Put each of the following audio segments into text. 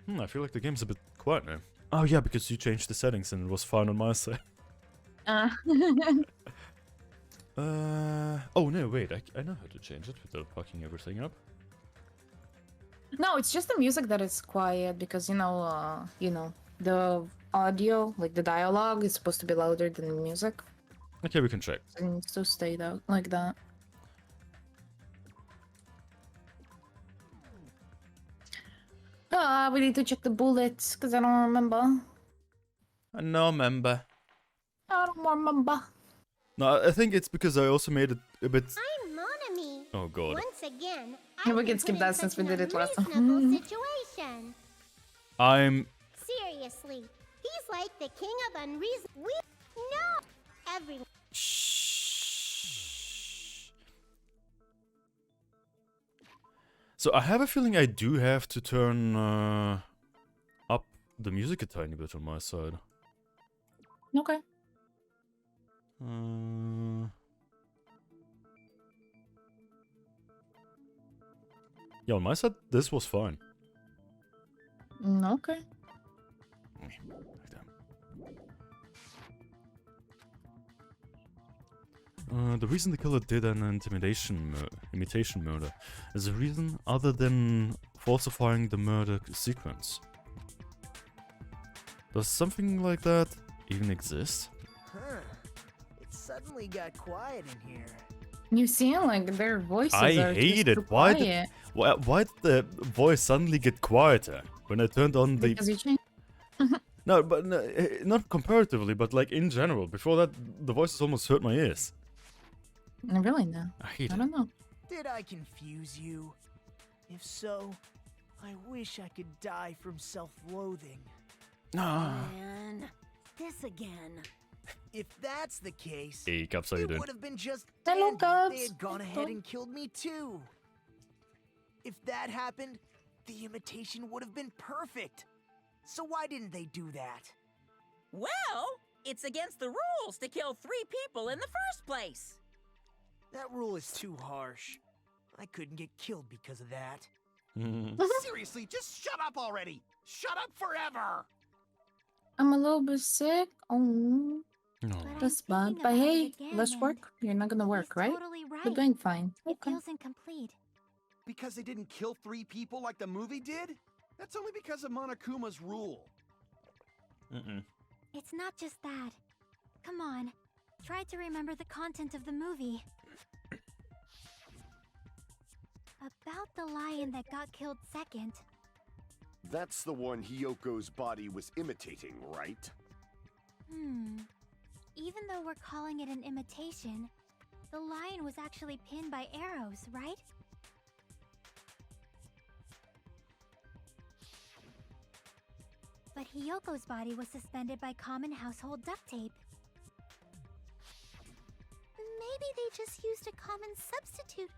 I feel like the game's a bit quiet now. Oh yeah, because you changed the settings and it was fine on my side. Oh no, wait, I know how to change it without fucking everything up. No, it's just the music that is quiet because you know the audio, like the dialogue, is supposed to be louder than the music. Okay, we can check. It needs to stay that like that. We need to check the bullets because I don't remember. No, remember. I don't remember. No, I think it's because I also made it a bit. I'm Monami. Oh god. Once again, Yeah, we I've can been skip put that in since such we an did it last time. unreasonable situation. I'm. Seriously, he's like the king of unreason. We know everyone. Shh. So I have a feeling I do have to turn up the music a tiny bit on my side. Okay. Yeah, on my side, this was fine. Okay. The reason the killer did an imitation murder is a reason other than falsifying the murder sequence. Does something like that even exist? Huh. It suddenly got quiet in here. You see, like their voices I are hate just it. too Why quiet. why did the voice suddenly get quieter when I turned on the? Because you changed. No, but no, not comparatively, but like in general. Before that, the voices almost hurt my ears. Really? No. I hate I it. don't know. Did I confuse you? If so, I wish I could die from self-loathing. Man, this again. If that's the case, Hey, Caps, how you it doing? would have been just Hello, dandy if they Caps. had gone ahead and killed me too. If that happened, the imitation would have been perfect. So why didn't they do that? Well, it's against the rules to kill 3 people in the first place. That rule is too harsh. I couldn't get killed because of that. Seriously, just shut up already! Shut up forever! I'm a little bit sick. Oh, No. But that's I'm bad. thinking But about hey, it again, let's and work. You're not gonna work, he's right? Totally right. You're doing fine. It Okay. feels incomplete. Because they didn't kill 3 people like the movie did? That's only because of Monokuma's rule. It's not just that. Come on, try to remember the content of the movie. About the lion that got killed second. That's the one Hyoko's body was imitating, right? Even though we're calling it an imitation, the lion was actually pinned by arrows, right? But Hyoko's body was suspended by common household duct tape. Maybe they just used a common substitute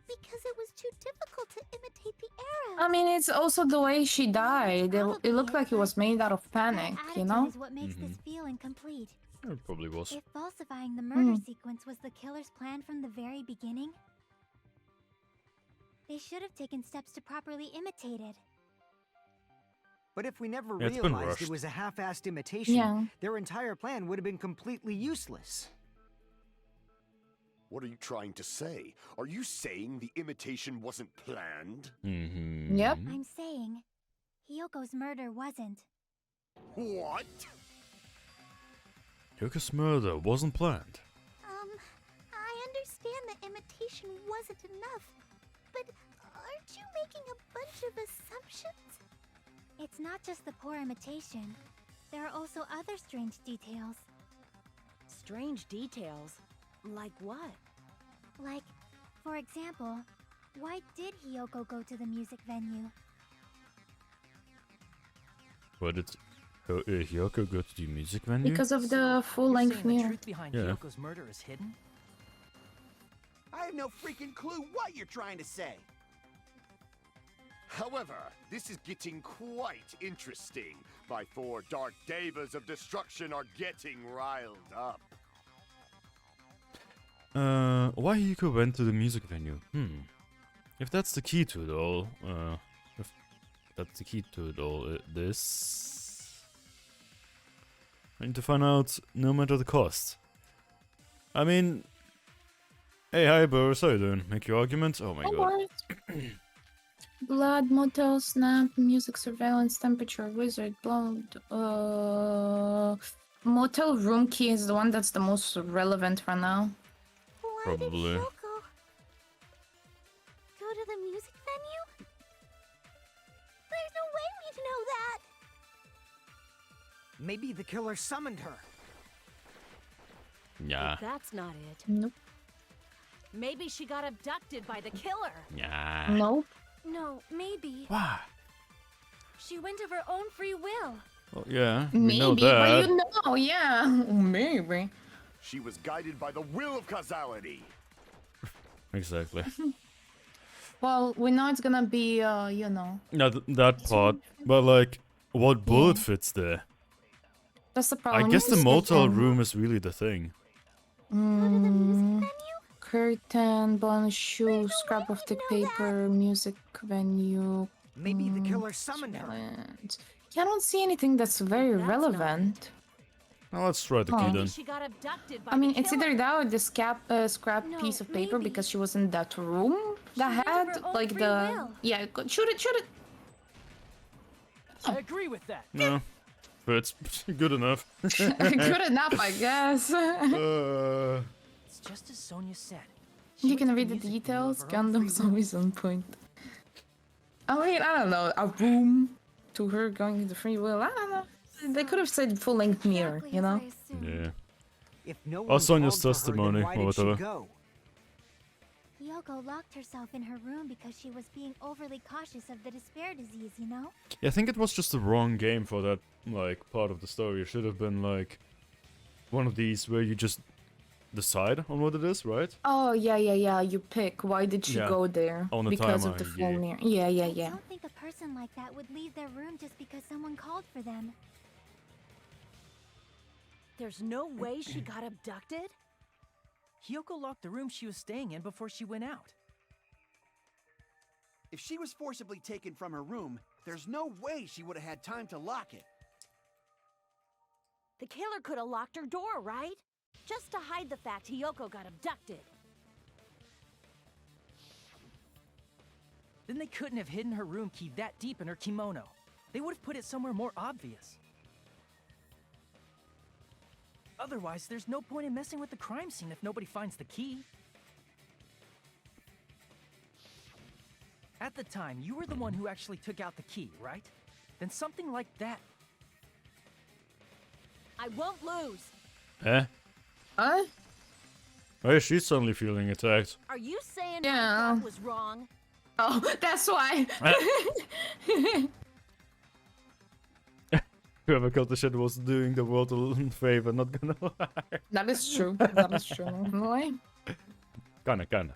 because it was too difficult to imitate the arrows. I mean, it's also the way she died. It looked like it was made out of panic, That you attitude know? is what makes this feel incomplete. It probably was. If falsifying the murder sequence was the killer's plan from the very beginning, they should have taken steps to properly imitate it. But if we never Yeah, it's been realized it rushed. was a half-assed imitation, Yeah. their entire plan would have been completely useless. What are you trying to say? Are you saying the imitation wasn't planned? Yep. I'm saying, Hyoko's murder wasn't. What? Hyoko's murder wasn't planned. I understand that imitation wasn't enough, but aren't you making a bunch of assumptions? It's not just the poor imitation. There are also other strange details. Strange details? Like what? Like, for example, why did Hyoko go to the music venue? Why did Hyoko go to the music venue? Because of the You're full-length saying the mirror. truth behind Yeah. Hyoko's murder is hidden? I have no freaking clue what you're trying to say. However, this is getting quite interesting. My 4 dark devas of destruction are getting riled up. Why Hyoko went to the music venue? If that's the key to it all, That's the key to it all. This. I need to find out no matter the cost. I mean. Hey, hi, Boris. How you doing? Make your argument? Oh my No god. worries. Blood, motel, snap, music surveillance, temperature, wizard, blood. Motel room key is the one that's the most relevant right now. Why Probably. did Hyoko go to the music venue? There's no way we'd know that. Maybe the killer summoned her. Yeah. That's not it. Nope. Maybe she got abducted by the killer. Yeah. Nope. No, maybe. Why? She went of her own free will. Well, yeah. We Maybe, know but that. you know, yeah. Maybe. She was guided by the will of causality. Exactly. Well, we know it's gonna be, you know. No, that part. But like, what bullet fits there? That's the I problem. guess the Music motel venue. room is really the thing. Go to the music venue? Curtain, bonus shoe, scrap of thick paper, music venue. Maybe the killer summoned her. Surveillance. Yeah, I don't see anything that's very That's relevant. Now let's try the key Huh. then. Maybe she got abducted by I mean, the it's killer. either that or the scrap No, piece of paper maybe. because she was in that room that She went of had her own like free the will. yeah. Shoot it! Shoot it! I agree with that. No. But it's good enough. Good enough, I guess. It's just as Sonia said. You can read the details. Gundam's always on point. I mean, I don't know. A room to her going into free will. I don't know. They could have said full-length mirror, Exactly you as know? I assumed. Yeah. If no Or one Sonia's called for her, then testimony, why or did she whatever. go? Hyoko locked herself in her room because she was being overly cautious of the despair disease, you know? Yeah, I think it was just the wrong game for that, like, part of the story. It should have been, like, one of these where you just decide on what it is, right? Oh, yeah. You pick. Why did she Yeah. go there? On the Because of timeline, the full yeah. mirror. Yeah. I don't think a person like that would leave their room just because someone called for them. There's no way she got abducted? Hyoko locked the room she was staying in before she went out. If she was forcibly taken from her room, there's no way she would have had time to lock it. The killer could have locked her door, right? Just to hide the fact Hyoko got abducted. Then they couldn't have hidden her room key that deep in her kimono. They would have put it somewhere more obvious. Otherwise, there's no point in messing with the crime scene if nobody finds the key. At the time, you were the one who actually took out the key, right? Then something like that. I won't lose. Eh? Huh? Why is she suddenly feeling attacked? Are you saying Yeah. that was wrong? Oh, that's why. Whoever got the shit was doing the world a favor, not gonna lie. That is true. That is true. No way. Kinda.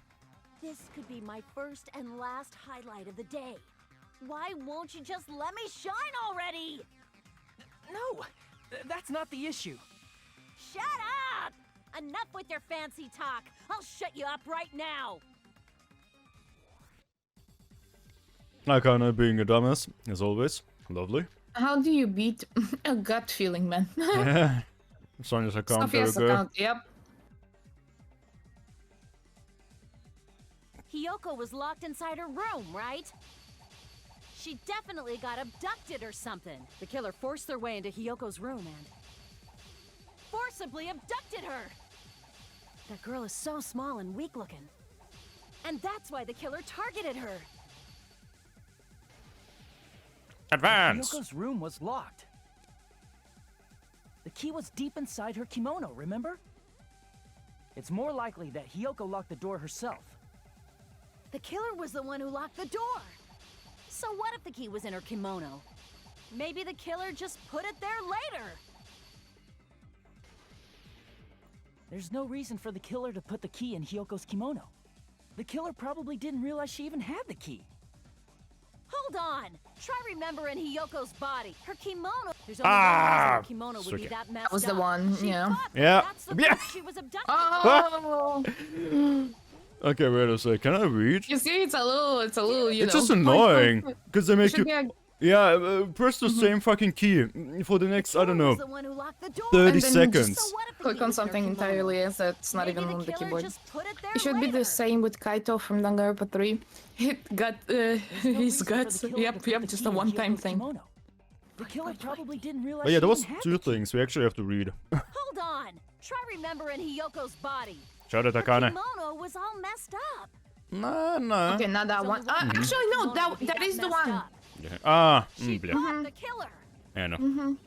This could be my first and last highlight of the day. Why won't you just let me shine already? No, that's not the issue. Shut up! Enough with your fancy talk. I'll shut you up right now. Akane being a dumbass, as always. Lovely. How do you beat a gut feeling, man? Yeah. Sonia's account, there we Sophia's go. account. Yep. Hyoko was locked inside her room, right? She definitely got abducted or something. The killer forced their way into Hyoko's room and forcibly abducted her. That girl is so small and weak looking. And that's why the killer targeted her. Advance! Hyoko's room was locked. The key was deep inside her kimono, remember? It's more likely that Hyoko locked the door herself. The killer was the one who locked the door. So what if the key was in her kimono? Maybe the killer just put it there later. There's no reason for the killer to put the key in Hyoko's kimono. The killer probably didn't realize she even had the key. Hold on. Try remembering Hyoko's body. Her kimono. There's only one reason her kimono would be okay. that messed That was the up. one, She yeah. fought them. Yeah. That's the Yeah. proof she was abducted. Oh. Okay, wait a sec. Can I read? You see, it's a little, you It's know. just annoying because they make Should you. be a Yeah, press the same fucking key for the next, I don't know, 30 And then seconds. just click on something entirely else that's not even on the keyboard. It should be the same with Kaito from Danganronpa 3. It got his guts. Yep, just a one-time thing. The killer probably didn't realize But yeah, she there was even had two the key. things we actually have to read. Hold on. Try remembering Hiyoko's body. Shout out Her Akane. kimono was all messed up. Nah. Okay, not that one. Actually, no, that is the one. Yeah. She Blah. fought the killer. Yeah, no. Mhm.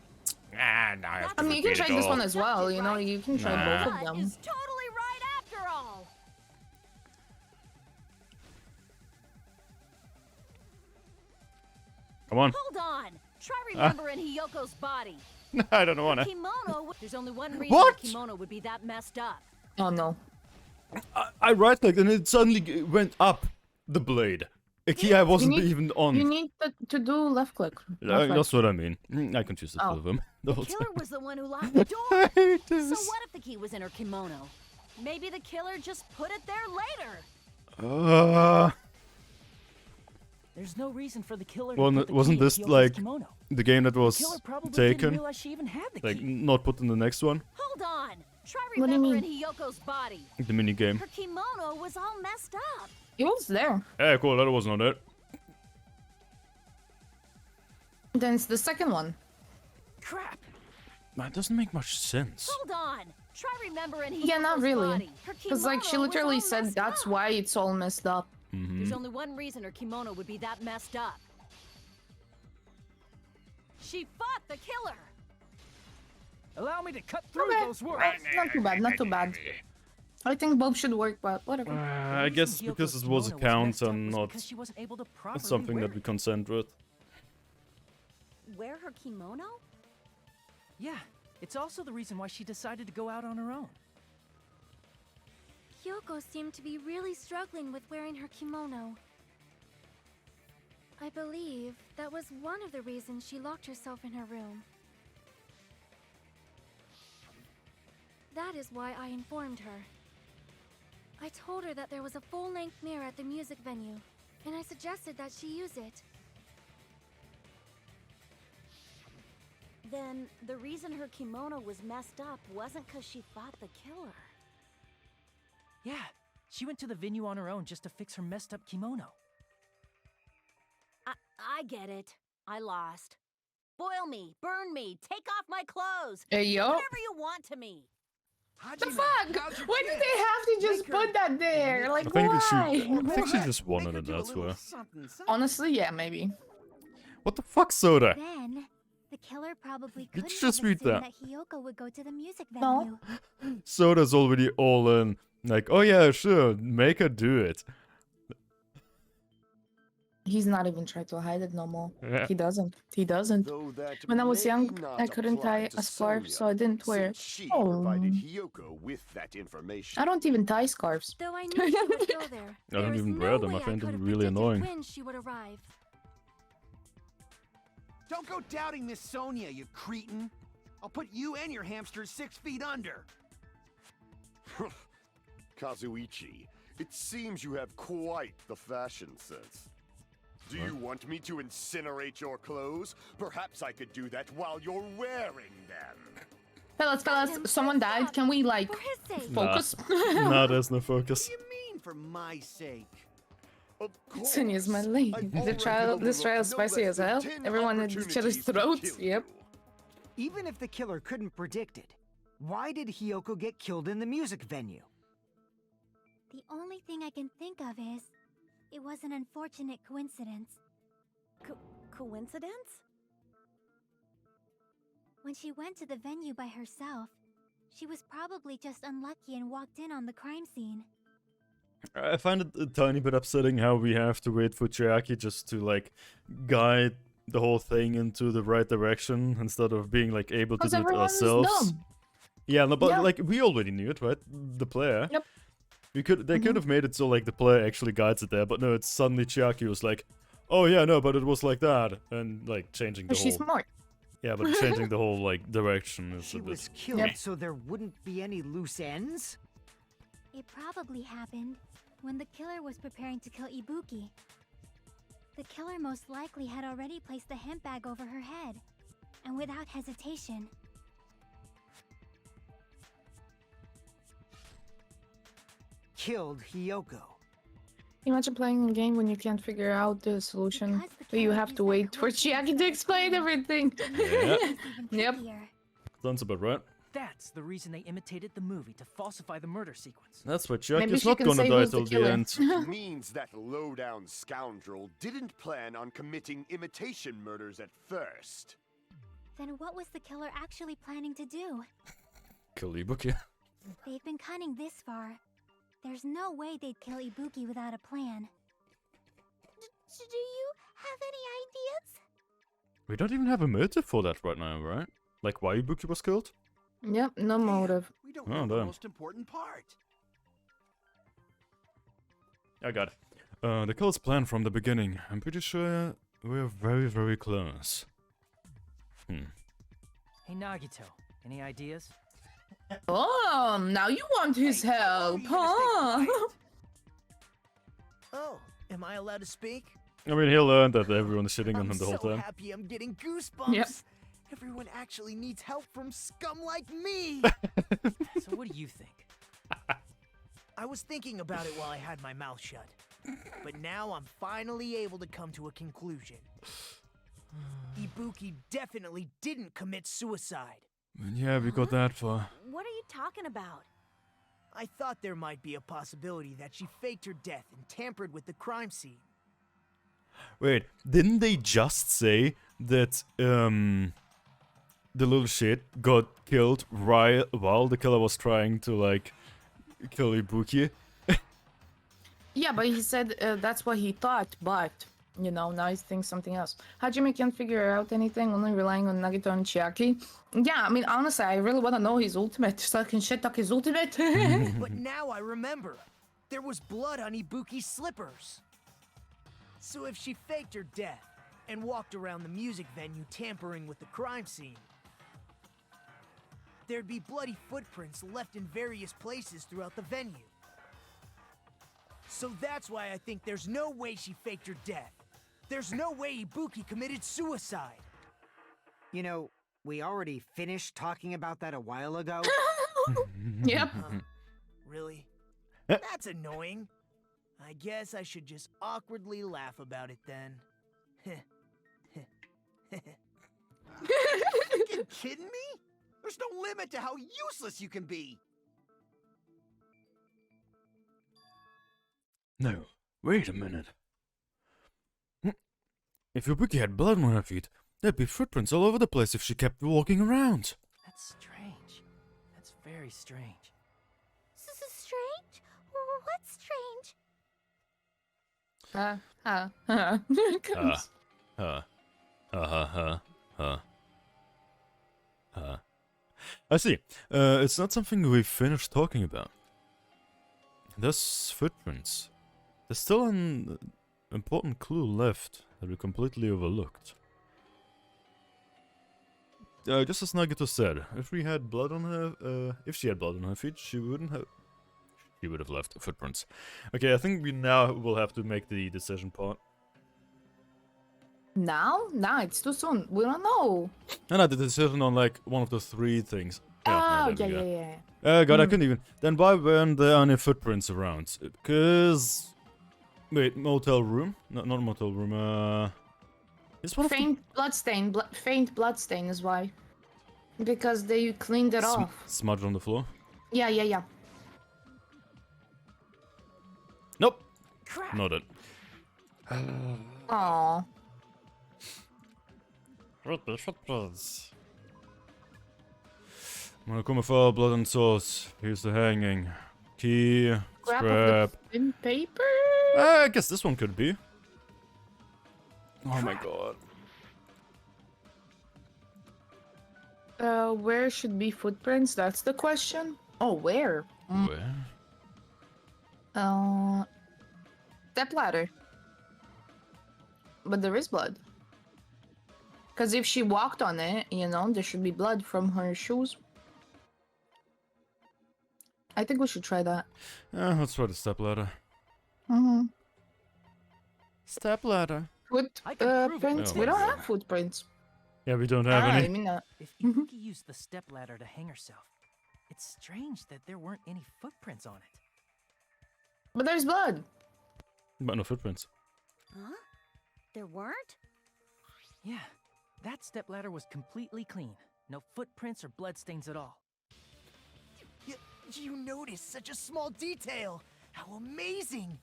Now I have to I mean, you can repeat try it this all. one as well. You know, you can try Nah. both of them. Is totally right after all. Come on. Hold on. Try remembering Hiyoko's body. I don't wanna. Kimono. There's only one reason What? the kimono would be that messed up. Oh no. I right-clicked and it suddenly went up the blade. A key I wasn't even on. You need to do left click. Left click. That's what I mean. I confused the two Oh. of them. The whole Killer time. was the one who locked the door. I hate So this. what if the key was in her kimono? Maybe the killer just put it there later. There's no reason for the killer Well, to put the wasn't key in this Hyoko's like kimono. the game that was Killer probably didn't taken? realize she even had the Like, key. not put in the next one? Hold on. Try What do you mean? remembering Hiyoko's body. The mini game. Her kimono was all messed up. It was there. Yeah, cool, that was not it. Then it's the second one. Crap. That doesn't make much sense. Hold on. Try remembering Hiyoko's Yeah, not really. body. Her Because like she kimono was literally all said messed that's up. why it's all messed up. There's only one reason her kimono would be that messed up. She fought the killer. Allow me to cut through Okay. those words. Not too bad, not too bad. I think both should work, but whatever. I guess it's because it was a count and not something that we consent with. Wear her kimono? Yeah, it's also the reason why she decided to go out on her own. Kyoko seemed to be really struggling with wearing her kimono. I believe that was one of the reasons she locked herself in her room. That is why I informed her. I told her that there was a full-length mirror at the music venue, and I suggested that she use it. Then the reason her kimono was messed up wasn't because she fought the killer. Yeah, she went to the venue on her own just to fix her messed up kimono. I get it. I lost. Boil me, burn me, take off my clothes. Hey, yo. Whatever you want to me. The fuck? Why did they have to just put that there? Like, I why? think she just wanted it, that's why. Honestly, yeah, maybe. What the fuck, Soda? Then, the killer probably Did couldn't you just have read assumed that? that Hiyoko would go to the music No. venue. Soda's already all in. Like, oh yeah, sure, make her do it. He's not even trying to hide it no more. Yeah. He doesn't. He doesn't. Though that When I was may young, not I couldn't apply tie to a scarf, Sonia, so I didn't wear it. since she Oh. provided Hiyoko with that information. I don't even tie scarves. Though I knew she would go there, I don't there is even no wear them, I way find them could have really predicted annoying. when she would arrive. Don't go doubting Miss Sonia, you cretin. I'll put you and your hamsters 6 feet under. Kazuichi, it seems you have quite the fashion sense. Do you want me to incinerate your clothes? Perhaps I could do that while you're wearing them. Fellas, someone died. Can we, like, For his sake. focus? Nah, there's no focus. What do you mean, for my sake? Of course. Sonia's my lady. I've This already trial is overlooked no spicy less as than hell. 10 Everyone in each other's opportunities to throats. kill Yep. you. Even if the killer couldn't predict it, why did Hiyoko get killed in the music venue? The only thing I can think of is, it was an unfortunate coincidence. Coincidence? When she went to the venue by herself, she was probably just unlucky and walked in on the crime scene. I find it a tiny bit upsetting how we have to wait for Chiaki just to, like, guide the whole thing into the right direction instead of being, like, able to Because do it everyone is ourselves. dumb. Yeah, no, but Yeah. like we already knew it, right? The player. Yep. They could have made it so like the player actually guides it there, but no, it's suddenly Chiaki was like, "Oh yeah, no, but it was like that," and like changing the But she's whole. smart. Yeah, but changing the whole like direction is She a was bit. killed Yep. so there wouldn't be any loose ends? It probably happened when the killer was preparing to kill Ibuki. The killer most likely had already placed the hemp bag over her head, and without hesitation. Killed Hiyoko. Imagine playing a game when you can't figure out the solution. Because the But you killer have used to that wait for coincidence Chiaki as to a explain clue. everything. Yeah. Yep. Trickier. Sounds about right. That's the reason they imitated the movie to falsify the murder sequence. That's why Maybe Chiaki's she not can gonna say die who's the till the killer. end. Means that low-down scoundrel didn't plan on committing imitation murders at first. Then what was the killer actually planning to do? Kill Ibuki. They've been cunning this far. There's no way they'd kill Ibuki without a plan. Do you have any ideas? We don't even have a motive for that right now, right? Like why Ibuki was killed? Yep, no motive. We don't Oh, know the damn. most important part. I got it. The killer's plan from the beginning. I'm pretty sure we're very, very close. Hey Nagito, any ideas? Oh, now you want his help, huh? Oh, am I allowed to speak? I mean, he'll learn that everyone is shitting on I'm him the whole so time. happy I'm getting goosebumps. Yep. Everyone actually needs help from scum like me. So what do you think? I was thinking about it while I had my mouth shut. But now I'm finally able to come to a conclusion. Ibuki definitely didn't commit suicide. And yeah, we got that far. What are you talking about? I thought there might be a possibility that she faked her death and tampered with the crime scene. Wait, didn't they just say that, the little shit got killed right while the killer was trying to, like, kill Ibuki? Yeah, but he said that's what he thought, but, you know, now he thinks something else. Hajime can't figure out anything, only relying on Nagito and Chiaki. Yeah, I mean, honestly, I really want to know his ultimate, so I can shit talk his ultimate. But now I remember. There was blood on Ibuki's slippers. So if she faked her death and walked around the music venue tampering with the crime scene, there'd be bloody footprints left in various places throughout the venue. So that's why I think there's no way she faked her death. There's no way Ibuki committed suicide. You know, we already finished talking about that a while ago. Yep. Really? That's annoying. I guess I should just awkwardly laugh about it then. You kidding me? There's no limit to how useless you can be. No, wait a minute. If Ibuki had blood on her feet, there'd be footprints all over the place if she kept walking around. That's strange. That's very strange. Strange? What's strange? Here it comes. I see. It's not something we've finished talking about. There's footprints. There's still an important clue left that we completely overlooked. Just as Nagito said, if we had blood on her, if she had blood on her feet, she would have left footprints. Okay, I think we now will have to make the decision part. Now? Nah, it's too soon. We don't know. And I did the decision on like one of the three things. Oh, there we yeah, go. yeah, yeah. God, I couldn't even. Then why weren't there any footprints around? Because. Wait, motel room? No, not motel room. It's one of Faint bloodstain. Faint bloodstain is why. Because they cleaned it the off. smudge on the floor. Yeah, yeah, yeah. Nope. Crap. Not it. Aww. Footprints. Monokuma file, blood and sauce. Here's the hanging. Key. Scrap Scrap. of the thin paper? I guess this one could be. Oh my god. Where should be footprints? That's the question. Oh, where? Where? Step ladder. But there is blood. Because if she walked on it, you know, there should be blood from her shoes. I think we should try that. Let's try the step ladder. Mm-hmm. Step ladder. I can prove it. Footprints? Oh We my don't God. have footprints. Yeah, we don't have I any. mean, If Ibuki used the stepladder to hang herself, it's strange that there weren't any footprints on it. but there's blood. But no footprints. Huh? There weren't? Yeah, that stepladder was completely clean. No footprints or bloodstains at all. You noticed such a small detail. How amazing!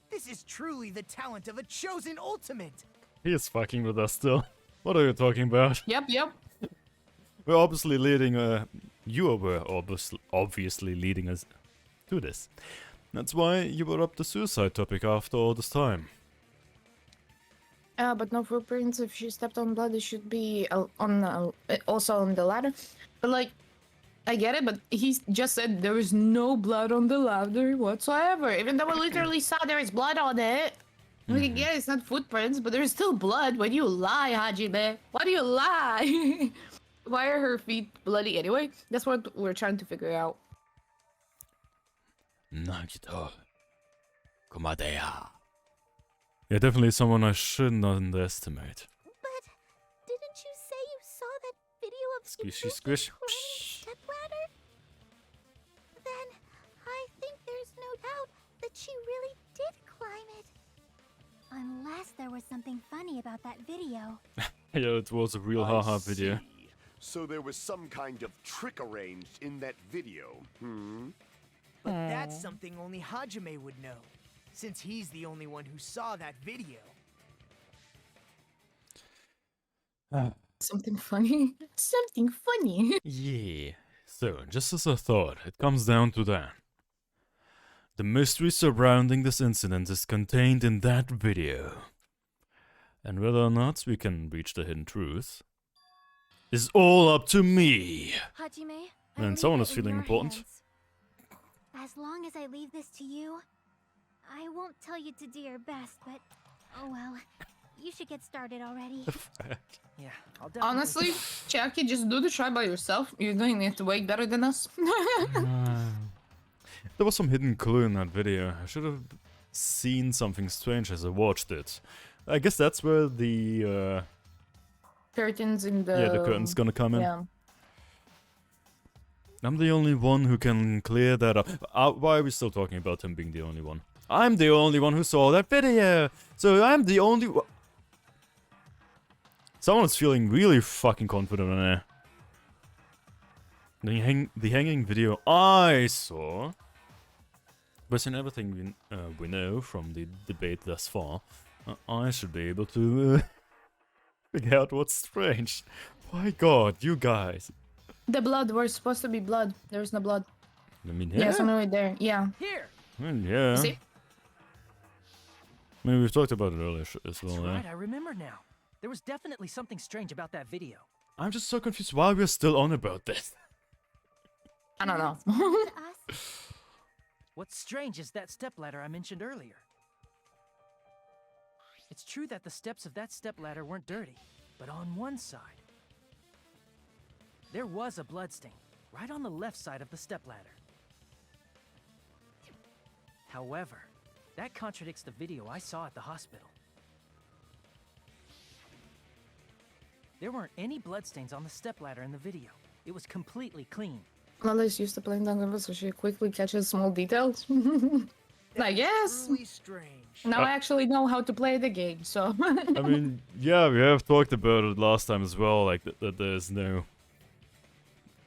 This is truly the talent of a chosen ultimate. He is fucking with us still. What are you talking about? Yep. We're obviously leading, you were obviously leading us to this. That's why you brought up the suicide topic after all this time. But no footprints. If she stepped on blood, it should be also on the ladder. But like, I get it, but he just said there is no blood on the ladder whatsoever. Even though we literally saw there is blood on it. Like, yeah, it's not footprints, but there's still blood. Why do you lie, Hajime? Why do you lie? Why are her feet bloody anyway? That's what we're trying to figure out. Nagito. Komadeya. Yeah, definitely someone I shouldn't underestimate. But didn't you say you saw that video of Squishy Ibuki squish. climbing the stepladder? Then I think there's no doubt that she really did climb it. Unless there was something funny about that video. Yeah, it was a real haha video. See. So there was some kind of trick arranged in that video, But that's something only Hajime would know, since he's the only one who saw that video. Something funny? Something funny. Yeah. So, just as I thought, it comes down to that. The mystery surrounding this incident is contained in that video. And whether or not we can reach the hidden truth is all up to me. Hajime, Man, leave someone it is in feeling your important. hands. As long as I leave this to you, I won't tell you to do your best, but oh well. You should get started already. Yeah, I'll definitely... Honestly, Chiaki, just do the try by yourself. You're doing it way better than us. There was some hidden clue in that video. I should have seen something strange as I watched it. I guess that's where the Curtains in the... yeah, the curtain's gonna come in. Yeah. I'm the only one who can clear that up. Why are we still talking about him being the only one? I'm the only one who saw that video! So I'm the only one... Someone's feeling really fucking confident in there. The hanging video I saw... Based on everything we know from the debate thus far, I should be able to figure out what's strange. My god, you guys. The blood, we're supposed to be blood. There's no blood. I mean, Yeah, yeah. something right there. Yeah. Here! Yeah. See? I mean, we've talked about it earlier as That's well. right, I remember now. There was definitely something strange about that video. I'm just so confused why we're still on about this. I don't know. To us, What's strange is that stepladder I mentioned earlier. It's true that the steps of that stepladder weren't dirty, but on one side, there was a bloodstain, right on the left side of the stepladder. However, that contradicts the video I saw at the hospital. There weren't any bloodstains on the stepladder in the video. It was completely clean. Lala's used to playing Danganronpa, so she quickly catches small details. Like, yes! Truly strange. Now I actually know how to play the game, so... I mean, yeah, we have talked about it last time as well, like that there's no...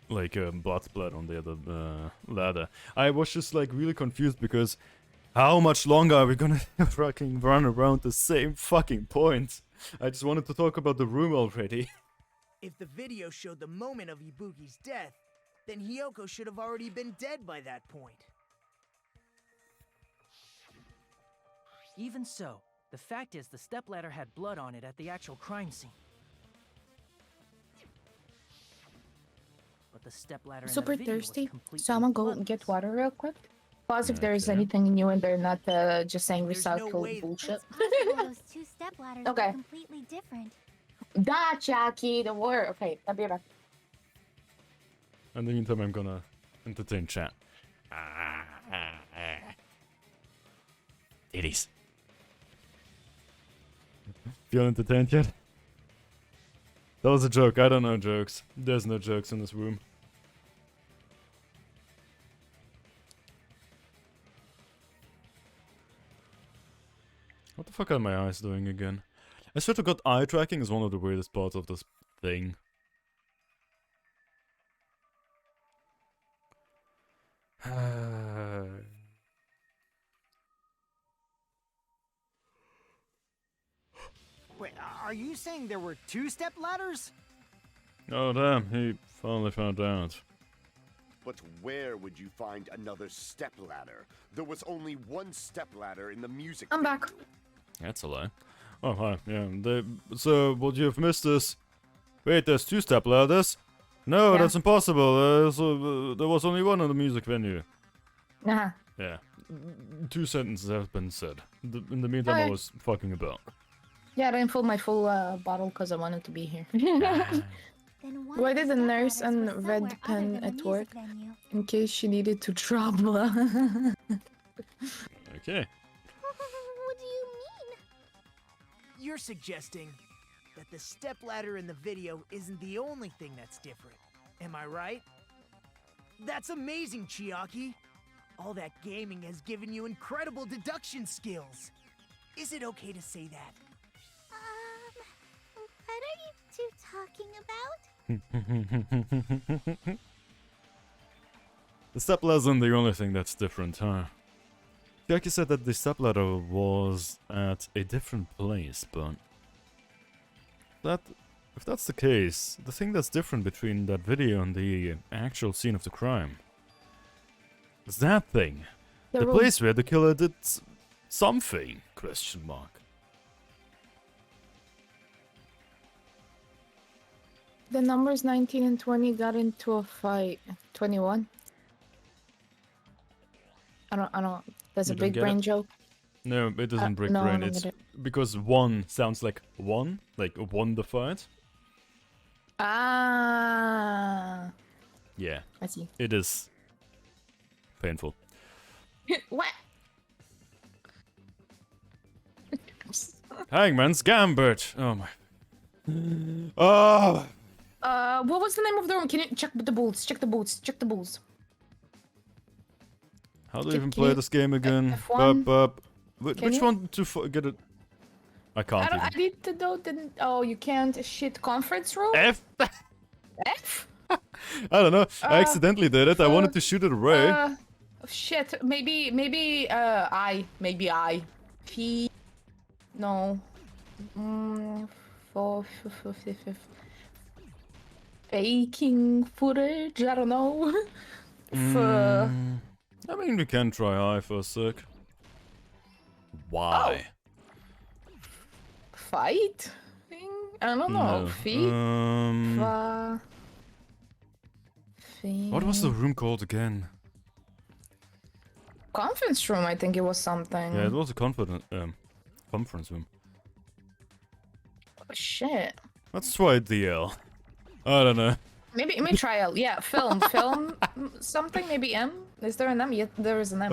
like, blood splatter on the other ladder. I was just, like, really confused because how much longer are we gonna fucking run around the same fucking point? I just wanted to talk about the room already. If the video showed the moment of Ibuki's death, then Hiyoko should have already been dead by that point. Even so, the fact is the stepladder had blood on it at the actual crime scene. But the stepladder in Super the video was thirsty, completely so I'm gonna go bloodless. get water real quick. Pause if there is Okay. anything new and they're not just saying There's no recycled way- bullshit. it's possible those two stepladders Okay. were completely different. Da, Jackie, the word. Okay, I'll be back. In the meantime, I'm gonna entertain chat. Titties. Feel entertained yet? That was a joke. I don't know jokes. There's no jokes in this room. What the fuck are my eyes doing again? I swear to God, eye tracking is one of the weirdest parts of this thing. Wait, are you saying there were 2-step ladders? Oh damn, he finally found out. But where would you find another stepladder? There was only one stepladder in the music I'm back. venue. That's a lie. Oh hi, yeah. So what you have missed is... Wait, there's 2 step ladders? No, Yeah. that's impossible. There was only one in the music venue. Uh-huh. Yeah. 2 sentences have been said. In the meantime, I Okay. was fucking about. Yeah, I didn't fill my full bottle because I wanted to be here. Then one Why of the did the nurse stepladders was and red somewhere pen other than the at music work? venue. In case she needed to travel. Okay. What do you mean? You're suggesting that the stepladder in the video isn't the only thing that's different. Am I right? That's amazing, Chiaki. All that gaming has given you incredible deduction skills. Is it okay to say that? What are you two talking about? The step ladder isn't the only thing that's different, huh? Jackie said that the step ladder was at a different place, but... If that's the case, the thing that's different between that video and the actual scene of the crime is that thing. The room. place where the killer did something, question mark. The numbers 19 and 20 got into a fight. 21? I don't, that's You a don't big get brain it? joke. No, it doesn't break no, I brain, don't it's get because one sounds like one the fight. Ah, Yeah, I see. it is painful. What? Hangman's Gambit! Oh my... Oh! What was the name of the room? Can you check the boots? Check the boots. Check the boots. How do you Can- even can play you- this game again? F1? Which Can you? one to get it? I can't I even. need to know the... Oh, you can't. Shit, conference room? F? F? I don't know. I accidentally did it. I wanted to shoot it away. Shit. Maybe I. Maybe I. F. No. Faking footage. I don't know. I mean, we can try I for a sec. Why? Fight? Thing? I don't know. No. Feet? What was the room called again? Conference room, I think it was something. Yeah, it was a conference room. Oh, shit. Let's try DL. I don't know. Maybe try L. Yeah, film something. Maybe M. Is there an M? Yeah, there is an M.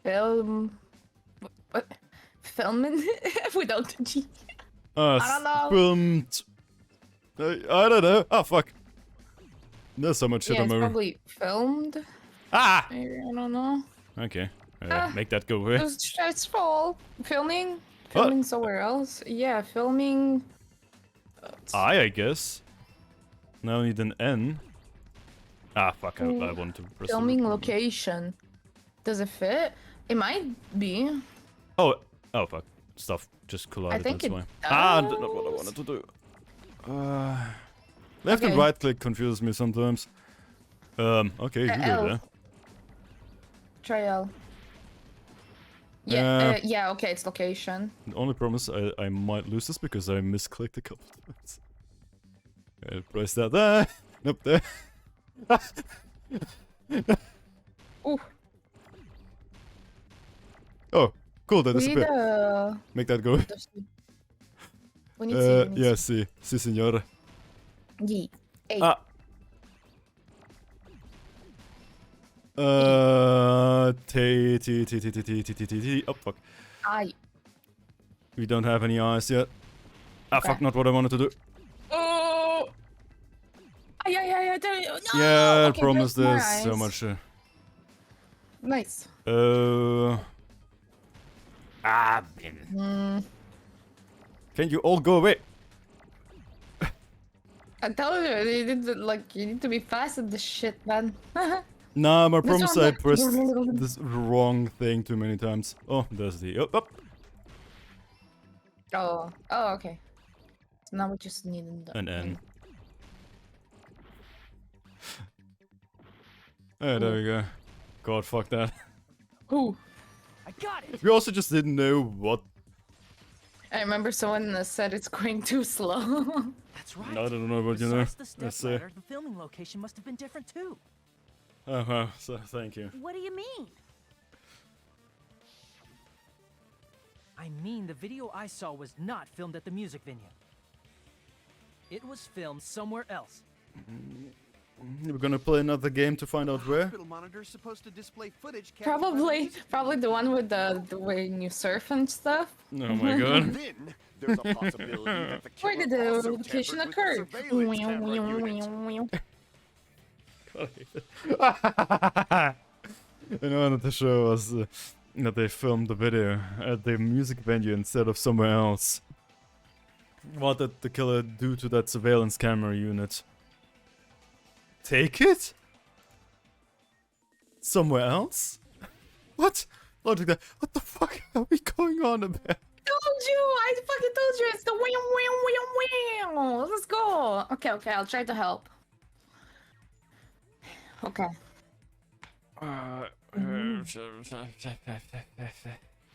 Film. What? Filming without the G. I don't know. Filmed. I don't know. Oh fuck. There's so much shit Yeah, on it's my room. probably filmed. Ah! Maybe, I don't know. Okay. Make that go away. It's stressful. Filming somewhere else. Yeah, filming. I guess. Now I need an N. Ah, fuck. I wanted to press the Filming room. location. Does it fit? It might be. Oh, fuck. Stuff just collided, think that's it why. That's not what I wanted to do. Left and Okay. right click confuses me sometimes. Okay, you go L. there. Try L. Yeah, yeah, okay, it's location. The only promise I might lose this because I misclicked a couple times. Press that there. Nope, there. Ooh. Oh, cool, that We need disappeared. Make that go. We need to. Yeah, si signore. Hey. Ah. T. Oh, fuck. We don't have any eyes yet. Ah, Okay. fuck, not what I wanted to do. Oh! Yeah, no! Yeah, I Okay, promise there's more there's so eyes. much. Nice. Can you all go away? I told you, you need to be fast at this shit, man. Nah, I This promise one I back. pressed this wrong thing too many times. Oh, there's the up. Oh, okay. So now we just need An N. Oh, there we go. God, fuck that. Who? I got it! We also just didn't know what. I remember someone said it's going too slow. That's right. I don't know what you know. Besides the step Let's ladder, the filming location must have been different too. Oh, well, so thank you. What do you mean? I mean, the video I saw was not filmed at the music venue. It was filmed somewhere else. We're gonna play another game to find out where. Hospital monitor's supposed to display footage captured by the probably music the one with the when you surf and stuff. Oh my god. Then there's a possibility that the Where killer did the also location tampered occur? with the surveillance camera unit. You know that the show was that they filmed the video at the music venue instead of somewhere else. What did the killer do to that surveillance camera unit? Take it? Somewhere else? What? Logic that. What the fuck are we going on about? Told you! I fucking told you! It's the wham. Let's go! Okay, I'll try to help. Okay.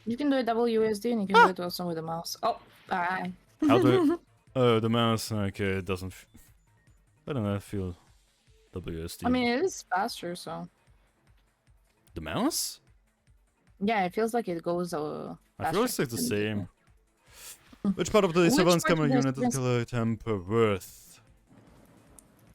You can do a WSD and you can do it also with a mouse. Oh, bye. How do I... Oh, the mouse. Okay, it doesn't... I don't know, I feel... WSD. I mean, it is faster, so... The mouse? Yeah, it feels like it goes I feel faster. it's like the same. Which part of the surveillance part camera of the unit did the surveillance- killer tamper with?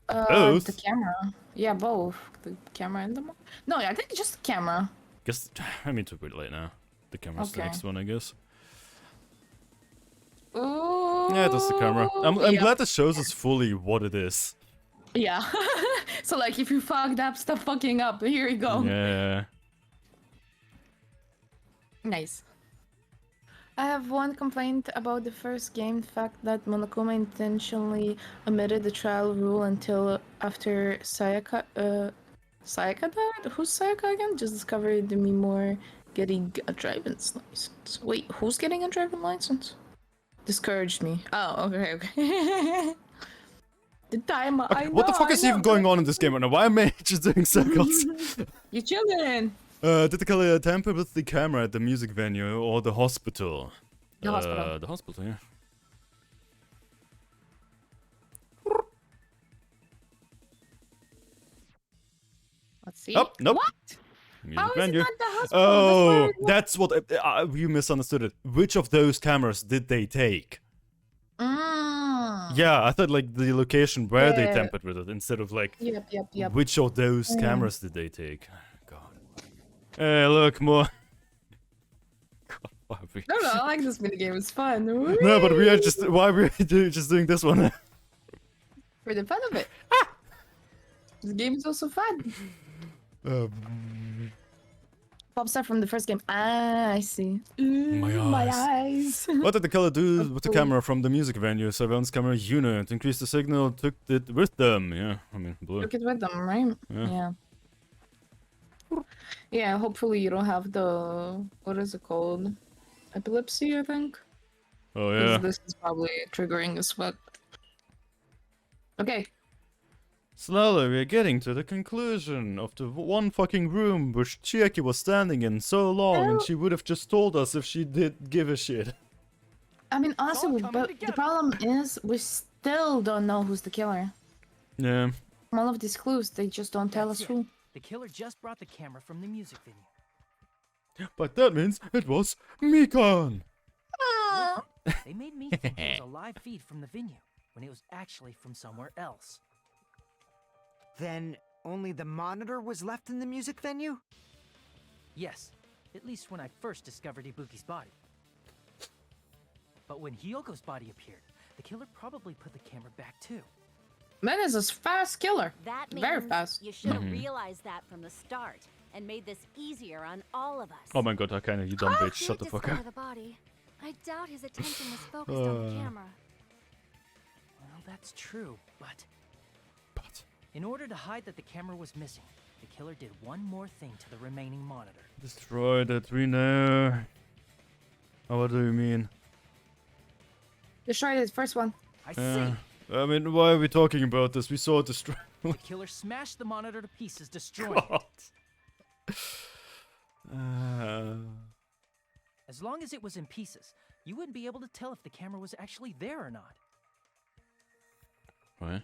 The Both? camera. Yeah, both. The camera and the... No, I think just the camera. Guess... I mean, too bit late now. The camera's the Okay. next one, I guess. Ooh, Yeah, that's the camera. I'm yeah. glad this shows us fully what it is. Yeah. So, like, if you fucked up, stop fucking up. Here you go. Yeah. Nice. I have one complaint about the first game, the fact that Monokuma intentionally omitted the trial rule until after Sayaka died? Who's Sayaka again? Just discovered the Mimor getting a driving license. Wait, who's getting a driving license? Discouraged me. Oh, okay. The timer, Okay, what the fuck is even going on in this game right now? Why am I just doing circles? You children! Did the killer tamper with the camera at the music venue or the hospital? The hospital. The hospital, yeah. Let's see. Oh, nope. What? Music How is it venue. not the hospital? Oh, that's what you misunderstood it. Which of those cameras did they take? Yeah, I thought like the location where they Yeah. tampered with it instead of like Yep. which of those cameras did they take? God. Hey, look more. God, why are we... No, I like this minigame. It's fun. No, but we are just why we're just doing this one. For the fun of it. This game is also fun. Pop star from the first game. Ah, I see. My My eyes. eyes. What did the killer do with the camera from the music venue? Surveillance camera unit. Increased the signal, took it with them. Yeah, I mean, blue. Look at with them, right? Yeah. Yeah, hopefully you don't have the... What is it called? Epilepsy, I think? Oh, 'Cause yeah. this is probably triggering as fuck. Okay. Slowly, we're getting to the conclusion of the one fucking room which Chiaki was standing in so long, and she would have just told us if she did give a shit. I mean, honestly, all coming but the together. problem is we still don't know who's the killer. Yeah. All of these clues, they just don't tell us That's it. who. The killer just brought the camera from the music venue. But that means it was Mikan! They made me think it was a live feed from the venue, when it was actually from somewhere else. Then only the monitor was left in the music venue? Yes, At least when I first discovered Ibuki's body. But when Hyoko's body appeared, the killer probably put the camera back too. Man is a fast killer. That means Very fast. you should have realized that from the start and made this easier on all of us. Oh my god, Akaina, you dumb bitch. Shut the Did fuck discover up. the body. I doubt his attention was focused on the camera. Well, that's true, but in order to hide that the camera was missing, the killer did one more thing to the remaining monitor. Destroy that we know. Oh, what do you mean? Destroyed it, first one. I see. I mean, why are we talking about this? We saw it destroy. The killer smashed the monitor to pieces, destroying it. As long as it was in pieces, you wouldn't be able to tell if the camera was actually there or not. What?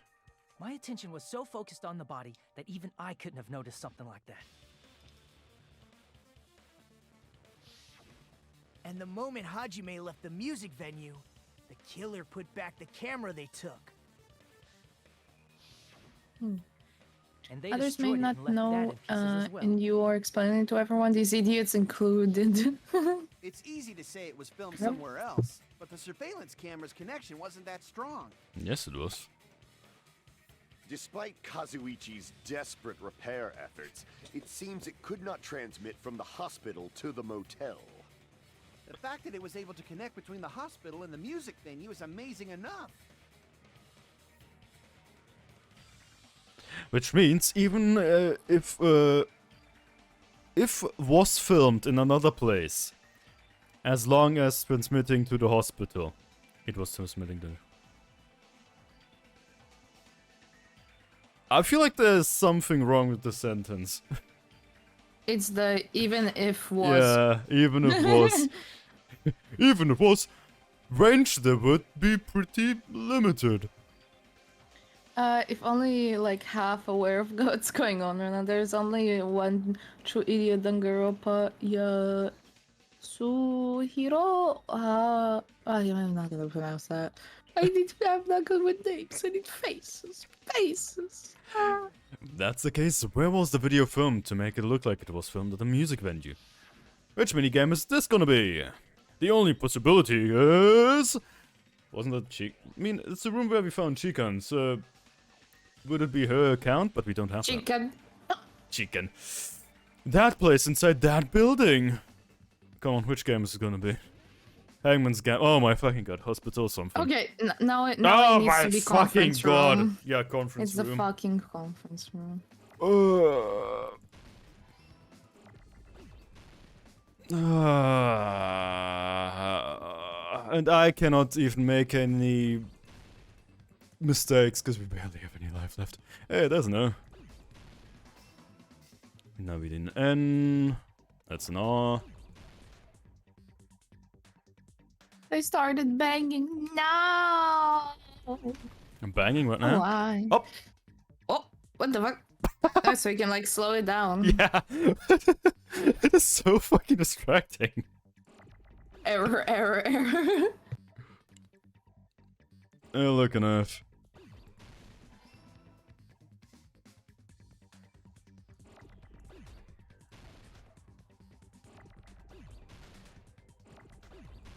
My attention was so focused on the body that even I couldn't have noticed something like that. And the moment Hajime left the music venue, the killer put back the camera they took. And they Others may destroyed it not and left that know, in pieces as well. and you are explaining to everyone, these idiots included. It's easy to say it was filmed somewhere else, but the surveillance camera's connection wasn't that strong. Yes, it was. Despite Kazuichi's desperate repair efforts, it seems it could not transmit from the hospital to the motel. The fact that it was able to connect between the hospital and the music venue is amazing enough. Which means even if was filmed in another place, as long as transmitting to the hospital, it was transmitting there. I feel like there's something wrong with the sentence. It's the even if was. Yeah, even if was. Even if was, range there would be pretty limited. If only like half aware of what's going on right now. There's only one true idiot Danganronpa, Yasuhiro. I'm not gonna pronounce that. I'm not good with names. I need faces. Faces. If that's the case, where was the video filmed to make it look like it was filmed at a music venue? Which minigame is this gonna be? The only possibility is... Wasn't that Chica? I mean, it's the room where we found Chikan, so... Would it be her account? But we don't have that. Chicken. Chicken. That place inside that building! Come on, which game is it gonna be? Hangman's game. Oh my fucking god, hospital something. Okay, now it Oh needs my to be fucking conference god! room. Yeah, conference It's room. the fucking conference room. And I cannot even make any mistakes because we barely have any life left. Hey, there's no. No, we didn't. N. That's an R. They started banging. No. I'm banging right now. Why? Oh. Oh, what the fuck? Oh, so you can like slow it down. Yeah. It is so fucking distracting. Error. Oh, look enough.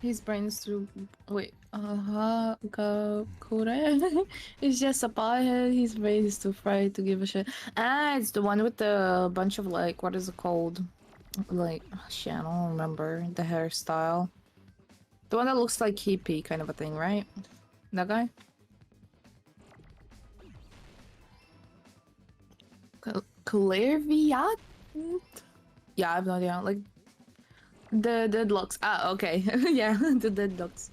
His brain's too. Wait. Kure. It's just a pothead. His brain is too fried to give a shit. Ah, it's the one with the bunch of like, what is it called? Like, shit, I don't remember the hairstyle. The one that looks like hippie kind of a thing, right? That guy? Clairviat? Yeah, I have no idea. Like, the deadlocks. Ah, okay. Yeah, the deadlocks.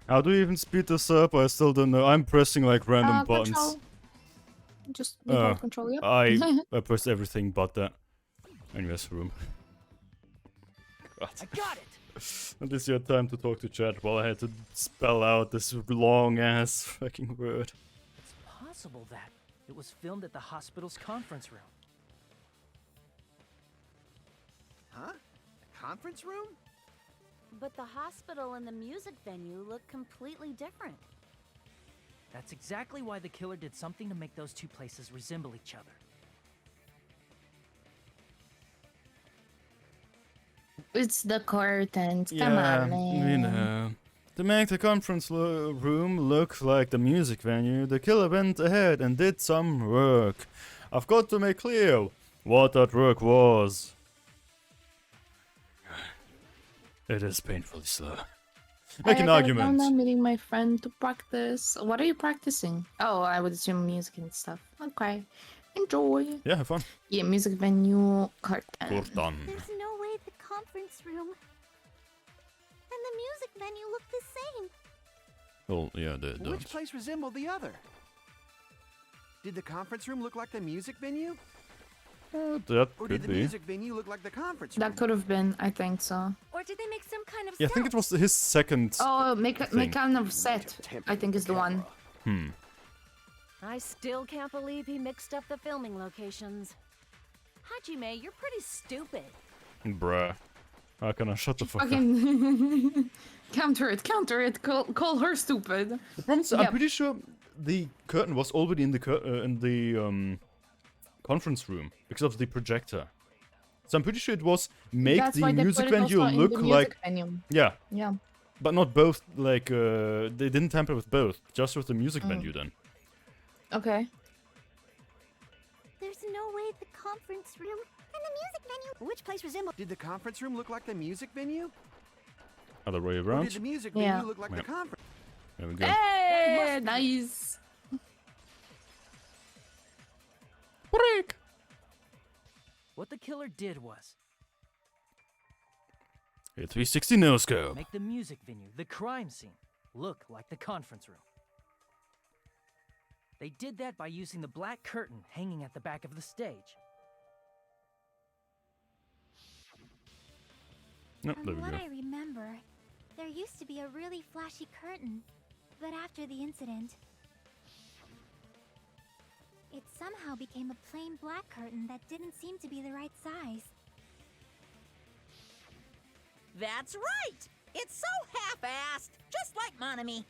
How do you even speed this up? I still don't know. I'm pressing like random buttons. Control. Just default control, yep. I pressed everything but that. Anyways, room. God. I got it! At least you had time to talk to chat while I had to spell out this long ass fucking word. It's possible that it was filmed at the hospital's conference room. Huh? A conference room? But the hospital and the music venue look completely different. That's exactly why the killer did something to make those two places resemble each other. It's the curtains. Come Yeah, on, man. you know. To make the conference room look like the music venue, the killer went ahead and did some work. I've got to make clear what that work was. It is painfully slow. Make an argument. I'm meeting my friend to practice. What are you practicing? Oh, I would assume music and stuff. Okay. Enjoy. Yeah, have fun. Yeah, music venue, curtain. Curtain. There's no way the conference room and the music venue look the same. Well, yeah, they don't. Which place resembled the other? Did the conference room look like the music venue? That Or could did the be. music venue look like the conference room? That could have been, I think so. Or did they make some kind of Yeah, I think it was his second. Oh, make thing. kind of set, I think is the one. I still can't believe he mixed up the filming locations. Hajime, you're pretty stupid. Bruh. How can I shut the fuck up? Fucking counter it. Call her stupid. The problem is, I'm Yep. pretty sure the curtain was already in the conference room because of the projector. So I'm pretty sure it was make That's the why they music put it venue also in look the like music venue. yeah, Yeah. but not both. Like they didn't tamper with both, just with the music venue then. Okay. There's no way the conference room and the music venue. Which place resembled? Did the conference room look like the music venue? Other way Or around. did the music Yeah. venue look like the Yep. conference? There we go. Hey, nice. Break. What the killer did was A 360 no scope. make the music venue, the crime scene, look like the conference room. They did that by using the black curtain hanging at the back of the stage. Yep, there From we what go. I remember, there used to be a really flashy curtain, but after the incident, it somehow became a plain black curtain that didn't seem to be the right size. That's right! It's so half-assed, just like Monami.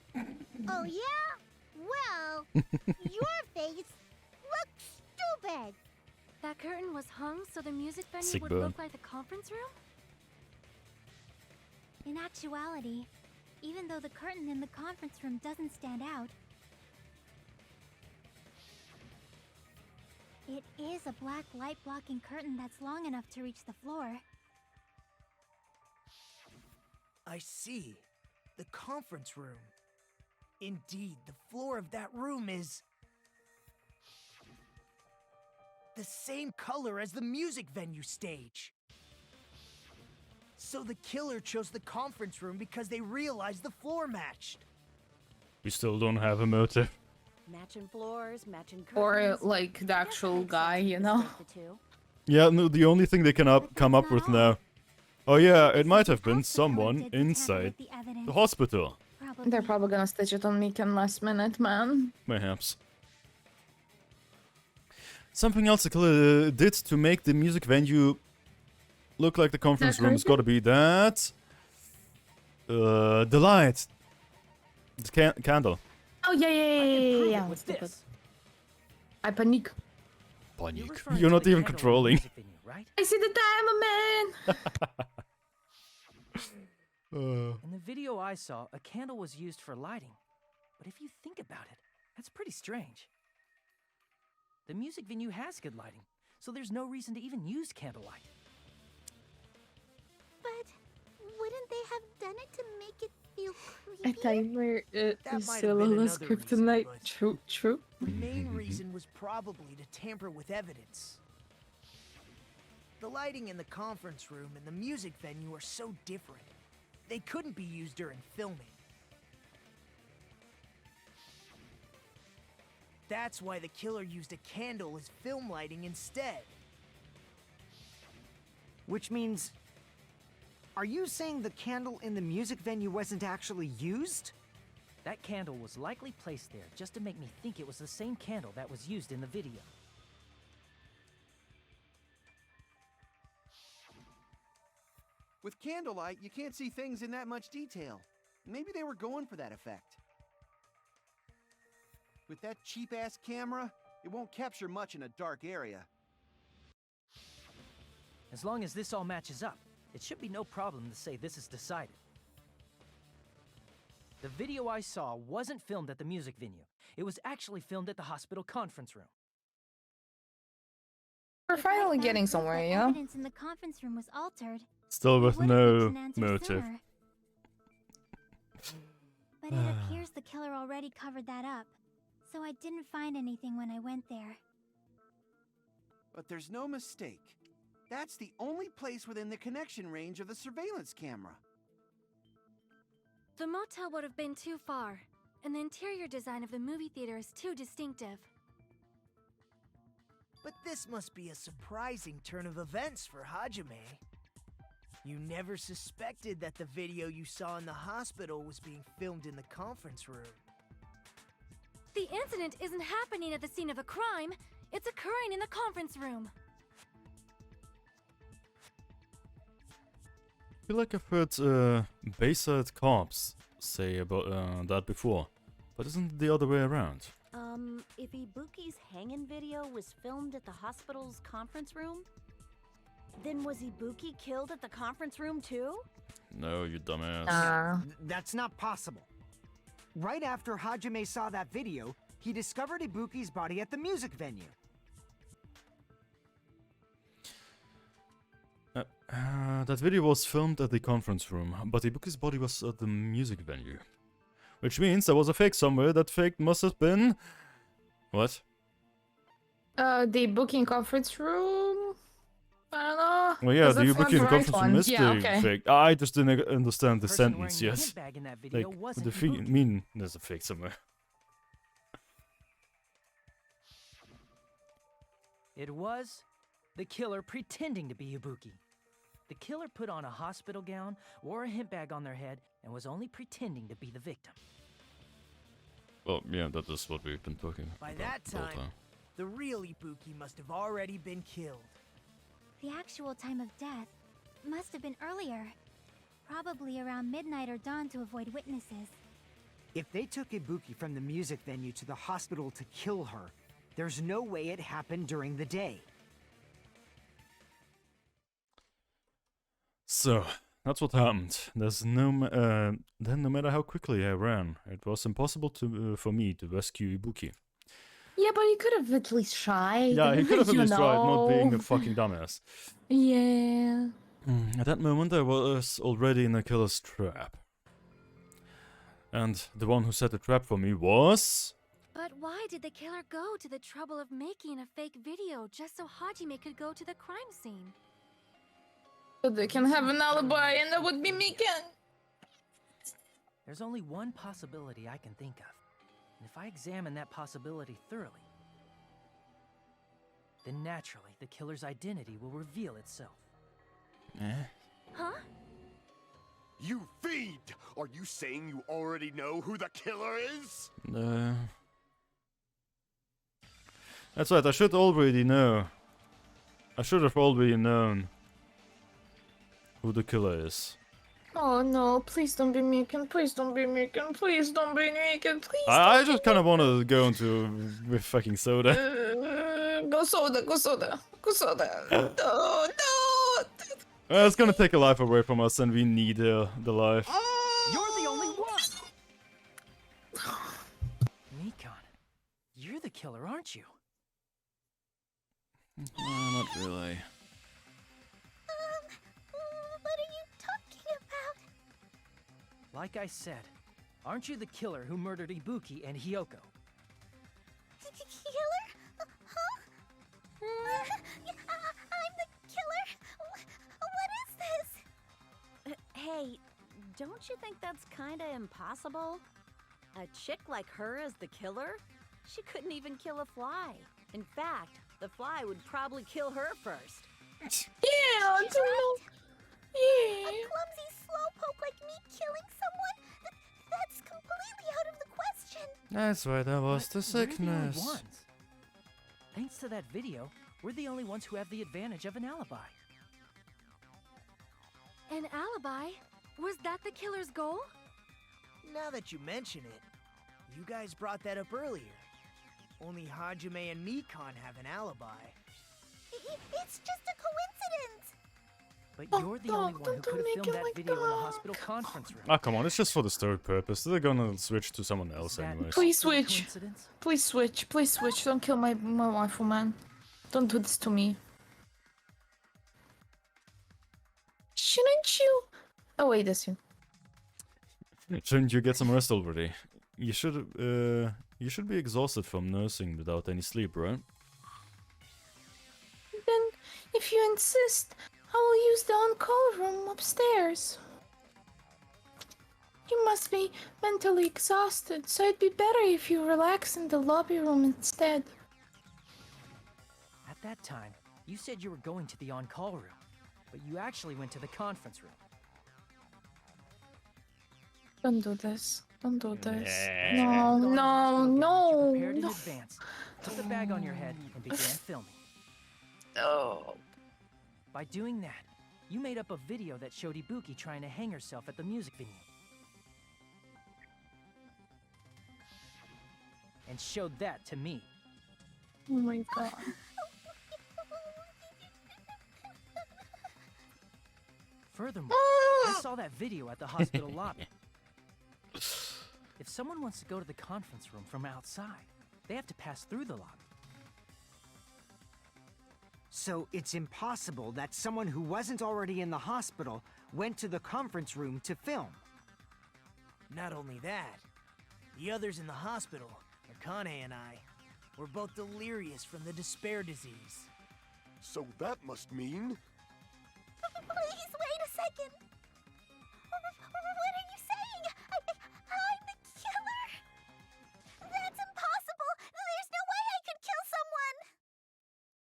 Oh yeah? Well, your face looks stupid. That curtain was hung so the music venue Sick would burn. look like the conference room? In actuality, even though the curtain in the conference room doesn't stand out, it is a black light blocking curtain that's long enough to reach the floor. I see. The conference room. Indeed, the floor of that room is the same color as the music venue stage. So the killer chose the conference room because they realized the floor matched. We still don't have a motive. Matching floors, matching Or curtains. like the I guess that actual makes guy, sense if you you know? split the two. Yeah, no, the only thing they can come up with now. Oh yeah, it might have been Also, the killer someone did to tamper inside with the evidence. the hospital. They're probably gonna stitch it on Meekan last minute, man. Perhaps. Something else the killer did to make the music venue look like the conference room has got to be that. The light. The candle. Oh yeah, I can prove yeah. it with this. I panic. You're referring You're to not the even candle in the controlling. music venue, right? I see the diamond man. In the video I saw, a candle was used for lighting. But if you think about it, that's pretty strange. The music venue has good lighting, so there's no reason to even use candlelight. But wouldn't they have done it to make it feel A creepy? timer That is might still have been on another kryptonite. reason, but- True. The main reason was probably to tamper with evidence. The lighting in the conference room and the music venue are so different. They couldn't be used during filming. That's why the killer used a candle as film lighting instead. Which means... Are you saying the candle in the music venue wasn't actually used? That candle was likely placed there just to make me think it was the same candle that was used in the video. With candlelight, you can't see things in that much detail. Maybe they were going for that effect. With that cheap-ass camera, it won't capture much in a dark area. As long as this all matches up, it should be no problem to say this is decided. The video I saw wasn't filmed at the music venue. It was actually filmed at the hospital conference room. We're finally If I getting found proof somewhere, that yeah? Evidence in the conference room was altered. Still we with would've no reached an answer motive. sooner. But it appears the killer already covered that up, so I didn't find anything when I went there. But there's no mistake. That's the only place within the connection range of the surveillance camera. The motel would have been too far, and the interior design of the movie theater is too distinctive. But this must be a surprising turn of events for Hajime. You never suspected that the video you saw in the hospital was being filmed in the conference room. The incident isn't happening at the scene of the crime, it's occurring in the conference room. I feel like I've heard Bayside cops say about that before, but isn't it the other way around? If Ibuki's hanging video was filmed at the hospital's conference room, then was Ibuki killed at the conference room too? No, you dumbass. That's not possible. Right after Hajime saw that video, he discovered Ibuki's body at the music venue. That video was filmed at the conference room, but Ibuki's body was at the music venue. Which means there was a fake somewhere. That fake must have been... What? The booking conference room? I don't know. Well, yeah, 'Cause the that's not booking the right conference room one. is Yeah, the okay. fake. I just didn't understand the Person sentence wearing the yet. hint bag in that video Like, wasn't what the Ibuki. mean there's a fake somewhere? It was the killer pretending to be Ibuki. The killer put on a hospital gown, wore a hint bag on their head, and was only pretending to be the victim. Well, yeah, that is what we've been talking By about that the whole time, the real Ibuki must have already been killed. The actual time of death must have been earlier. Probably around midnight or dawn to avoid witnesses. If they took Ibuki from the music venue to the hospital to kill her, there's no way it happened during the day. So, that's what happened. There's then no matter how quickly I ran, it was impossible to for me to rescue Ibuki. Yeah, but he could have at least tried. Yeah, he could have at you least tried, not being a know. fucking dumbass. Yeah. At that moment, I was already in the killer's trap. And the one who set the trap for me was... But why did the killer go to the trouble of making a fake video just so Hajime could go to the crime scene? So they can have an alibi, and that would be Mikan. There's only one possibility I can think of. And if I examine that possibility thoroughly, then naturally the killer's identity will reveal itself. Huh? You fiend! Are you saying you already know who the killer is? That's right, I should already know. I should have already known who the killer is. Oh no, please don't be Mikan, please don't be Mikan, please don't be Mikan, please I just kind of want to go into with fucking soda. Go soda, go soda, go soda. No, no. It's gonna take a life away from us, and we need the life. You're the only one! Mikan, you're the killer, aren't you? Not really. What are you talking about? Like I said, aren't you the killer who murdered Ibuki and Hyoko? Killer? Huh? I'm the killer? What is this? Hey, don't you think that's kinda impossible? A chick like her as the killer? She couldn't even kill a fly. In fact, the fly would probably kill her first. Yeah, A clumsy slowpoke like me killing someone? That's completely out of the question. That's why there was the We're the only sickness. ones. Thanks to that video, we're the only ones who have the advantage of an alibi. An alibi? Was that the killer's goal? Now that you mention it, you guys brought that up earlier. Only Hajime and Mikan have an alibi. It's just a coincidence. But you're the only one who could have filmed that video in the hospital conference room. Ah, come on, it's just for the story purpose. They're gonna switch to someone else Is that anyways. Please also a switch. coincidence? Please switch. Please switch. Don't kill my waifu, man. Don't do this to me. Shouldn't you? Oh wait, that's you. Shouldn't you get some rest already? You should be exhausted from nursing without any sleep, right? Then, if you insist, I will use the on-call room upstairs. You must be mentally exhausted, so it'd be better if you relax in the lobby room instead. At that time, you said you were going to the on-call room, but you actually went to the conference room. Don't do this. Don't do this. Yeah. No, Thought no, you no, prepared in no. advance, put the bag on your head, and began filming. Oh. By doing that, you made up a video that showed Ibuki trying to hang herself at the music venue. And showed that to me. Oh my god. Furthermore, I saw that video at the hospital lobby. If someone wants to go to the conference room from outside, they have to pass through the lobby. So it's impossible that someone who wasn't already in the hospital went to the conference room to film. Not only that, the others in the hospital, Akane and I, were both delirious from the despair disease. So that must mean... Please wait a second. What are you saying? I'm the killer? That's impossible. There's no way I could kill someone.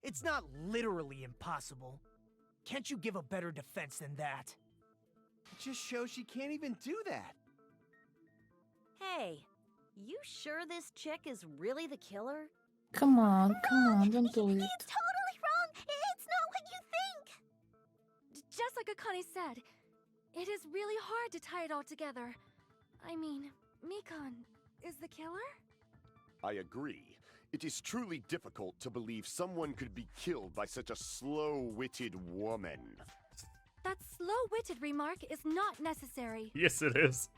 It's not literally impossible. Can't you give a better defense than that? It just shows she can't even do that. Hey, you sure this chick is really the killer? Come on, don't do it. It's totally wrong. It's not what you think. Just like Akane said, it is really hard to tie it all together. I mean, Mikan is the killer? I agree. It is truly difficult to believe someone could be killed by such a slow-witted woman. That slow-witted remark is not necessary. Yes, it is.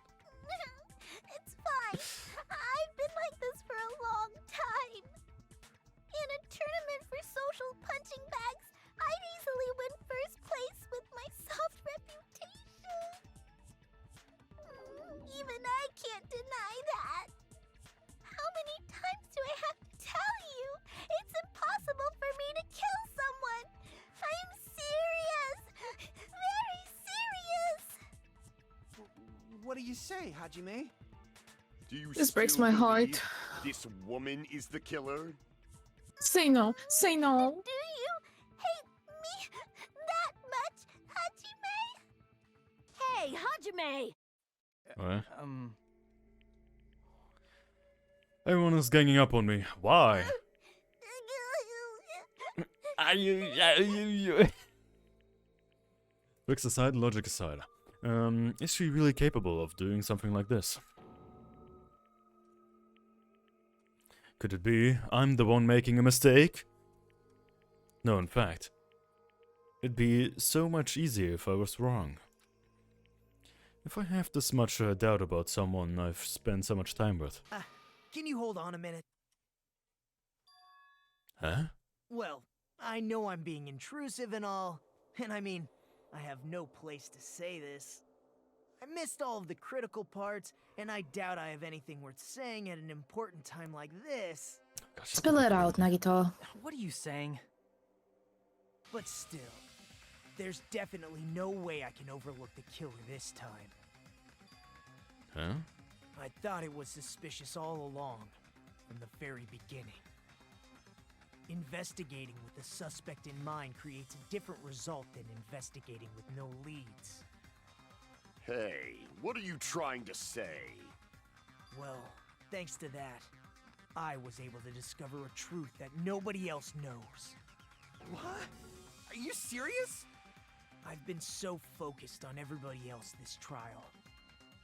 It's fine. I've been like this for a long time. In a tournament for social punching bags, I'd easily win first place with my soft reputation. Even I can't deny that. How many times do I have to tell you? It's impossible for me to kill someone. I'm serious. Very serious. What do you say, Hajime? Do you This breaks still my believe heart. This woman is the killer? Say no. Say no. Do you hate me that much, Hajime? Hey, Hajime! What? Everyone is ganging up on me. Why? Tricks aside, logic aside. Is she really capable of doing something like this? Could it be I'm the one making a mistake? No, in fact. It'd be so much easier if I was wrong. If I have this much doubt about someone I've spent so much time with. Can you hold on a minute? Huh? Well, I know I'm being intrusive and all, and I mean, I have no place to say this. I missed all of the critical parts, and I doubt I have anything worth saying at an important time like this. Gosh, Spill it out, Nagito. What are you saying? But still, there's definitely no way I can overlook the killer this time. Huh? I thought it was suspicious all along, from the very beginning. Investigating with the suspect in mind creates a different result than investigating with no leads. Hey, what are you trying to say? Well, thanks to that, I was able to discover a truth that nobody else knows. What? Are you serious? I've been so focused on everybody else this trial.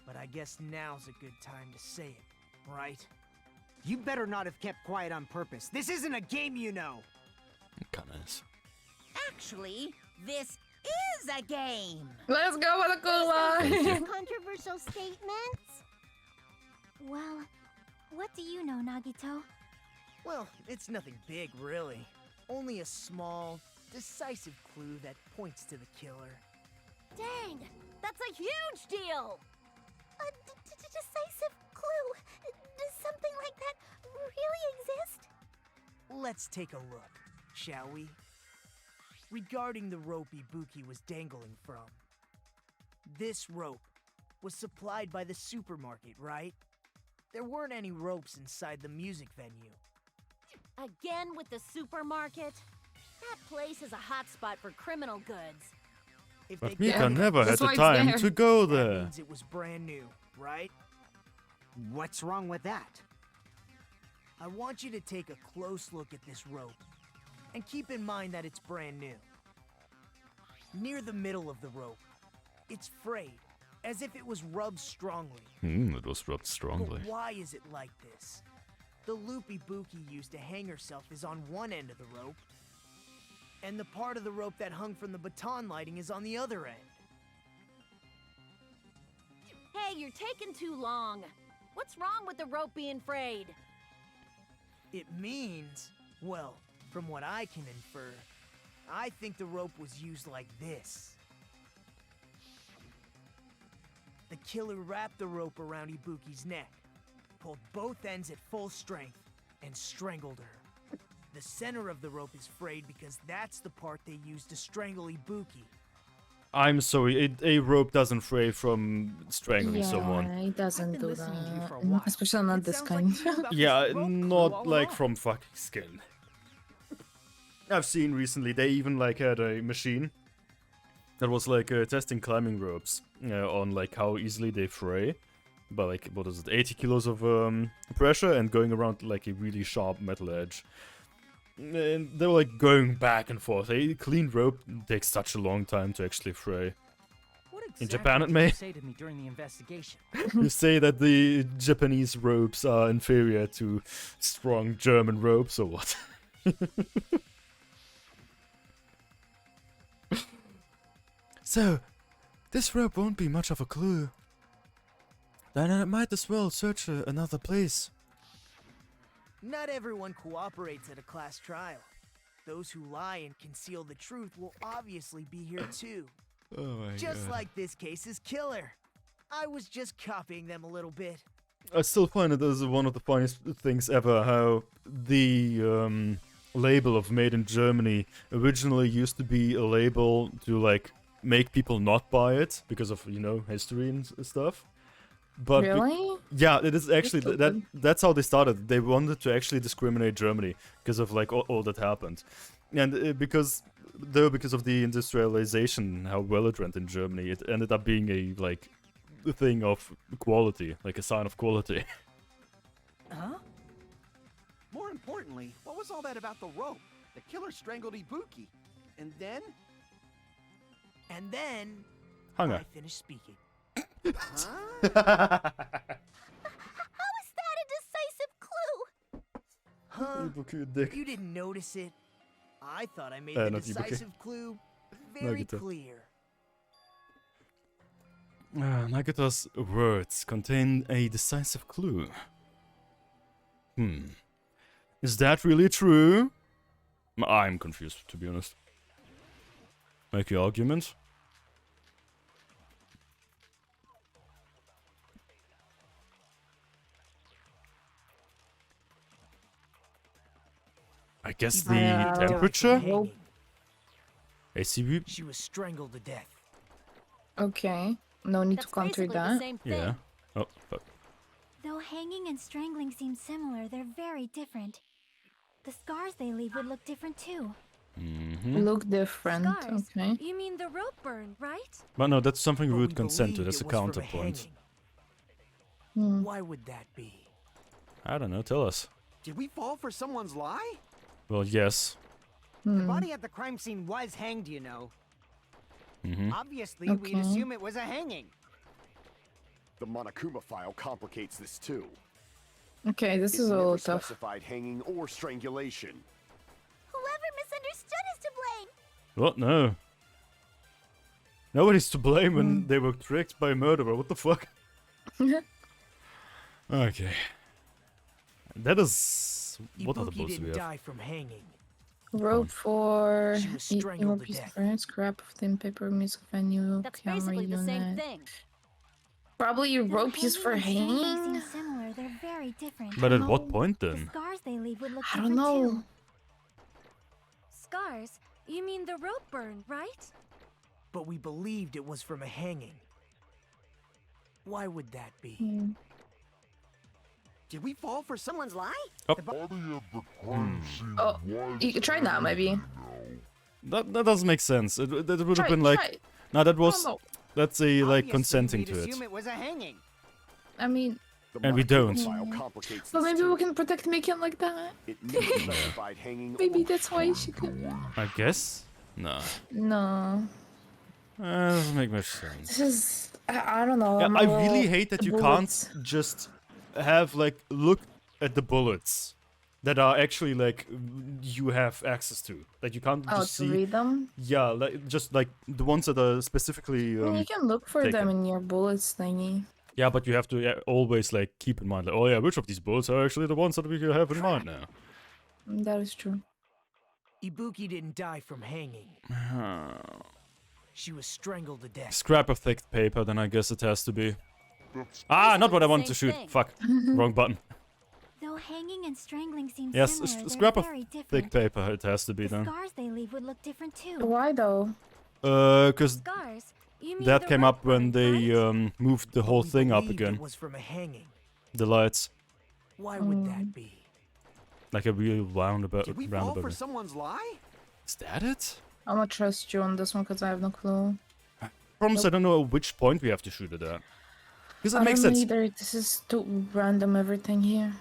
But I guess now's a good time to say it, right? You better not have kept quiet on purpose. This isn't a game, you know. Kinda is. Actually, this is a game. Let's go with a cool line. Controversial statements? Well, what do you know, Nagito? Well, it's nothing big, really. Only a small, decisive clue that points to the killer. Dang! That's a huge deal! A decisive clue? Does something like that really exist? Let's take a look, shall we? Regarding the rope Ibuki was dangling from. This rope was supplied by the supermarket, right? There weren't any ropes inside the music venue. Again with the supermarket? That place is a hotspot for criminal goods. If But they Mika got never had That's the why it's time there. to go that there. means it was brand new, right? What's wrong with that? I want you to take a close look at this rope, and keep in mind that it's brand new. Near the middle of the rope, it's frayed, as if it was rubbed strongly. It was rubbed strongly. But why is it like this? The loop Ibuki used to hang herself is on one end of the rope, and the part of the rope that hung from the baton lighting is on the other end. Hey, you're taking too long. What's wrong with the rope being frayed? It means, well, from what I can infer, I think the rope was used like this. The killer wrapped the rope around Ibuki's neck, pulled both ends at full strength, and strangled her. The center of the rope is frayed because that's the part they used to strangle Ibuki. I'm sorry, a rope doesn't fray from strangling someone. Yeah, it doesn't I've been do listening to you for a that. while. Especially not It this sounds like kind. you knew about this Yeah, rope clue not all like along. from fucking skin. I've seen recently they even like had a machine that was like testing climbing ropes on like how easily they fray by like what is it, 80 kilos of pressure and going around like a really sharp metal edge. And they were like going back and forth. A clean rope takes such a long time to actually fray. What In exactly Japan, it did may. you say to me during the investigation? You say that the Japanese ropes are inferior to strong German ropes, or what? So, this rope won't be much of a clue. Then I might as well search another place. Not everyone cooperates at a class trial. Those who lie and conceal the truth will obviously be here too. Oh my Just god. like this case's killer. I was just copying them a little bit. I still find it as one of the funniest things ever how the label of Made in Germany originally used to be a label to like make people not buy it because of, you know, history and stuff. But Really? yeah, it is actually stupid. that's how they started. They wanted to actually discriminate Germany because of like all that happened. And because of the industrialization, how well it went in Germany, it ended up being a like a thing of quality, like a sign of quality. Huh? More importantly, what was all that about the rope? The killer strangled Ibuki. And then? And then Hunger. I finished speaking. Huh? How is that a decisive clue? Huh? Ibuki dick. You didn't notice it? I thought I made Uh, the not Ibuki. decisive clue very Nagito. clear. Nagito's words contain a decisive clue. Is that really true? I'm confused, to be honest. Make your argument. I guess the Yeah. temperature? Hanging. ACB? She was strangled to death. Okay. No need That's to counter basically the that. same thing. Yeah. Oh, fuck. Though hanging and strangling seem similar, they're very different. The scars they leave would look different too. Look different. Scars. Okay. You mean the rope burn, right? But no, that's something we But would consent to. believed That's a it was from counterpoint. hanging. Why would that be? I don't know. Tell us. Did we fall for someone's lie? Well, yes. The body at the crime scene was hanged, you know. Obviously, we'd Okay. assume it was a hanging. The Monokuma file complicates this too. Okay, this It is a never little tough. specified hanging or strangulation. Whoever misunderstood is to blame. What? No. Nobody's to blame when they were tricked by a murderer. What the fuck? Okay. That is... What other Ibuki bullets do we didn't have? die from hanging. Rope for She was strangled to piece death. of scrap of thin paper, music venue, That's camera basically the same unit. thing. Probably Though rope used for hanging and strangling hanging. seem similar, they're very different. But at know. what point The then? scars they leave would look I don't different know. too. Scars? You mean the rope burn, right? But we believed it was from a hanging. Why would that be? Did we fall for someone's lie? Oh. Oh, you could try that maybe. That doesn't make sense. That would have Try, been like... try. No, that was... no. That's a, like, Obviously, consenting we'd to it. assume it was a hanging. I mean, The And we Monokuma don't. file complicates but this maybe too. we can protect Mikan like that. It never specified hanging Maybe or that's why she could. I guess? No. No, Doesn't make much sense. this is. I don't know. Yeah, I'm a I little- really hate that the you bullets. can't just have, like, look at the bullets that are actually, like, you have access to. That you can't Oh, just to see... read them. Yeah, like, just, like, the ones that are specifically... I mean, you can look for take them it. in your bullets thingy. Yeah, but you have to always, like, keep in mind, like, oh yeah, which of these bullets are actually the ones that we have in mind now? That is true. Ibuki didn't die from hanging. She was strangled to death. Scrap of thick paper, then I guess it has to be. basically Not what the I wanted to same shoot. thing. Fuck. Wrong button. Though hanging and strangling seem Yes, similar, scrap they're of very thick different. paper, it has to be The then. scars they leave would look different too. Why though? Because Scars? You mean that the came rope up when burn, they right? moved the But whole we thing up believed again. It was from a hanging. The lights. Why would that be? Like a real roundabout. Did we fall roundabout. for someone's lie? Is that it? I'm gonna trust you on this one because I have no clue. Promise I don't know at which point we have to shoot it at. Because it I makes don't know sense. either. This is too random everything here.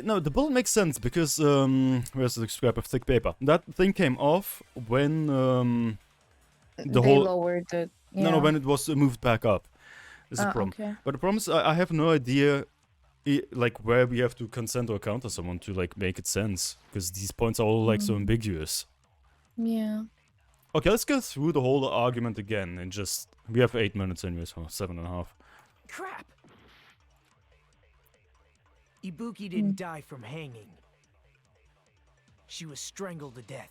No, the bullet makes sense because where's the scrap of thick paper? That thing came off when the They whole lowered it. Yeah. no, when it was moved back up. Is the problem. Okay. But the problem is I have no idea, like where we have to consent or counter someone to like make it sense because these points are all like so ambiguous. Yeah. Okay, let's go through the whole argument again and just we have 8 minutes anyways, or 7.5. Crap! Ibuki didn't die from hanging. She was strangled to death.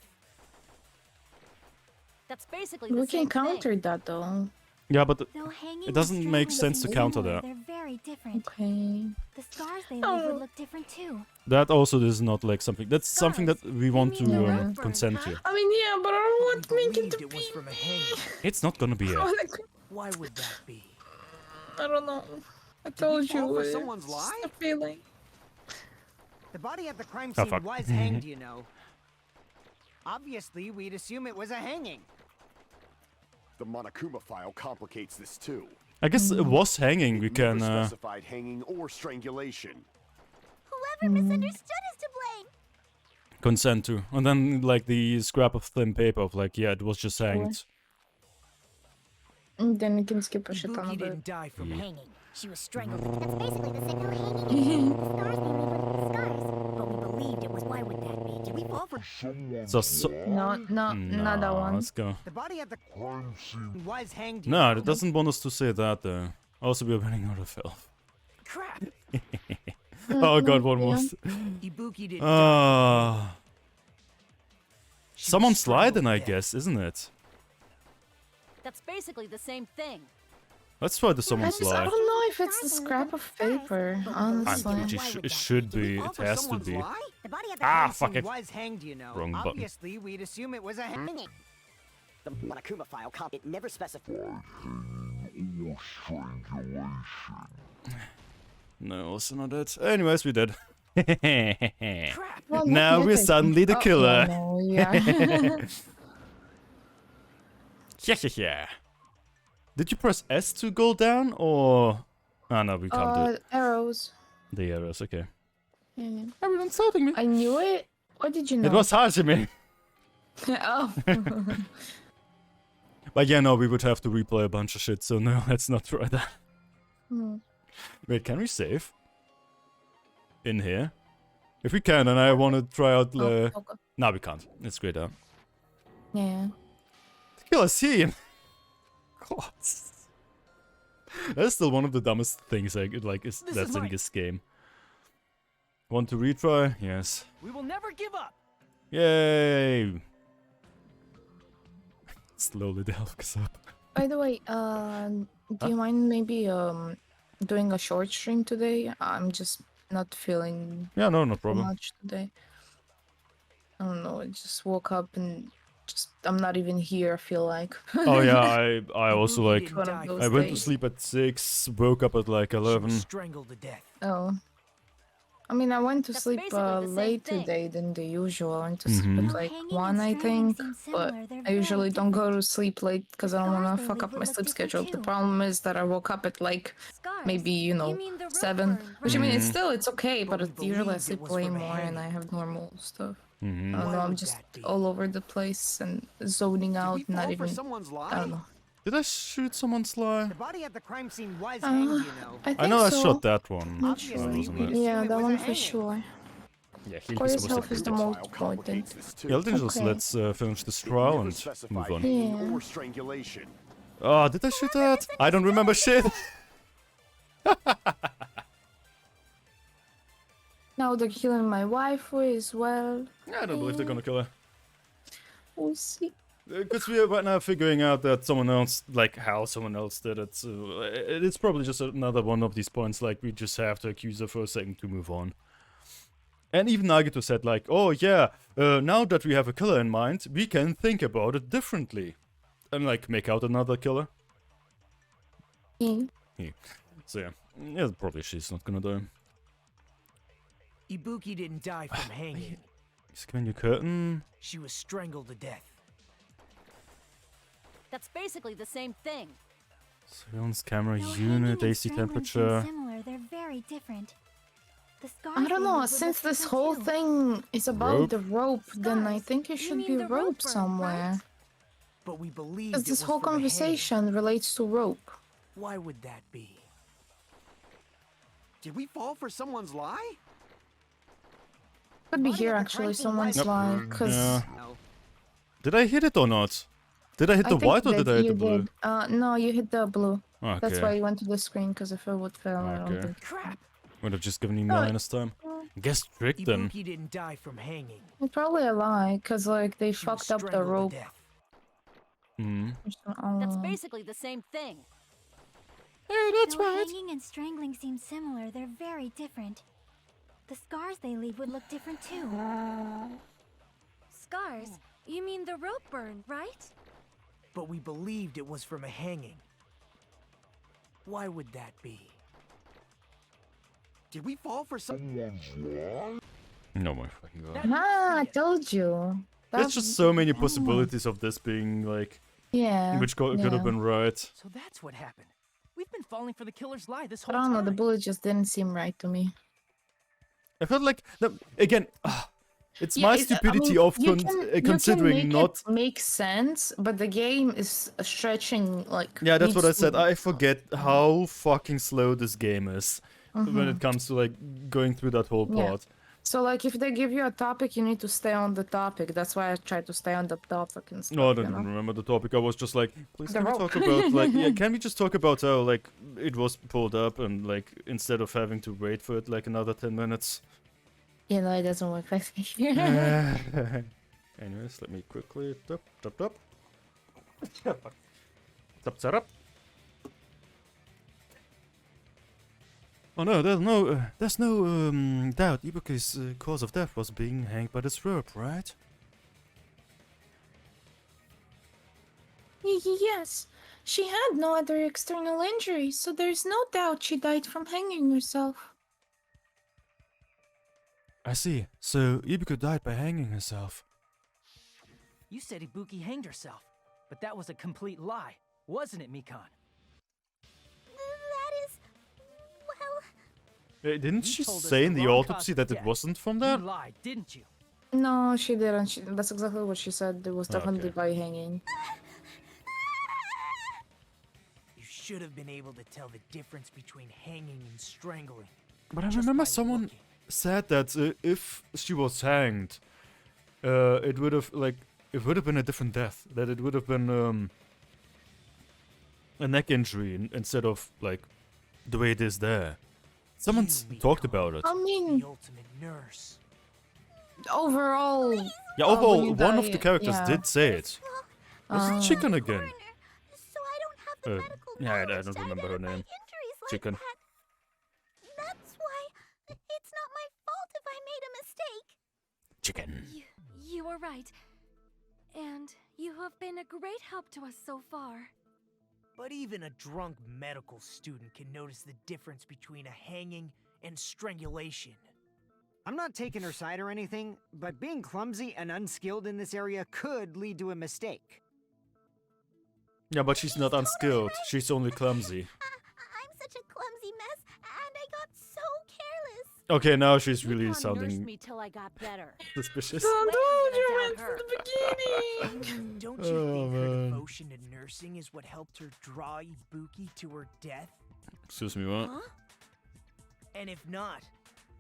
That's basically the We same can thing. counter that though. Yeah, but Though hanging it and doesn't make strangling sense to seem counter similar, that. They're very different. Okay. The scars they leave Oh. would look different too. That also is not like something. That's something that we want to mean the rope burn, consent huh? to. I mean, yeah, but I don't We want to make it believed to it be. was from a hanging. It's not gonna be it. Why would that be? I don't know. I we told fall you. for it's someone's just lie? a feeling. The body at the crime Oh, scene fuck. was hanged, you know. Obviously, we'd assume it was a hanging. The Monokuma file complicates this too. I guess it was hanging. We It can. never specified hanging or strangulation. Whoever misunderstood is to blame. Consent to. And then, like, the scrap of thin paper of, like, yeah, it was just hanged. And then we can skip a shit ton Ibuki of it. didn't die from Hanging. She was strangled. That's basically the same. Though hanging and scars they leave would look scars. But we believed it was. Why would that be? Did we fall for? So, No, not that one. let's go. The body at the crime scene was hanged. You No, know. that doesn't want us to say that, though. Also, we're running out of health. crap. Oh god, one more. Ibuki didn't die. Ah. She was Someone's lie then, strangled I to death. guess, isn't it? That's basically the same thing. Let's try the I someone's just I lie. don't know if it's the scrap of paper, I'm honestly. pretty sure it should be. Fall It for has to someone's be. lie? The body at the Ah, crime fuck scene it. was hanged, you know. Wrong button. Obviously, we'd assume it was a hanging. The Monokuma file it never specified. No, also not that. Anyways, we did. Well, Now not we're yet, I suddenly think. the killer. No, yeah. Yeah. Did you press S to go down, or... Ah, no, we can't do it. Arrows. The arrows, okay. Yeah. Everyone's insulting me. I knew it. What did you know? It was Hajime. Oh. But yeah, no, we would have to replay a bunch of shit, so no, let's not try that. Hmm. Wait, can we save? In here? If we can, and I want to try out... Okay. No, we can't. It's grayed out. Yeah. The killer scene! God. That's still one of the dumbest things that's in this game. Want to retry? Yes. We will never give up. Yay! Slowly the health goes up. By the way, do you mind maybe doing a short stream today? I'm just not feeling Yeah, no too problem. much today. I don't know. I just woke up and just I'm not even here. I feel like. Oh yeah, I also like One of those I went to days. sleep at 6, woke up at like 11. Strangled to death. Oh. I mean, I went to That's sleep basically the same late thing. today than the usual. I went to sleep Mhm. at like Hanging 1, and I strangling think. seem But similar, they're I usually very don't go to different. sleep late because I don't Scars want they to fuck leave up would my look sleep different schedule. The too. problem is that I woke up at like Scars. maybe, you know, mean the rope 7. burn, Which I mean, it's Mhm. still, it's okay, But but we usually I believed it sleep was way from a more and hanging. I have normal stuff. I Mhm. don't Why know, I'm would just that be? all over the place and zoning Did out, we fall not for even, someone's lie? I don't know. Did I shoot someone's lie? The body at the crime scene was hanged, you know. I think I know I so. shot that one. Not Obviously, sure. wasn't we'd it? Yeah, assume it that was a one for hanging. sure. Yeah, Corey's health is the most important. complicates this too. Yeah, then just Okay. let's finish this It trial never and specified move on. hanging Yeah. or strangulation. Oh, did I shoot that? I don't remember shit. Now they're killing my wife as well. I don't believe they're gonna kill her. We'll see. Because we are right now figuring out that someone else, like how someone else did it. So it's probably just another one of these points, like we just have to accuse her for a second to move on. And even Nagito said like, oh yeah, now that we have a killer in mind, we can think about it differently. And like make out another killer. Yeah. So yeah, probably she's not gonna die. Ibuki didn't die from hanging. Scan your curtain. She was strangled to death. That's basically the same thing. Surveillance camera Though unit, hanging and AC strangling seem temperature. similar, they're very different. The scars I don't they know, leave would since look this different whole too. thing is about Rope? the rope, then I Scars. think it You should mean be the rope rope burn, somewhere. right? But we believed Because it this was whole from a hanging. conversation relates to rope. Why would that be? Did we fall for someone's lie? Could be Body here at the actually, crime scene someone's was lie, burned. because Yeah. No. Did I hit it or not? Did I hit I the think white or that did I hit you the blue? did. No, you hit the blue. Okay. That's why you went to the screen, because if it would fail, I don't Okay. think. Crap! Would have just given you No, minus time. Guess tricked then. Ibuki didn't die from hanging. It's probably a lie, because like they She was fucked up the strangled to rope. death. Hmm. That's Oh. basically the same thing. Yeah, that's Though right. hanging and strangling seem similar, they're very different. The scars they leave would look different too. Scars. You mean the rope burn, right? But we believed it was from a hanging. Why would that be? Did we fall for someone's lie? No my fucking god. Ah, I told you. There's That's- just so many possibilities of this being like, Yeah. which could yeah. have been right. So that's what happened. We've been falling for the killer's lie this But whole I don't know, time. the bullet just didn't seem right to me. I felt like again. It's Yeah, my I stupidity mean, of you can considering make not. it make sense, but the game is stretching like. Yeah, that's what I needs said. to- I forget how fucking slow this game is when it comes to like going through that whole Yeah. part. So like, if they give you a topic, you need to stay on the topic. That's why I try to stay on the topic and stuff. No, I don't you know? even remember the topic. I was just like, please The can we rope. talk about like, yeah, can we just talk about how like it was pulled up and like instead of having to wait for it like another 10 minutes. You know, it doesn't work like Anyways, let me quickly tap. Tap up. Oh no, there's no doubt Ibuki's cause of death was being hanged by this rope, right? Yes, she had no other external injuries, so there's no doubt she died from hanging herself. I see. So Ibuku died by hanging herself. You said Ibuki hanged herself, but that was a complete lie, wasn't it, Mikan? That is... well... Didn't You she told us say the in the wrong autopsy cause that of it death. wasn't from You that? lied, didn't you? No, she didn't. That's exactly what she said. It was definitely Okay. by hanging. You should have been able to tell the difference between hanging and strangling. But I just remember by someone looking. said that if she was hanged, it would have been a different death. That it would have been a neck injury instead of like the way it is there. Someone You, talked Miko, about it. I mean, the ultimate nurse. overall. Yeah, when overall, you one of die- the characters yeah. did say it. Was it Chicken again? Coroner, so I don't have the medical Yeah, I knowledge don't to remember her identify name. injuries like Chicken. that. That's why it's not my fault if I made a mistake. Chicken. You were right. And you have been a great help to us so far. But even a drunk medical student can notice the difference between a hanging and strangulation. I'm not taking her side or anything, but being clumsy and unskilled in this area could lead to a mistake. Yeah, but she's not unskilled. She's only clumsy. I'm such a clumsy mess, and I got so careless. Okay, now she's really Mikan nursed sounding me till I got better. suspicious. Don't Swear I'm you gonna went doubt from her. the beginning. Don't you Oh, think her man. devotion to nursing is what helped her draw Ibuki to her death? Excuse me, what? Huh? And if not,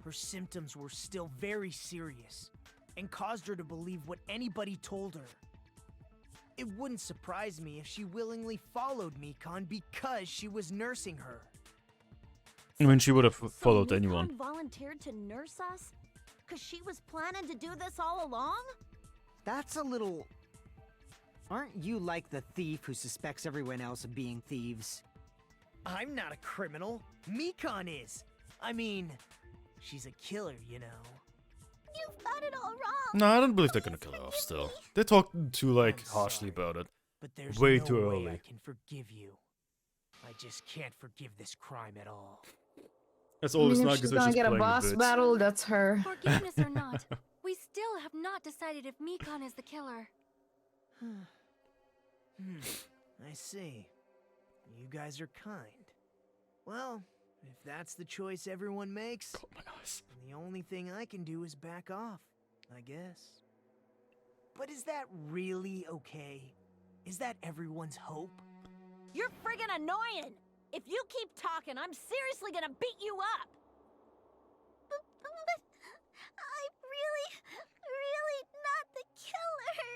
her symptoms were still very serious and caused her to believe what anybody told her. It wouldn't surprise me if she willingly followed Mikan because she was nursing her. I mean, she would have So followed Mikan anyone. volunteered to nurse us? Cause she was planning to do this all along? That's a little... Aren't you like the thief who suspects everyone else of being thieves? I'm not a criminal. Mikan is. I mean, she's a killer, you know. You've got it all wrong. No, I don't believe they're gonna kill her off still. They talk too, like, I'm harshly sorry. about it. But there's Way no too way early. I can forgive you. I just can't forgive this crime at all. That's I always mean, not if she's because gonna she's get a playing boss the bits. battle, that's her. Forgiveness or not, we still have not decided if Mikan is the killer. I see. You guys are kind. Well, if that's the choice everyone makes, Oh my eyes. then the only thing I can do is back off, I guess. But is that really okay? Is that everyone's hope? You're friggin' annoying! If you keep talking, I'm seriously gonna beat you up! But I'm really not the killer.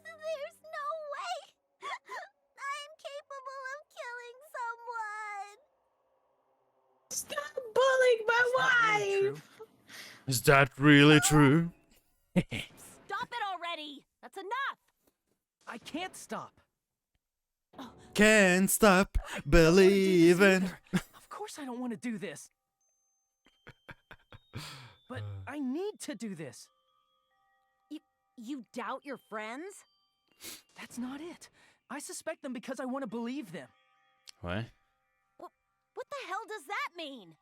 There's no way. I am capable of killing someone. Stop bullying my Is that really wife. true? Is that really true? Stop it already! That's enough! I can't stop. Can't stop believing. Of course I don't want to do this. But I need to do this. You doubt your friends? That's not it. I suspect them because I want to believe them. What? What the hell does that mean?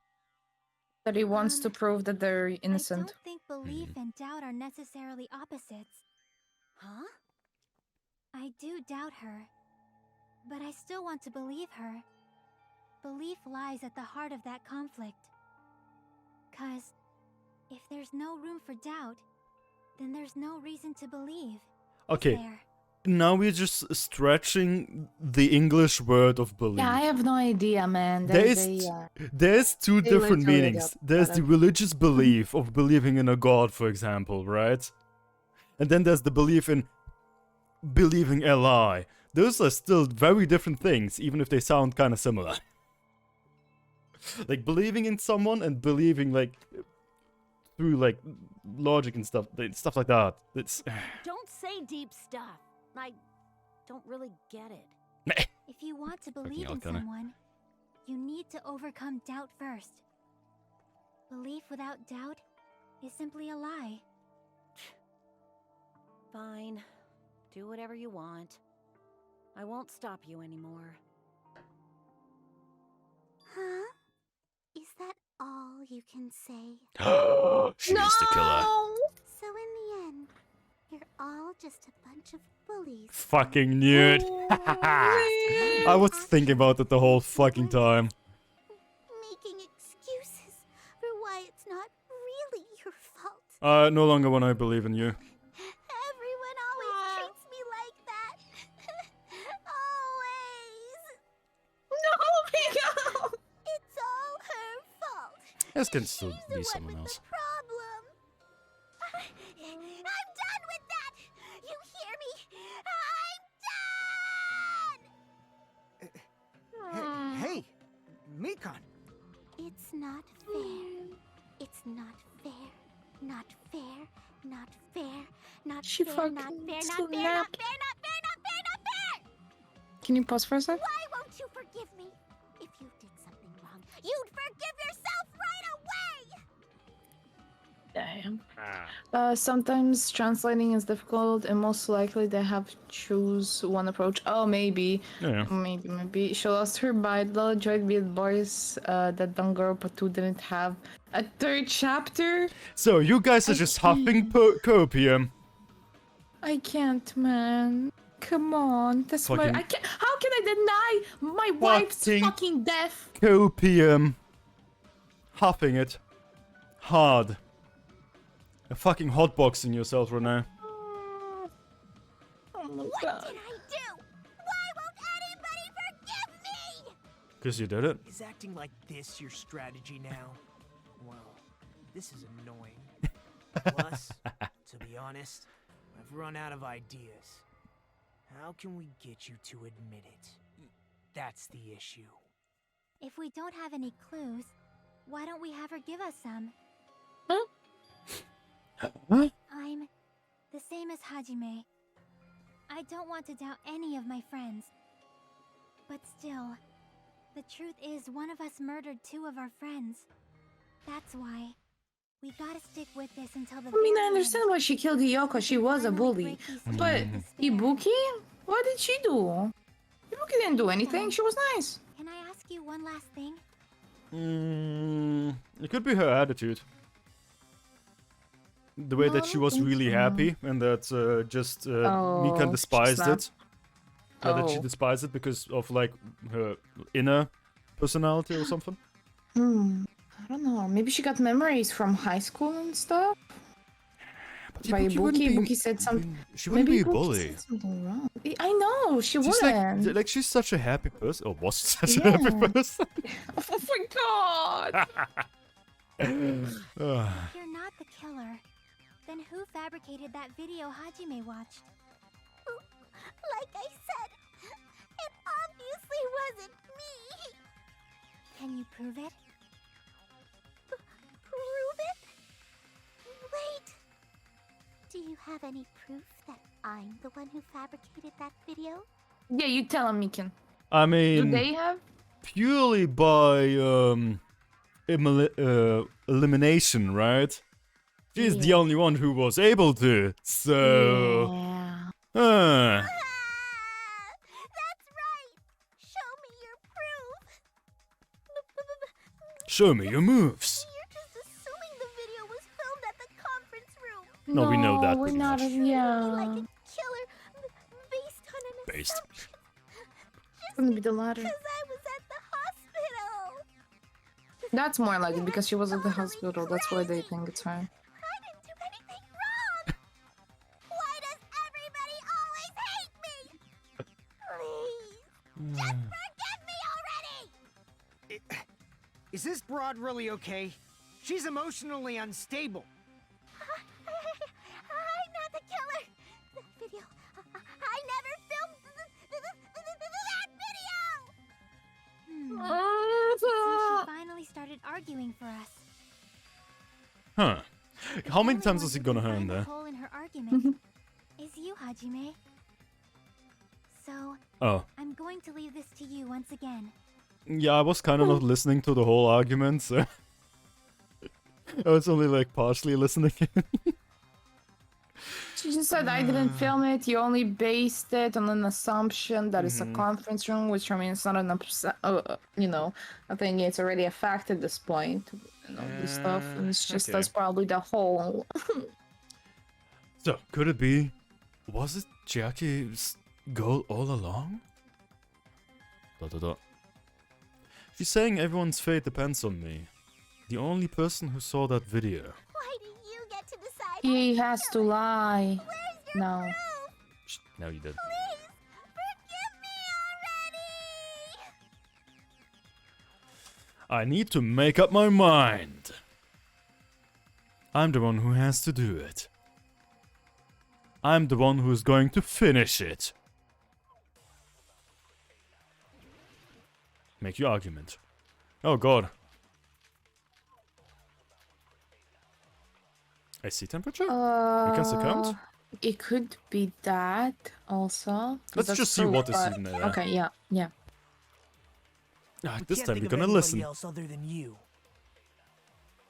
That he wants to prove that they're I innocent. don't think belief and doubt are necessarily opposites. Huh? I do doubt her, but I still want to believe her. Belief lies at the heart of that conflict. 'Cause if there's no room for doubt, then there's no reason to believe. Okay, There. now we're just stretching the English word of belief. Yeah, I have no idea, man. There's two they different literally meanings. got There's the better. religious belief of believing in a god, for example, right? And then there's the belief in believing a lie. Those are still very different things, even if they sound kind of similar. Like believing in someone and believing like through like logic and stuff like that. It's Don't say deep stuff. I don't really get it. If you want to Fucking believe hell, in Connor. someone, you need to overcome doubt first. Belief without doubt is simply a lie. Fine. Do whatever you want. I won't stop you anymore. Huh? Is that all you can say? She is the killer. So in the end, you're all just a bunch of bullies. Fucking knew it. I was thinking about it the whole fucking time. Making excuses for why it's not really your fault. No longer when I believe in you. Everyone always treats me like that. Always. No, Mika! It's all her fault. This can still She's the be one someone with else. the problem. I'm done with that. You hear me? I'm done. Hey, Mikon. It's not fair. It's not fair. Not fair. Not fair. Not She fair. fucking Not fair. Not fair. Not slapped. fair. Not fair. Not fair. Not fair. Can you pause for a sec? Why won't you forgive me? If you did something wrong, you'd forgive yourself right away. Damn. Sometimes translating is difficult, and most likely they have to choose one approach. Oh, maybe. Yeah. Maybe. She lost her Bible, joined with boys that Danganronpa 2 didn't have a third chapter. So you guys are just huffing copium. I can't, man. Come on. That's why Fucking- I can't. How can I deny my wife's fucking death? Copium. Huffing it. Hard. You're fucking hotboxing yourself right now. Oh my What god. did I do? Why won't anybody forgive me? Cause you did it. Is acting like this your strategy now? Well, this is annoying. Plus, to be honest, I've run out of ideas. How can we get you to admit it? That's the issue. If we don't have any clues, why don't we have her give us some? Huh? I'm the same as Hajime. I don't want to doubt any of my friends. But still, the truth is one of us murdered two of our friends. That's why we gotta stick with this until the I mean, I very understand end. why she killed Yoko. She was a bully. But Ibuki? What did she do? Ibuki didn't do anything. She was nice. Can I ask you one last thing? It could be her attitude. The way that she was really happy and that Mika despised snapped. it. That she Oh. despised it because of like her inner personality or something. I don't know. Maybe she got memories from high school and stuff. By Ibuki wouldn't Ibuki, be- Ibuki said something. She wouldn't Maybe be a Ibuki bully. said something wrong. I know she She's wouldn't. like she's such a happy person, or was such Yeah. a happy person. Oh my god! If you're not the killer, then who fabricated that video Hajime watched? Like I said, it obviously wasn't me. Can you prove it? Prove it? Wait. Do you have any proof that I'm the one who fabricated that video? Yeah, you tell him, Mikan. I Do mean, they have? purely by elimination, right? She's the only one who was able to, so. Yeah. That's right. Show me your proof. Show me your moves. You're just assuming the video was filmed at the conference room. No, we know that we're pretty not. much. Yeah. Like a killer based on an Based. assumption. It's gonna be the latter. Because I was at the hospital. That's more like it because she was at the hospital. That's why they think it's her. I didn't do anything wrong. Why does everybody always hate me? Please, just forgive me already. Is this broad really okay? She's emotionally unstable. I'm not the killer. The video. I never filmed that video. So she finally started arguing for us. Huh. How many The times only is he one gonna who hurt could find a there? hole in her argument is you, Hajime. So Oh. I'm going to leave this to you once again. Yeah, I was kind of not listening to the whole argument, so. I was only like partially listening. She just said I didn't film it. You only based it on an assumption that it's a conference room, which I mean, it's not an you know, I think it's already a fact at this point. You know, this stuff, and it's just okay. that's probably the whole. So, could it be? Was it Chiaki's goal all along? Dot dot dot. She's saying everyone's fate depends on me. The only person who saw that video. Why do you get to decide? He has to lie. Where's your No. proof? Now you did. Please, forgive me already! I need to make up my mind. I'm the one who has to do it. I'm the one who's going to finish it. Make your argument. Oh god. AC temperature? You can succumb? It could be that also. Let's That's just see proof, what is but- in there. Okay, yeah, yeah. This Can't time think we're of gonna anybody listen. else other than you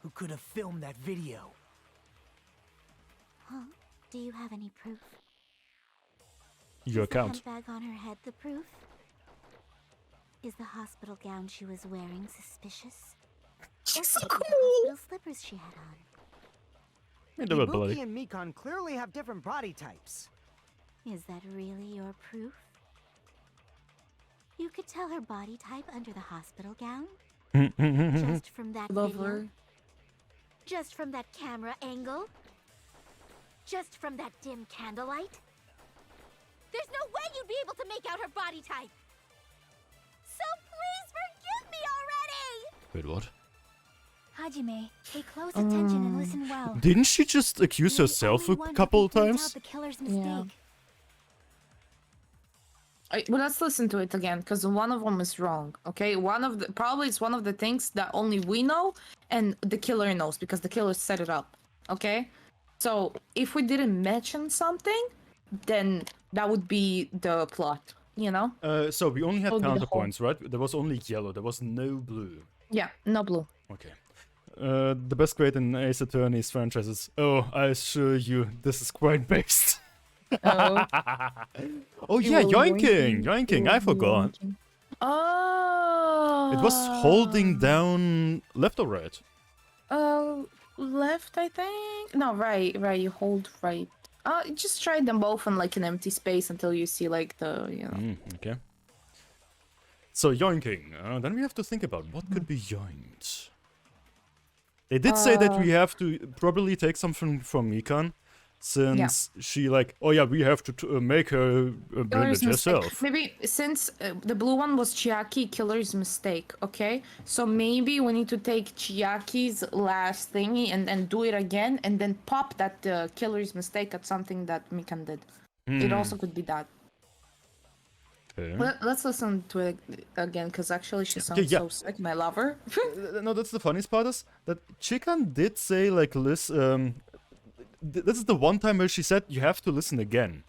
who could have filmed that video. Huh? Do you have any proof? Your Is account. the handbag on her head the proof? Is the hospital gown she was wearing suspicious? She's Or so could it be cool. the hospital slippers she had on? Ibuki and Mikon clearly have different body types. Is that really your proof? You could tell her body type under the hospital gown? Just from that Love video? her. Just from that camera angle? Just from that dim candlelight? There's no way you'd be able to make out her body type! So please forgive me already! Wait, what? Hajime, pay close attention and listen well. Didn't she just accuse You're the herself a only one who couple can point times? out the killer's mistake. Well, let's listen to it again, because one of them is wrong. Okay, probably it's one of the things that only we know and the killer knows because the killer set it up. Okay, so if we didn't mention something, then that would be the plot. You know? So we only had Would be the counterpoints, right? There was only yellow. There was no blue. Yeah, no blue. Okay. The best grade in Ace Attorney's franchises. Oh, I assure you, this is quite based. Oh, Oh yeah, yoinking! I forgot. Oh. It was holding down left or right? Left, I think. No, right. You hold right. Just try them both in like an empty space until you see like the, you know. Okay. So yoinking. Then we have to think about what could be yoinked. They did say that we have to probably take something from Mikan, since she like, oh yeah, we have to make her build Killer's it mistake. herself. Maybe since the blue one was Chiaki, killer's mistake. Okay, so maybe we need to take Chiaki's last thingy and then do it again, and then pop that killer's mistake at something that Mikan did. It also could be that. Okay. Let's listen to it again, because actually she sounds so sick, and I love her. No, that's the funniest part is that Chikan did say like, listen, this is the one time where she said you have to listen again.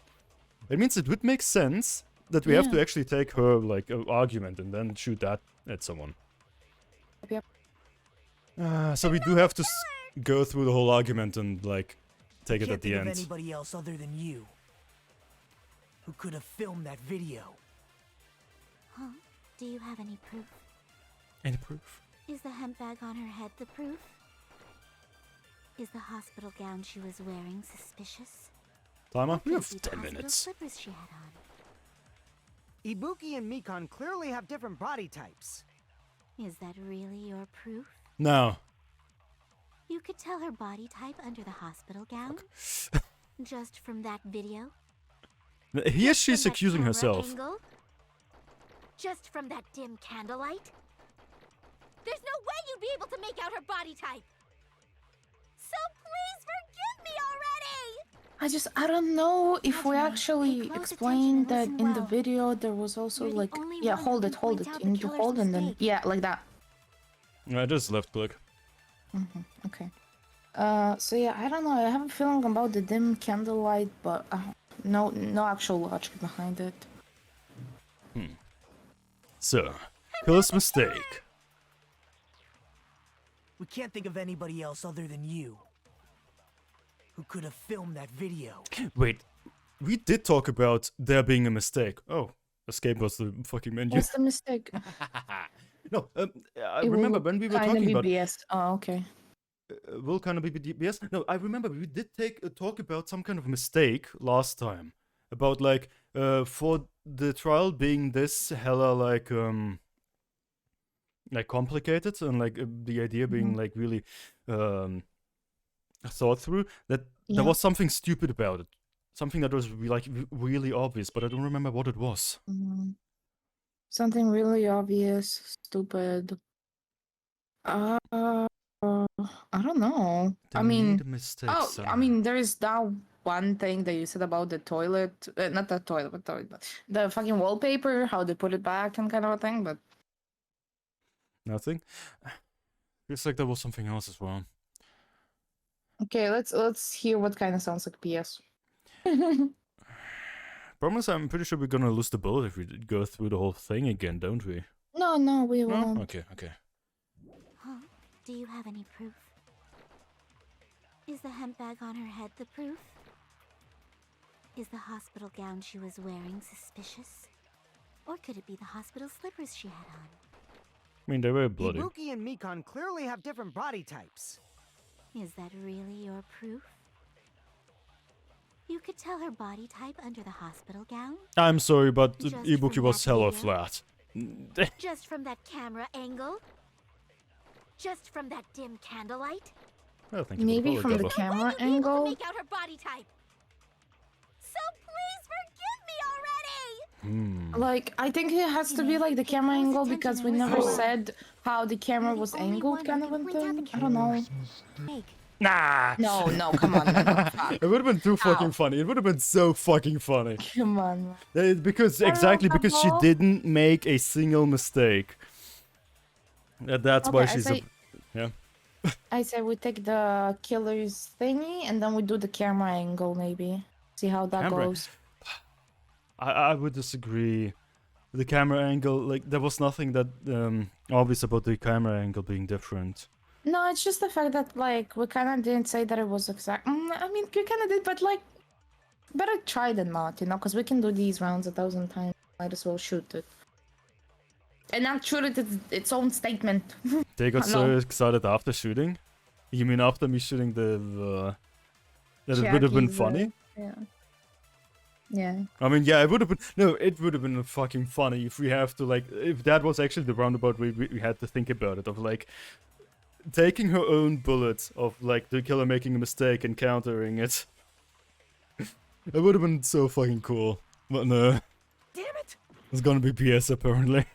It means it would make sense that we have to actually take her like argument and then shoot that at someone. Yep. So we do have to go through the whole argument and like take it Can't at the think end. of anybody else other than you who could have filmed that video. Huh? Do you have any proof? Any proof? Is the hemp bag on her head the proof? Is the hospital gown she was wearing suspicious? Timer? We Could have it be the 10 hospital minutes. slippers she had on? Ibuki and Mikon clearly have different body types. Is that really your proof? No. You could tell her body type under the hospital gown? Just from that video? Here Just she's from that accusing camera herself. angle? Just from that dim candlelight? There's no way you'd be able to make out her body type! So please forgive me already! I don't know if we Hajime, actually pay close explained that attention and in listen the well. video there was also You're the like, only yeah, one hold who it, can hold point it. out You the need to killer's hold and then, mistake. yeah, like that. I just left click. Okay. So yeah, I don't know. I have a feeling about the dim candlelight, but no actual logic behind it. So, killer's mistake. We can't think of anybody else other than you who could have filmed that video. Wait, we did talk about there being a mistake. Oh, escape was the fucking menu. What's the mistake? No, I It remember will when we were kinda talking be about BS. Oh, okay. will kind of be BS. No, I remember we did talk about some kind of mistake last time about like for the trial being this hella like complicated and like the idea being like really thought through, that there was something stupid about it, something that was like really obvious, but I don't remember what it was. Something really obvious, stupid. I don't know. They I mean, made a mistake I somehow. mean, there is that one thing that you said about the toilet, not the toilet, but the fucking wallpaper, how they put it back and kind of a thing, but Nothing. Feels like there was something else as well. okay, let's hear what kind of sounds like PS. Problem is, I'm pretty sure we're gonna lose the bullet if we go through the whole thing again, don't we? No, we No? won't. Okay. Huh? Do you have any proof? Is the hemp bag on her head the proof? Is the hospital gown she was wearing suspicious? Or could it be the hospital slippers she had on? I mean, they were bloody. Ibuki and Mikan clearly have different body types. Is that really your proof? You could tell her body type under the hospital gown? I'm sorry, but Just Ibuki from was that hella video? flat. Just from that camera angle? Just from that dim candlelight? Well, thank you Maybe for from the the camera You'd be able to angle. make out her body type. So please forgive me already. Like, I think it has to be like the camera angle because we never said how the camera was angled, kind of a thing. I don't know. Nah. No, come on. Man. Fuck. It would have been too fucking funny. It would have been so fucking funny. Come on. Man. Because I don't know, because she Pablo. didn't make a single mistake. That's why Okay, she's yeah. I say we take the killer's thingy and then we do the camera angle, maybe. See how that Camera- goes. I would disagree. The camera angle, like, there was nothing that obvious about the camera angle being different. No, it's just the fact that, like, we kind of didn't say that it was exact. I mean, we kind of did, but, like, better try than not, you know? Because we can do these rounds 1,000 times. Might as well shoot it. And not shoot it, it's its own statement. They got so Hello. excited after shooting? You mean after me shooting the that it would have been Jackie's, funny? Yeah. Yeah. I mean, yeah, it would have been. No, it would have been fucking funny if we have to, like, if that was actually the roundabout we had to think about it, of like taking her own bullet, of like the killer making a mistake and countering it. It would have been so fucking cool. But no. Damn it! It's gonna be PS apparently.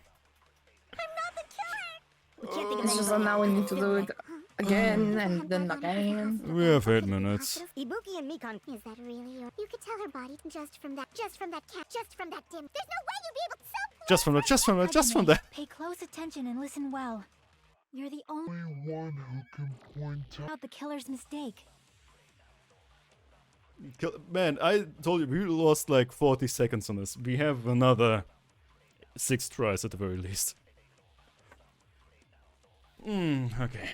It's just that now we need to do it again and then again. We have 8 minutes. Ibuki and Mikan. Is that really your? You could tell her body just from that dim. There's no way you'd be able to. Just from that. Pay close attention and listen well. You're the only one who can point out the killer's mistake. Man, I told you, we lost like 40 seconds on this. We have another 6 tries at the very least. Okay.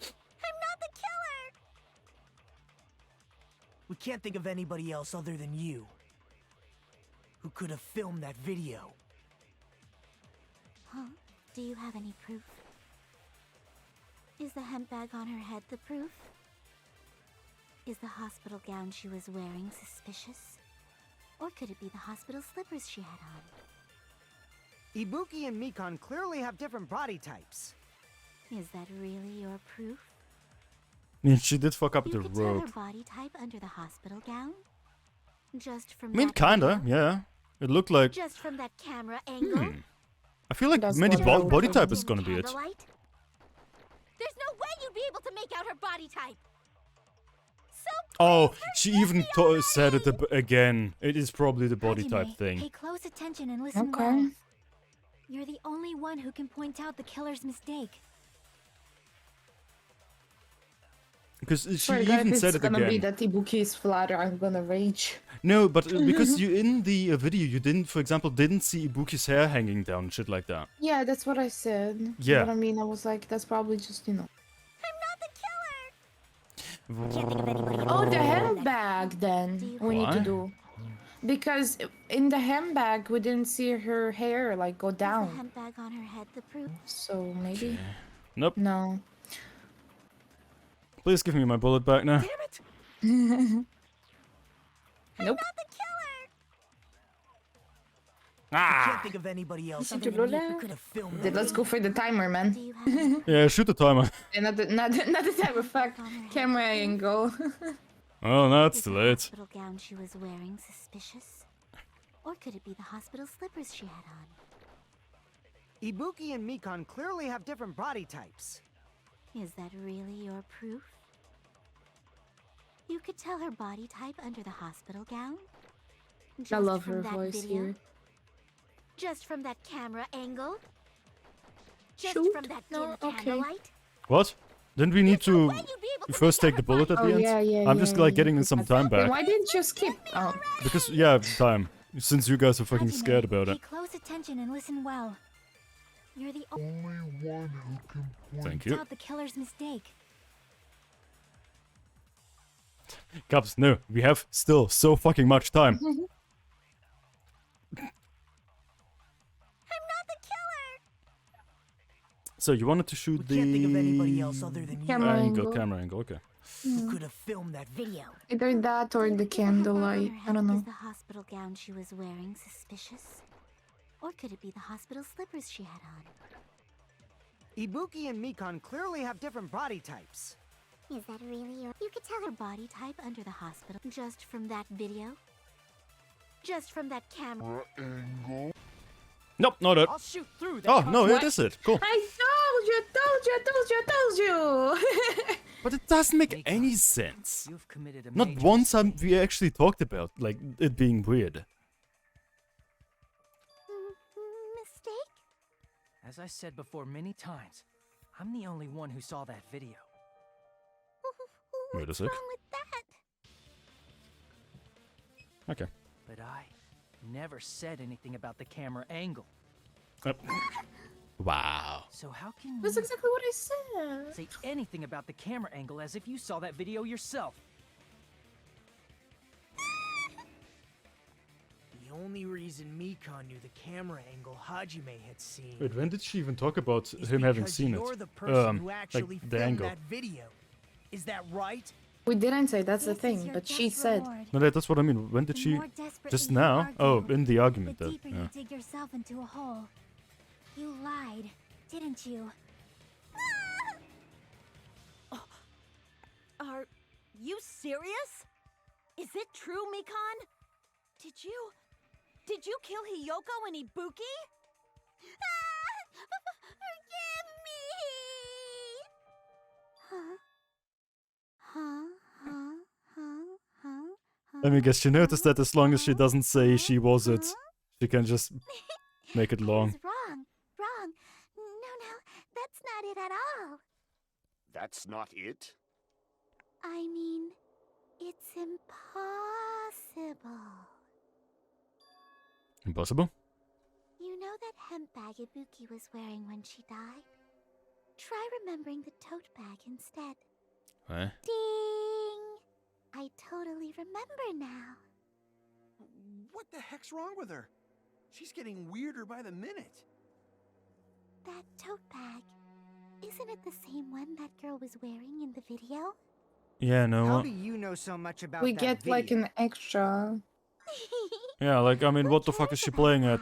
I'm not the killer. We can't think of anybody else other than you who could have filmed that video. Huh? Do you have any proof? Is the hemp bag on her head the proof? Is the hospital gown she was wearing suspicious? Or could it be the hospital slippers she had on? Ibuki and Mikan clearly have different body types. Is that really your proof? I mean, she did fuck up You the could tell rope. her body type under the hospital gown? Just from I mean, that kinda, video? yeah. It looked like. Just from that camera angle? I feel like That's maybe what I would body do. type is gonna be it. Candlelight? There's no way you'd be able to make out her body type. So Oh, she even said it again. It is probably the body type Hajime, thing. Pay close attention and listen Okay. well. You're the only one who can point out the killer's mistake. Because she Sorry, guys, even said it's it gonna be again. that Ibuki is flatter. I'm gonna rage. No, but because you in the video you didn't, for example, didn't see Ibuki's hair hanging down, shit like that. Yeah, that's what I said. Yeah. But I mean, I was like, that's probably just, you know. I'm not the killer. Oh, the handbag then we need to Why? do. Because in the handbag we didn't see her hair like go Is the down. handbag on her head the proof? So maybe. Nope. No. Please give me my bullet back now. Nope. Not the killer! I can't think of anybody else other than you who could have filmed that. Let's go for the timer, man. Do you have Yeah, shoot the timer. And not the timer, fuck. Camera angle. Oh, no, it's Is too the late. hospital gown she was wearing suspicious? Or could it be the hospital slippers she had on? Ibuki and Mikon clearly have different body types. Is that really your proof? You could tell her body type under the hospital gown? I Just love from her that voice video? here. Just from that camera angle? Just Shoot? from that No, dim okay. candlelight? What? Didn't we need to first take the bullet at Oh, the end? yeah, I'm just like getting some time Then back. why didn't you skip? Oh. Because, yeah, time. Since you guys are fucking Hajime, scared about pay it. close attention and listen well. You're the only one who can Thank point you. out the killer's mistake. Cubs, no, we have still so fucking much time. I'm not the killer! So you wanted to shoot the Can't think of anybody else other than you Camera angle. camera angle, okay. who could have filmed that video. Either that or the candlelight. I don't know. Is the hospital gown she was wearing suspicious? Or could it be the hospital slippers she had on? Ibuki and Mikon clearly have different body types. Is that really your... You could tell her body type under the hospital just from that video? Just from that camera angle? Nope, not it. I'll shoot through that. Oh, no, What? it is it. Cool. I told you! But it doesn't make any sense. You've committed a Not major once mistake. we actually talked about, like, it being weird. Mistake? As I said before many times, I'm the only one who saw that video. Wait a What's sec. wrong with that? Okay. But I never said anything about the camera angle. Wow. So how can That's you exactly what I said. say anything about the camera angle as if you saw that video yourself? The only reason Mikon knew the camera angle Hajime had seen Wait, when did she even talk about is him having because seen you're it? the person who Like, actually the filmed angle. that video. Is that right? We didn't say that's the This is thing, your but just she said. reward. No, that's what I mean. When did The she... more desperately Just you now? argue, Oh, in the argument the then. deeper Yeah. you dig yourself into a hole. You lied, didn't you? Are you serious? Is it true, Mikon? Did you kill Hiyoko and Ibuki? Forgive me! Huh? Let me guess, she noticed that as long as she doesn't say she was it, she can just make it I long. was wrong. No, that's not it at all. That's not it? I mean, it's impossible. Impossible? You know that hemp bag Ibuki was wearing when she died? Try remembering the tote bag instead. Eh? Ding! I totally remember now. What the heck's wrong with her? She's getting weirder by the minute. That tote bag, isn't it the same one that girl was wearing in the video? Yeah, no. How do you know so much about We that get like video? an extra. Yeah, like, I mean, what the fuck is she playing at?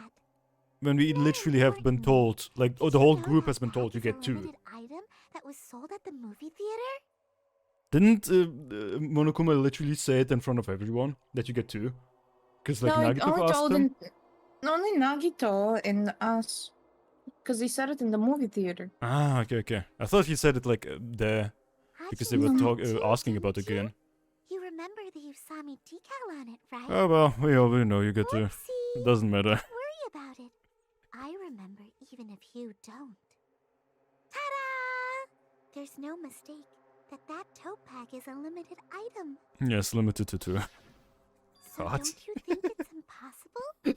When we literally have been told, like, oh, the whole group has been told you get two. Limited item that was sold at the movie theater? Didn't Monokuma literally say it in front of everyone that you get two? Because, like, No, it Nagito only asked told them? only Nagito and us. Because he said it in the movie theater. Ah, okay. I thought he said it, like, there. Because they were asking about it again. You remember the Usami decal on it, right? Oh, well, we already know you get two. It doesn't matter. Don't worry about it. I remember even if you don't. Ta-da! There's no mistake that tote bag is a limited item. Yes, limited to two. So What? don't you think it's impossible?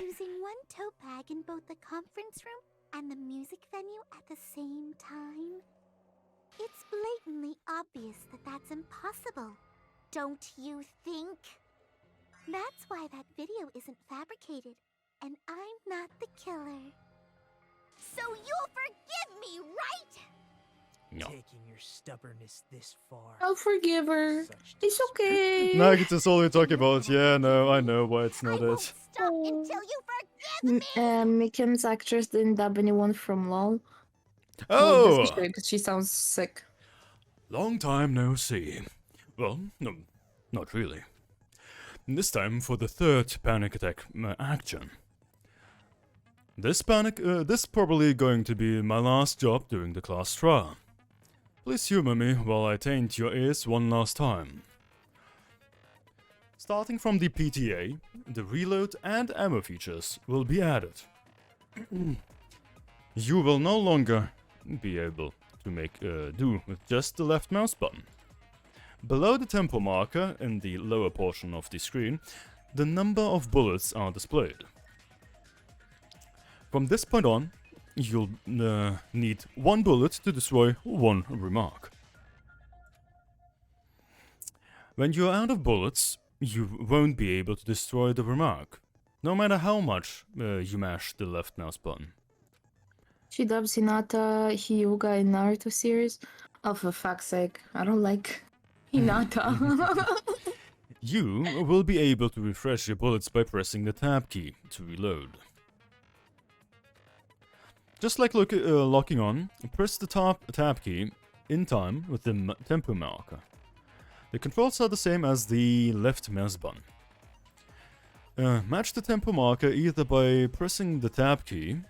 Using one tote bag in both the conference room and the music venue at the same time? It's blatant blatantly obvious that that's impossible. Don't you think? That's why that video isn't fabricated, and I'm not the killer. So you'll forgive me, right? No. Taking your stubbornness this far. I'll forgive her. It's okay. Nugget is all you're talking about. Yeah, no, I know why it's not it. Stop until you forgive me! Miken's actress didn't dub anyone from LOL. Oh! Well, because she sounds sick. Long time no see. Well, no, not really. This time for the third panic attack action. This probably going to be my last job during the class trial. Please humor me while I taint your ears one last time. Starting from the PTA, the reload and ammo features will be added. You will no longer be able to make do with just the left mouse button. Below the tempo marker in the lower portion of the screen, the number of bullets are displayed. From this point on, you'll need 1 bullet to destroy 1 remark. When you're out of bullets, you won't be able to destroy the remark, no matter how much you mash the left mouse button. She dubs Hinata Hyuga in Naruto series. Oh, for fuck's sake. I don't like Hinata. You will be able to refresh your bullets by pressing the tab key to reload. Just like locking on, press the tab key in time with the tempo marker. The controls are the same as the left mouse button. Match the tempo marker either by pressing the tab key.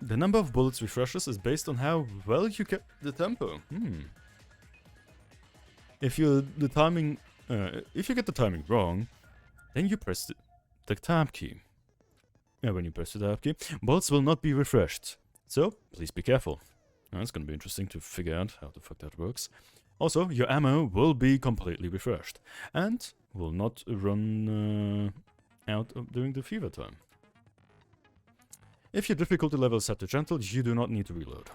The number of bullets refreshes is based on how well you kept the tempo. If you get the timing wrong, then you press the tab key. When you press the tab key, bullets will not be refreshed. So please be careful. It's gonna be interesting to figure out how the fuck that works. Also, your ammo will be completely refreshed and will not run out during the fever time. If your difficulty level is set to gentle, you do not need to reload.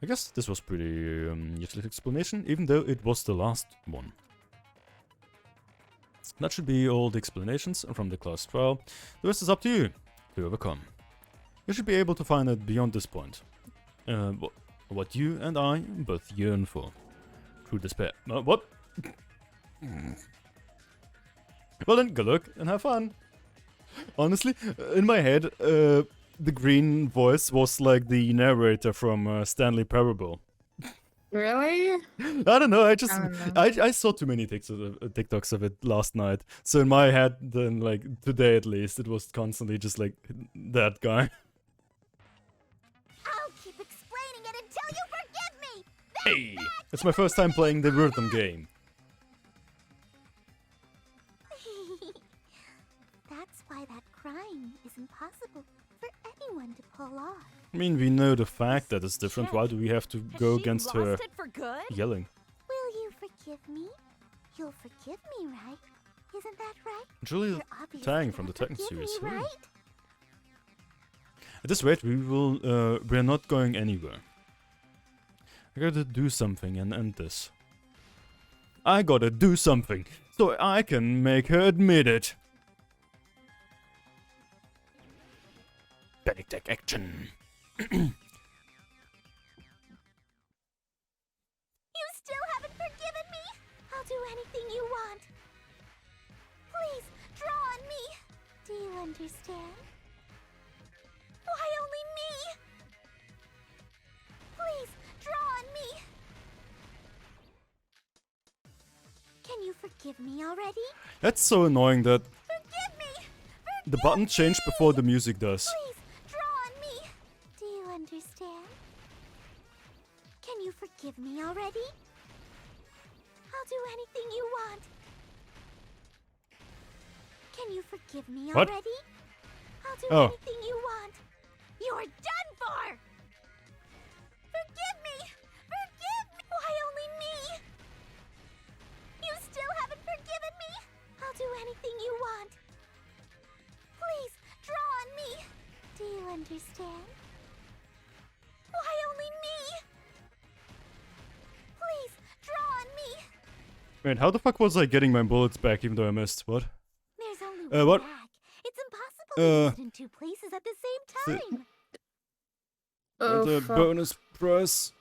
I guess this was pretty useless explanation, even though it was the last one. That should be all the explanations from the class trial. The rest is up to you to overcome. You should be able to find it beyond this point. What you and I both yearn for. True despair. What? Well then, good luck and have fun. Honestly, in my head, the green voice was like the narrator from Stanley Parable. Really? I don't know, I saw too many TikToks of it last night. So in my head, then like today at least, it was constantly just like that guy. I'll keep explaining it until you forgive me! Hey! It's my first time playing the rhythm game. That's why that crime is impossible for anyone to pull off. I mean, we know the fact that it's different. Why do we have to go against her yelling? Will you forgive me? You'll forgive me, right? Isn't that right? Julie Tang from the Tekken series. Me, right? At this rate, we're not going anywhere. I gotta do something and end this. I gotta do something so I can make her admit it. Panic attack action. You still haven't forgiven me? I'll do anything you want. Please, draw on me. Do you understand? Why only me? Please, draw on me. Can you forgive me already? That's so annoying that Forgive me! the button changed before the music does. Please, draw on me. Do you understand? Can you forgive me already? I'll do anything you want. Can you forgive me What? already? I'll do Oh. anything you want. You're done for! Forgive me! Forgive me! Why only me? You still haven't forgiven me? I'll do anything you want. Please, draw on me. Do you understand? Why only me? Wait, how the fuck was I getting my bullets back even though I missed? What? There's only one What? bag. It's impossible to use it in 2 places at the same time. Oh, the fuck. bonus prize.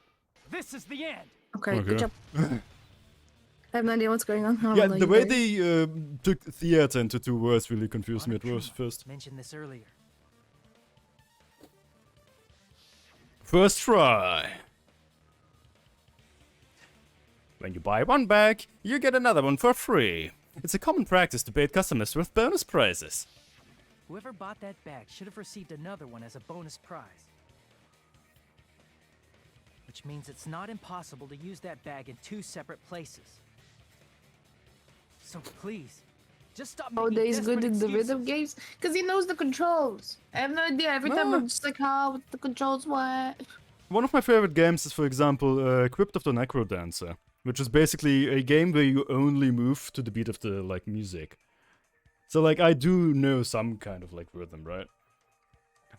This is the end. Okay, Okay. good job. I have no idea what's going on. I'll Yeah, let the you way guys- they took theater into 2 words really confused me at first. Mentioned this earlier. First try. When you buy one bag, you get another one for free. It's a common practice to bait customers with bonus prizes. Whoever bought that bag should have received another one as a bonus prize. Which means it's not impossible to use that bag in 2 separate places. So please, just stop Oh, making that is desperate good in the excuses. rhythm games? Because he knows the controls. I have no idea. Every time No. I'm just like, how the controls work. One of my favorite games is, for example, Crypt of the Necro Dancer, which is basically a game where you only move to the beat of the like music. So like I do know some kind of like rhythm, right?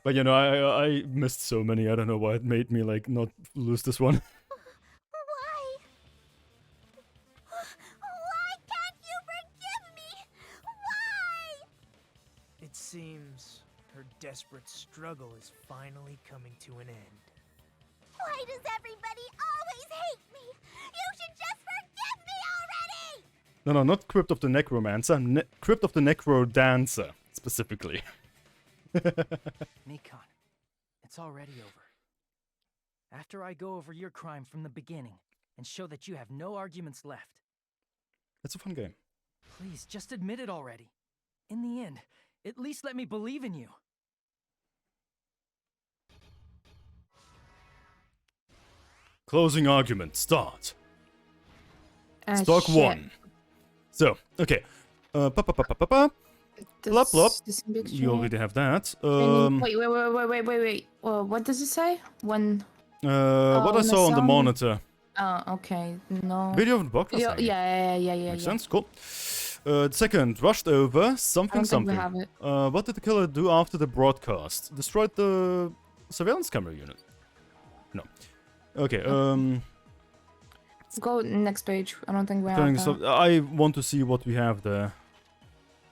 But you know, I missed so many. I don't know why it made me like not lose this one. Why? Why can't you forgive me? Why? It seems her desperate struggle is finally coming to an end. Why does everybody always hate me? You should just forgive me already! No, not Crypt of the Necromancer. Crypt of the Necro Dancer, specifically. Nikon, it's already over. After I go over your crime from the beginning and show that you have no arguments left, It's a fun game. please just admit it already. In the end, at least let me believe in you. Closing argument, start. Ah, Stock shit. 1. So, okay. Blop, blop. This big You train. already have that. Wait. What does it say? When? What I when the saw on the sound- monitor. Okay. No. Video of the podcast. Yeah, I mean. yeah. Makes sense, cool. Second, rushed over, something, I don't think we something. have it. What did the killer do after the broadcast? Destroyed the surveillance camera unit? No. Okay, Go next page. I don't think we have turning that. so I want to see what we have there.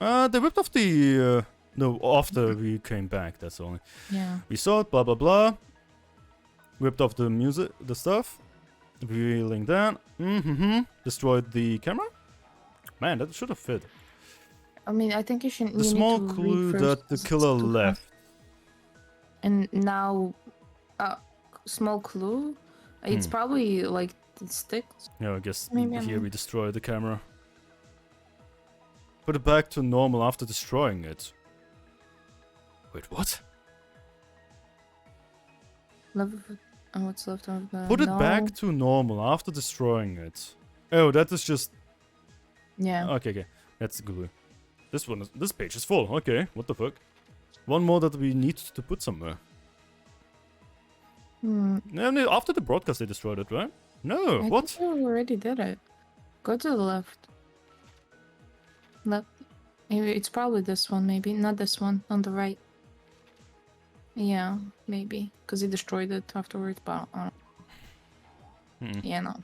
They ripped off the, no, after we came back, that's only. Yeah. We saw it, blah blah blah. Ripped off the music, the stuff. Revealing that. Destroyed the camera? Man, that should have fit. I mean, I think you should. The small clue that the killer left. And now, small clue. It's probably like the sticks. Yeah, I guess Maybe here I'm- we destroy the camera. Put it back to normal after destroying it. Wait, what? What's left of the? Put it no. back to normal after destroying it. Oh, that is just... Yeah. Okay. That's the glue. This page is full. Okay, what the fuck? One more that we need to put somewhere. No, after the broadcast they destroyed it, right? No, I what? think we already did it. Go to the left. Left. Maybe it's probably this one. Maybe not this one. On the right. Yeah, maybe because he destroyed it afterwards. But yeah, no.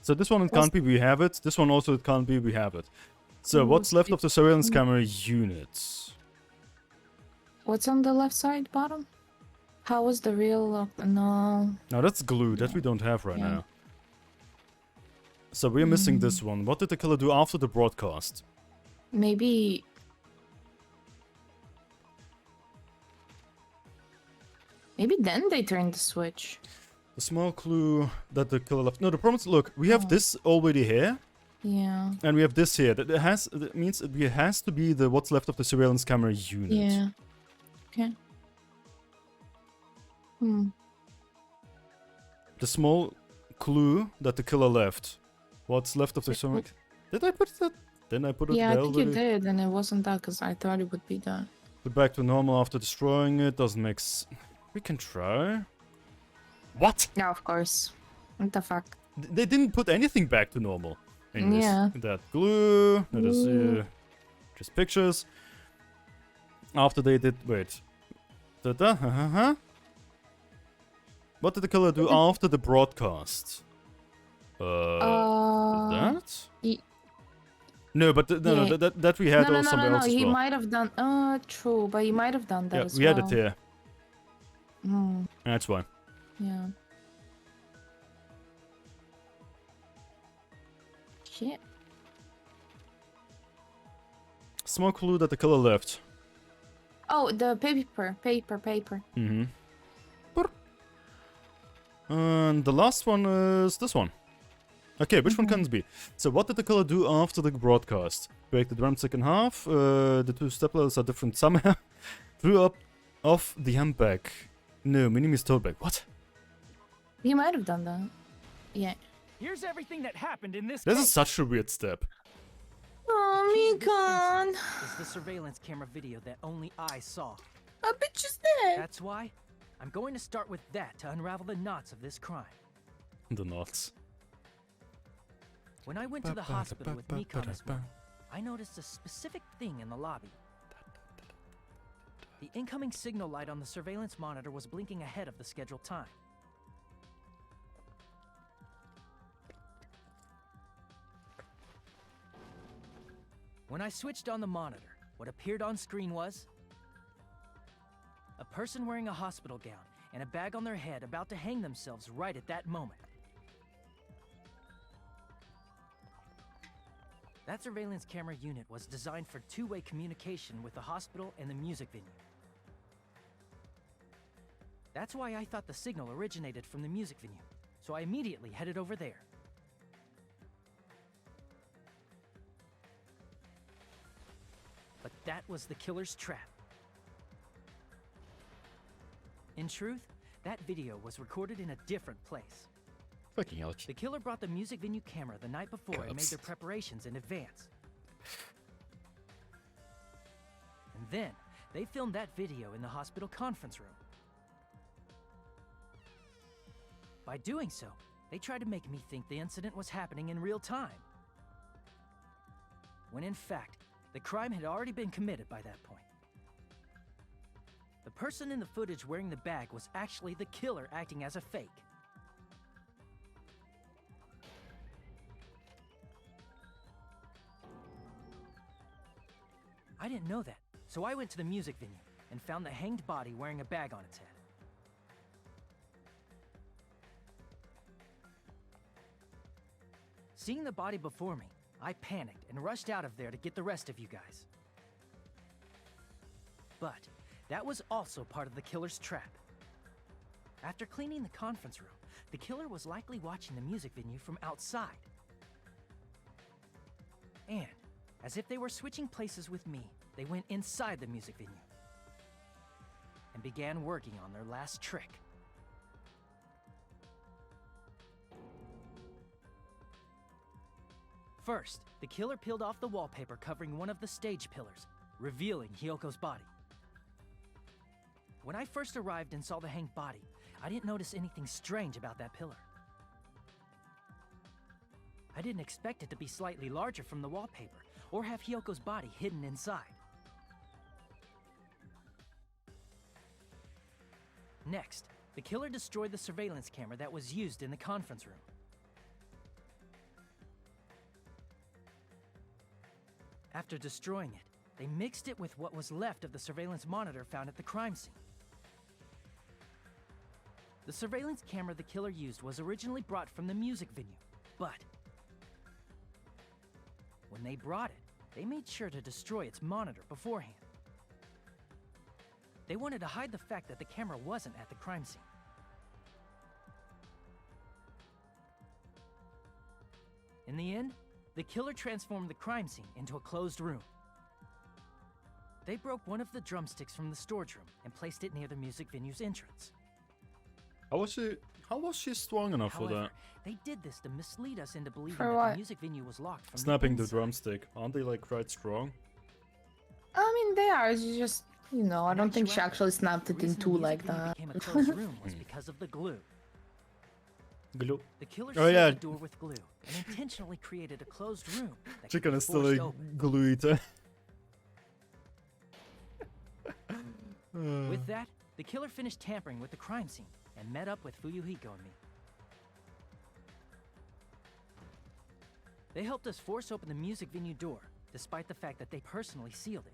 So this one it can't be we have it. This one also it can't be we have it. So Ooh, what's left of the surveillance mm. camera units? What's on the left side, bottom? How was the real? No. Now that's glue that we don't have right Yeah. now. So we're missing this one. What did the killer do after the broadcast? Maybe. Maybe then they turned the switch. The small clue that the killer left. No, the problem is, look, we have this already here, Yeah. and we have this here. That means it has to be the what's left of the surveillance camera unit. Yeah. Okay. The small clue that the killer left. What's left of the surveillance? Did I put that? Didn't I put it Yeah, I there think you already? did, and it wasn't that because I thought it would be that. Put back to normal after destroying it. Doesn't make We can try. What? Yeah, of course. What the fuck? They didn't put anything back to normal. In this. Yeah. That glue. That is just pictures. After they did. Wait. What did the killer do after the broadcast? That? No, but no, that we had no, somewhere else as he well. might have done. True, but he might have done that as we well. had it here. Hmm. That's why. Yeah. Shit. Small clue that the killer left. Oh, the paper. Mm-hmm. And the last one is this one. Okay, which one can it be? So what did the killer do after the broadcast? Break the drumstick in half, the two steplers are different somehow. Threw up off the handbag. No, Minimi's tote bag. What? He might have done that. Yeah. Here's everything that happened in this This case. is such a weird step. Oh, Mikon. Is the surveillance camera video that only I saw. A bitch is dead. That's why I'm going to start with that to unravel the knots of this crime. The knots. When I went to the hospital with Mikon this morning, I noticed a specific thing in the lobby. The incoming signal light on the surveillance monitor was blinking ahead of the scheduled time. When I switched on the monitor, what appeared on screen was a person wearing a hospital gown and a bag on their head about to hang themselves right at that moment. That surveillance camera unit was designed for two-way communication with the hospital and the music venue. That's why I thought the signal originated from the music venue, so I immediately headed over there. But that was the killer's trap. In truth, that video was recorded in a different place. Fucking hell. The killer brought the music venue camera the night before and made their preparations in advance. And then, they filmed that video in the hospital conference room. By doing so, they tried to make me think the incident was happening in real time. When in fact, the crime had already been committed by that point. The person in the footage wearing the bag was actually the killer acting as a fake. I didn't know that, so I went to the music venue and found the hanged body wearing a bag on its head. Seeing the body before me, I panicked and rushed out of there to get the rest of you guys. But that was also part of the killer's trap. After cleaning the conference room, the killer was likely watching the music venue from outside. And, as if they were switching places with me, they went inside the music venue and began working on their last trick. First, the killer peeled off the wallpaper covering one of the stage pillars, revealing Hyoko's body. When I first arrived and saw the hanged body, I didn't notice anything strange about that pillar. I didn't expect it to be slightly larger from the wallpaper, or have Hyoko's body hidden inside. Next, the killer destroyed the surveillance camera that was used in the conference room. After destroying it, they mixed it with what was left of the surveillance monitor found at the crime scene. The surveillance camera the killer used was originally brought from the music venue, but when they brought it, they made sure to destroy its monitor beforehand. They wanted to hide the fact that the camera wasn't at the crime scene. In the end, the killer transformed the crime scene into a closed room. They broke one of the drumsticks from the storage room and placed it near the music venue's entrance. How was she strong enough for However, that? they did this to mislead us into believing For that what? the music venue was locked from Snapping the the inside. drumstick. Aren't they like quite strong? I mean, they are. It's just, you know, I In don't think she actuality, actually snapped the it in reason two the music like venue that. became a closed room was because of the glue. Glue. The killer Oh, sealed yeah. the door with glue and intentionally created a closed room that Chicken could be is still forced a open. glue eater. With that, the killer finished tampering with the crime scene and met up with Fuyuhiko and me. They helped us force open the music venue door, despite the fact that they personally sealed it.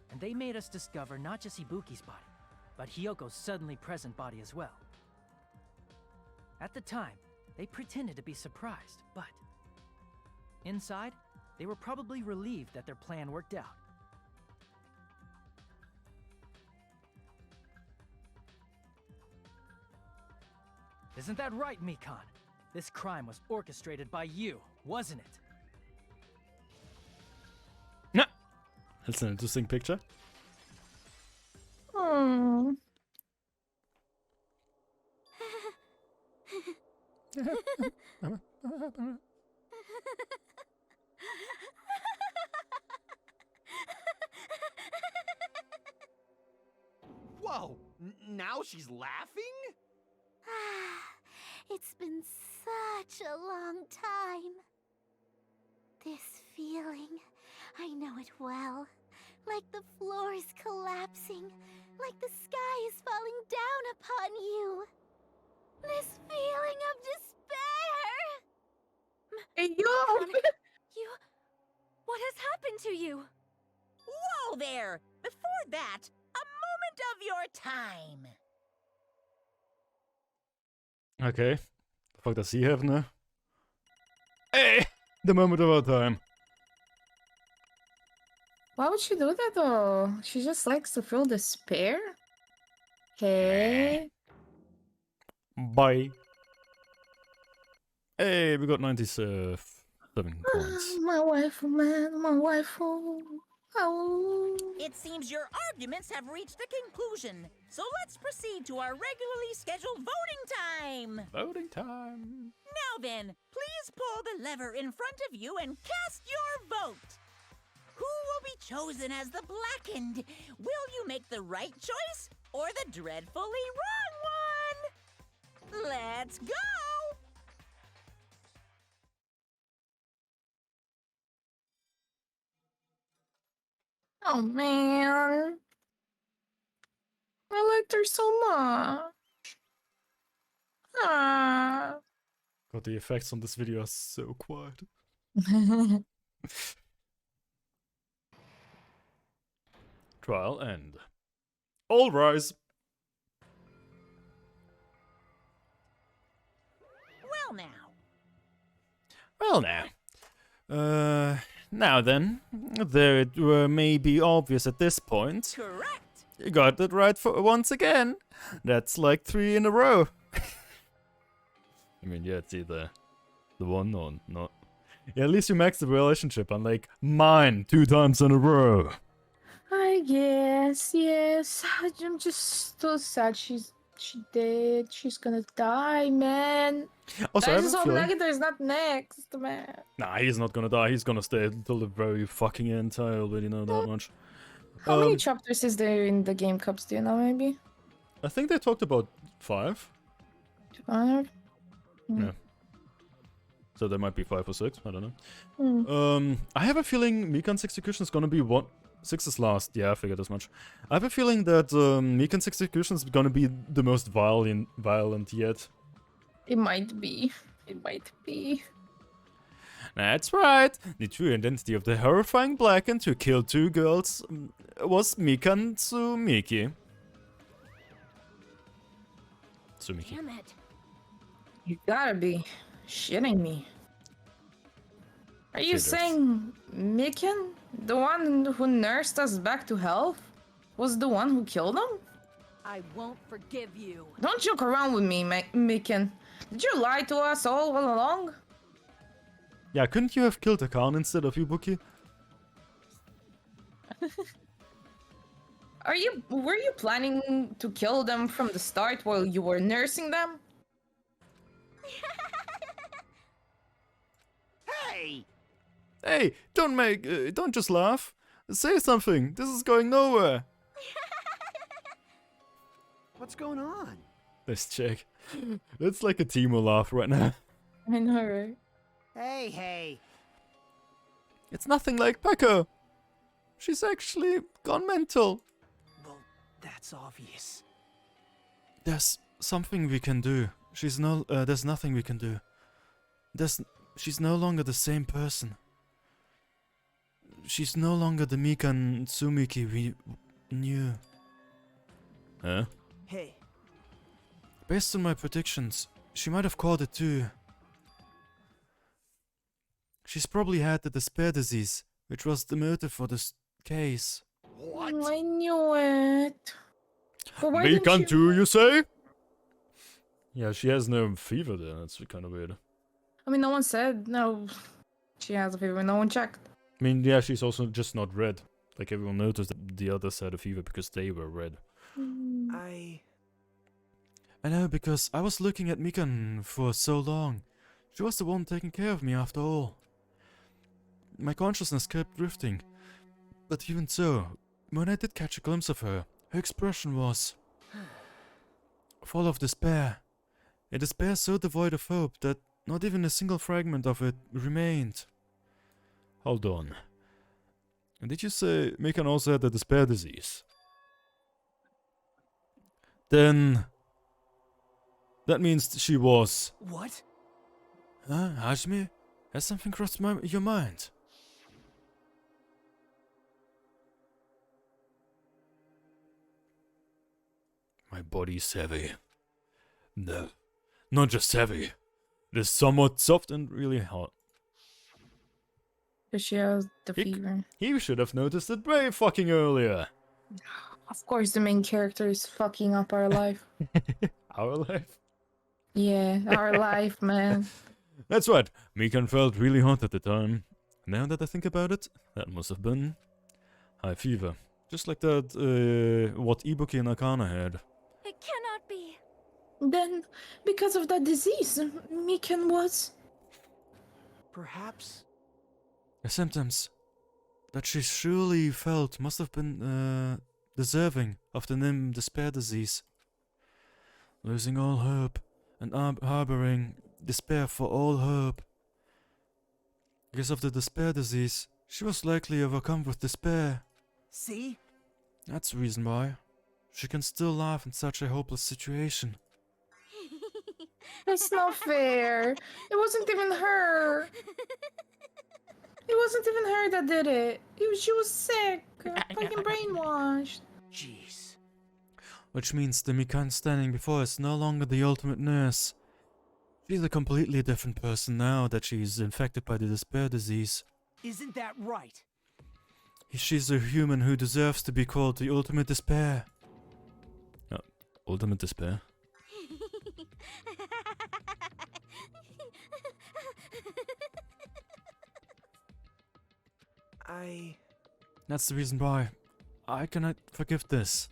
And they made us discover not just Ibuki's body, but Hyoko's suddenly present body as well. At the time, they pretended to be surprised, but inside, they were probably relieved that their plan worked out. Isn't that right, Mikan? This crime was orchestrated by you, wasn't it? Yeah, that's an interesting picture. Hmm. Whoa! Now she's laughing? It's been such a long time. This feeling, I know it well. Like the floor is collapsing, like the sky is falling down upon you. This feeling of despair. Hey, yo! You... What has happened to you? Whoa there! Before that, a moment of your time. Okay. The fuck does he have now? Hey! The moment of our time. Why would she do that though? She just likes to feel despair? Hey. Bye. Hey, we got 97 points. My wife, man, my wife. Oh. It seems your arguments have reached a conclusion, so let's proceed to our regularly scheduled voting time. Voting time. Now then, please pull the lever in front of you and cast your vote. Who will be chosen as the blackened? Will you make the right choice or the dreadfully wrong one? Let's go! Oh man. I liked her so much. Ah. God, the effects on this video are so quiet. Trial end. All rise. Well now. Well now. Now then, though it may be obvious at this point. Correct. You got it right for once again. That's like 3 in a row. I mean, yeah, it's either the one or not. Yeah, at least you maxed the relationship, unlike mine 2 times in a row. I guess, yes. I'm just so sad she did. She's gonna die, man. Also, I just hope Nagito is not next, man. Nah, he's not gonna die. He's gonna stay until the very fucking end. I already know that much. How many chapters is there in the Game Cups? Do you know, maybe? I think they talked about 5. 5? Yeah. So there might be 5 or 6. I don't know. Hmm. I have a feeling Mikan's execution is gonna be 6 is last. Yeah, I figured as much. I have a feeling that Mikan's execution is gonna be the most violent yet. It might be. It might be. That's right. The true identity of the horrifying blackened who killed 2 girls was Mikan Tsumiki. Damn it. You gotta be shitting me. Are you saying Mikan, the one who nursed us back to health, was the one who killed him? I won't forgive you. Don't joke around with me, Mikan. Did you lie to us all along? Yeah, couldn't you have killed Akan instead of Ibuki? Were you planning to kill them from the start while you were nursing them? Hey! Hey, don't just laugh. Say something. This is going nowhere. What's going on? This chick. It's like a Timo laugh right now. I know, right? Hey. It's nothing like Pekka. She's actually gone mental. Well, that's obvious. There's something we can do. There's nothing we can do. She's no longer the same person. She's no longer the Mika and Tsumiki we knew. Huh? Hey, Based on my predictions, she might have caught it too. She's probably had the despair disease, which was the motive for this case. What? I knew it. But why Mika didn't too, you say? Yeah, she has no fever there. That's kind of weird. I mean, no one said no. She has a fever. No one checked. I mean, yeah, she's also just not red. Like everyone noticed that the others had a fever because they were red. I know, because I was looking at Mikan for so long. She was the one taking care of me after all. My consciousness kept drifting. But even so, when I did catch a glimpse of her, her expression was full of despair. A despair so devoid of hope that not even a single fragment of it remained. Hold on. Did you say Mikan also had the despair disease? Then that means she was... What? Huh, Hajime? Has something crossed your mind? My body's heavy. No, not just heavy. It is somewhat soft and really hot. Because she has the fever. He should have noticed it way fucking earlier. Of course, the main character is fucking up our life. Our life? Yeah, our life, man. That's right. Mikan felt really hot at the time. Now that I think about it, that must have been high fever. Just like that, what Ibuki and Akana had. It cannot be. Then, because of that disease, Mikan was... Perhaps. The symptoms that she surely felt must have been, deserving of the name despair disease. Losing all hope and harboring despair for all hope. Because of the despair disease, she was likely overcome with despair. See? That's the reason why. She can still laugh in such a hopeless situation. That's not fair. It wasn't even her. It wasn't even her that did it. She was sick. Fucking brainwashed. Jeez. Which means the Mikan standing before us is no longer the ultimate nurse. She's a completely different person now that she's infected by the despair disease. Isn't that right? She's a human who deserves to be called the ultimate despair. Ultimate despair? That's the reason why I cannot forgive this.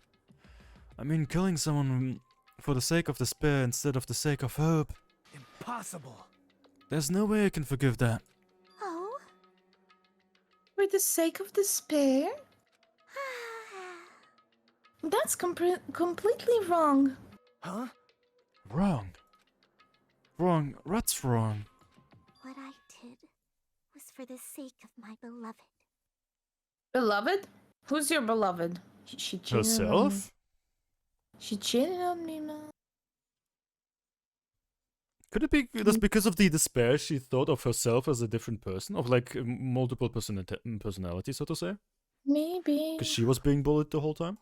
I mean, killing someone for the sake of despair instead of the sake of hope. Impossible. There's no way I can forgive that. Oh? For the sake of despair? That's completely wrong. Huh? Wrong. Wrong. What's wrong? What I did was for the sake of my beloved. Beloved? Who's your beloved? She cheated on me. Herself? She cheated on me, man. Could it be just because of the despair she thought of herself as a different person? Of like multiple personality, so to say? Maybe. Because she was being bullied the whole time?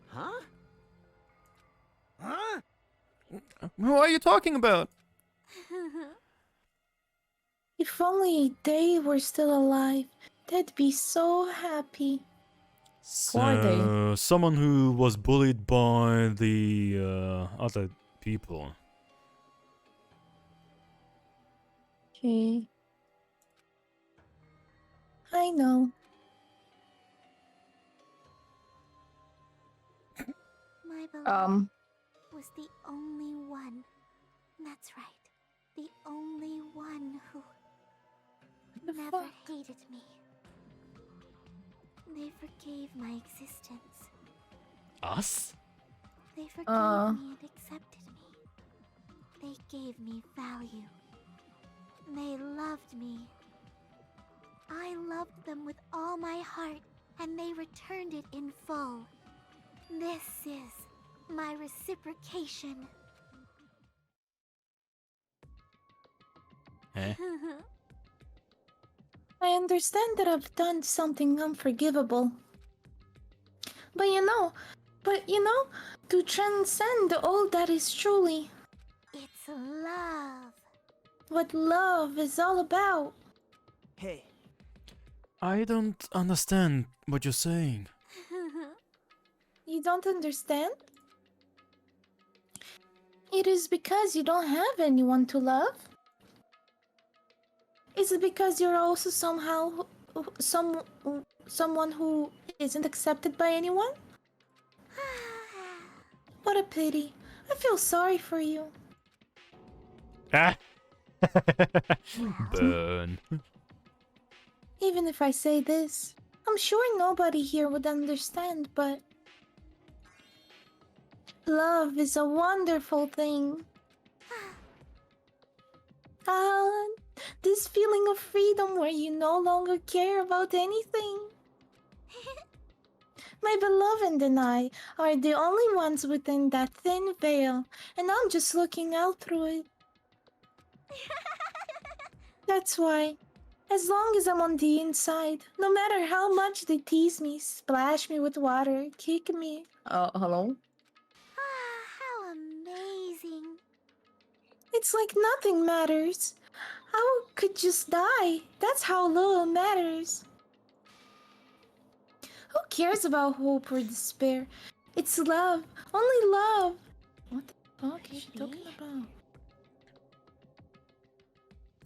Huh? Huh? Who are you talking about? If only they were still alive, they'd be so happy. Who are they? So, someone who was bullied by the other people. Okay. I know. My beloved Um, was the only one. That's right. The only one who never hated me. They forgave my existence. Us? They forgave me and accepted me. They gave me value. They loved me. I loved them with all my heart, and they returned it in full. This is my reciprocation. Eh? I understand that I've done something unforgivable. But you know, to transcend all that is truly It's love. what love is all about. Hey, I don't understand what you're saying. You don't understand? It is because you don't have anyone to love? Is it because you're also somehow someone who isn't accepted by anyone? What a pity. I feel sorry for you. Ah! Burn. Even if I say this, I'm sure nobody here would understand, but love is a wonderful thing. This feeling of freedom where you no longer care about anything. My beloved and I are the only ones within that thin veil, and I'm just looking out through it. That's why, as long as I'm on the inside, no matter how much they tease me, splash me with water, kick me. Hello? How amazing. It's like nothing matters. I could just die. That's how little it matters. Who cares about hope or despair? It's love. Only love. What the fuck is she talking about?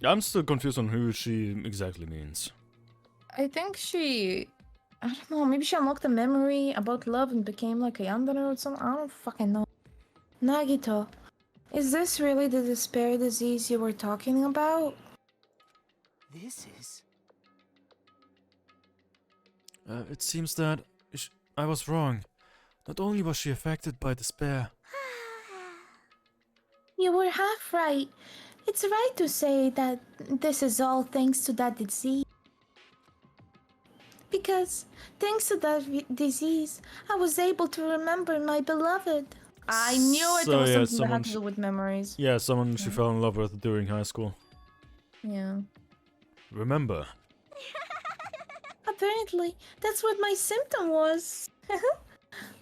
I'm still confused on who she exactly means. I think she... I don't know, maybe she unlocked a memory about love and became like a yandere or something. I don't fucking know. Nagito, is this really the despair disease you were talking about? this is... It seems that I was wrong. Not only was she affected by despair. You were half right. It's right to say that this is all thanks to that disease. Because, thanks to that disease, I was able to remember my beloved. I knew it So, was yeah, something that had to do with memories. Yeah, someone she fell in love with during high school. Yeah. Remember. Apparently, that's what my symptom was.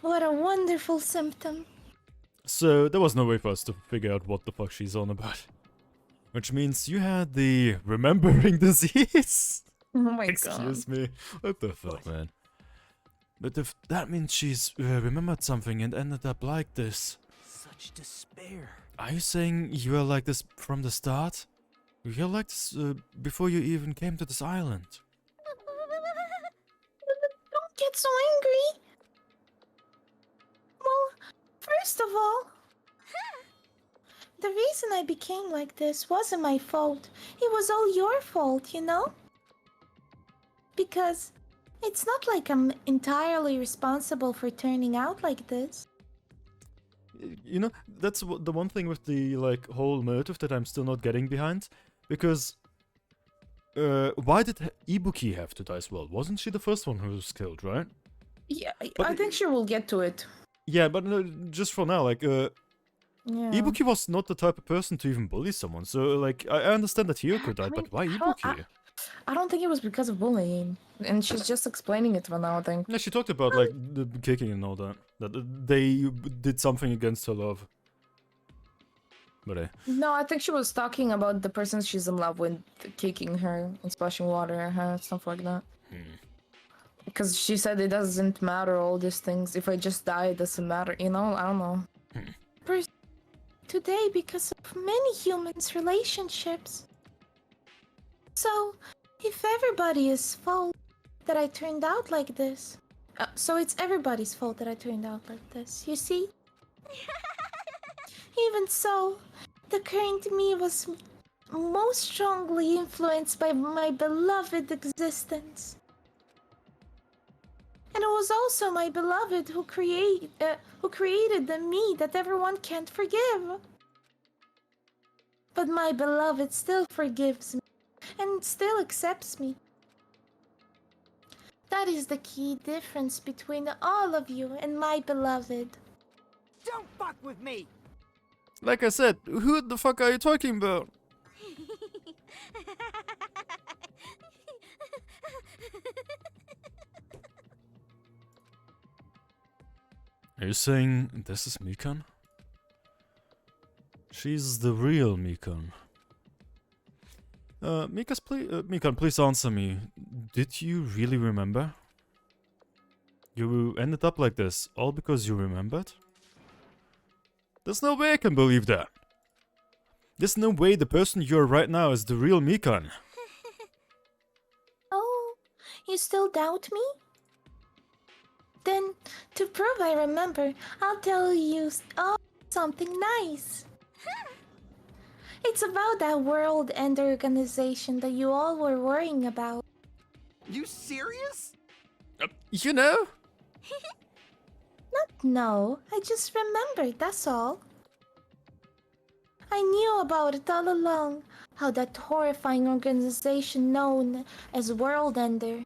What a wonderful symptom. So, there was no way for us to figure out what the fuck she's on about. Which means you had the remembering disease? Oh my god. Excuse me. What the fuck, man? But if that means she's remembered something and ended up like this. Such despair. Are you saying you were like this from the start? You were like this before you even came to this island? Don't get so angry. Well, first of all, the reason I became like this wasn't my fault. It was all your fault, you know? Because it's not like I'm entirely responsible for turning out like this. You know, that's the one thing with the like whole motive that I'm still not getting behind. Because why did Ibuki have to die as well? Wasn't she the first one who was killed, right? Yeah, But I think she will get to it. Yeah, but just for now, like, Yeah. Ibuki was not the type of person to even bully someone, so, like, I understand that Hyoko died, but why Ibuki? I don't think it was because of bullying. And she's just explaining it for now, I think. Yeah, she talked about, like, the kicking and all that. That they did something against her love. But, No, I think she was talking about the person she's in love with kicking her and splashing water in her and stuff like that. Because she said it doesn't matter, all these things. If I just die, it doesn't matter, you know? I don't know. Today, because of many humans' relationships. So, if everybody is fault that I turned out like this. So it's everybody's fault that I turned out like this, you see? Even so, the current me was most strongly influenced by my beloved existence. And it was also my beloved who created the me that everyone can't forgive. But my beloved still forgives me and still accepts me. That is the key difference between all of you and my beloved. Don't fuck with me! Like I said, who the fuck are you talking about? Are you saying this is Mikan? She's the real Mikan. Mikan, please answer me. Did you really remember? You ended up like this, all because you remembered? There's no way I can believe that. There's no way the person you're right now is the real Mikan. Oh, you still doubt me? Then, to prove I remember, I'll tell you something nice. It's about that world and organization that you all were worrying about. You serious? You know? No, I just remembered, that's all. I knew about it all along, how that horrifying organization known as World Ender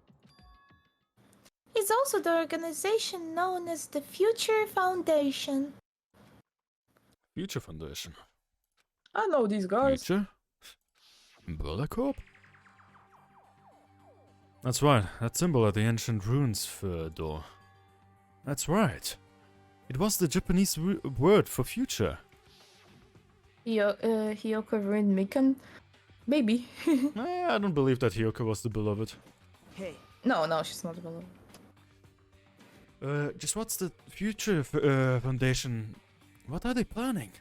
is also the organization known as the Future Foundation. Future Foundation. I know these guys. Future? Umbrella Corp? That's right, that symbol at the ancient ruins door. That's right. It was the Japanese word for future. Hiyoko ruined Mikan? Maybe. I don't believe that Hiyoko was the beloved. Hey, No, she's not the beloved. Just what's the Future Foundation? What are they planning?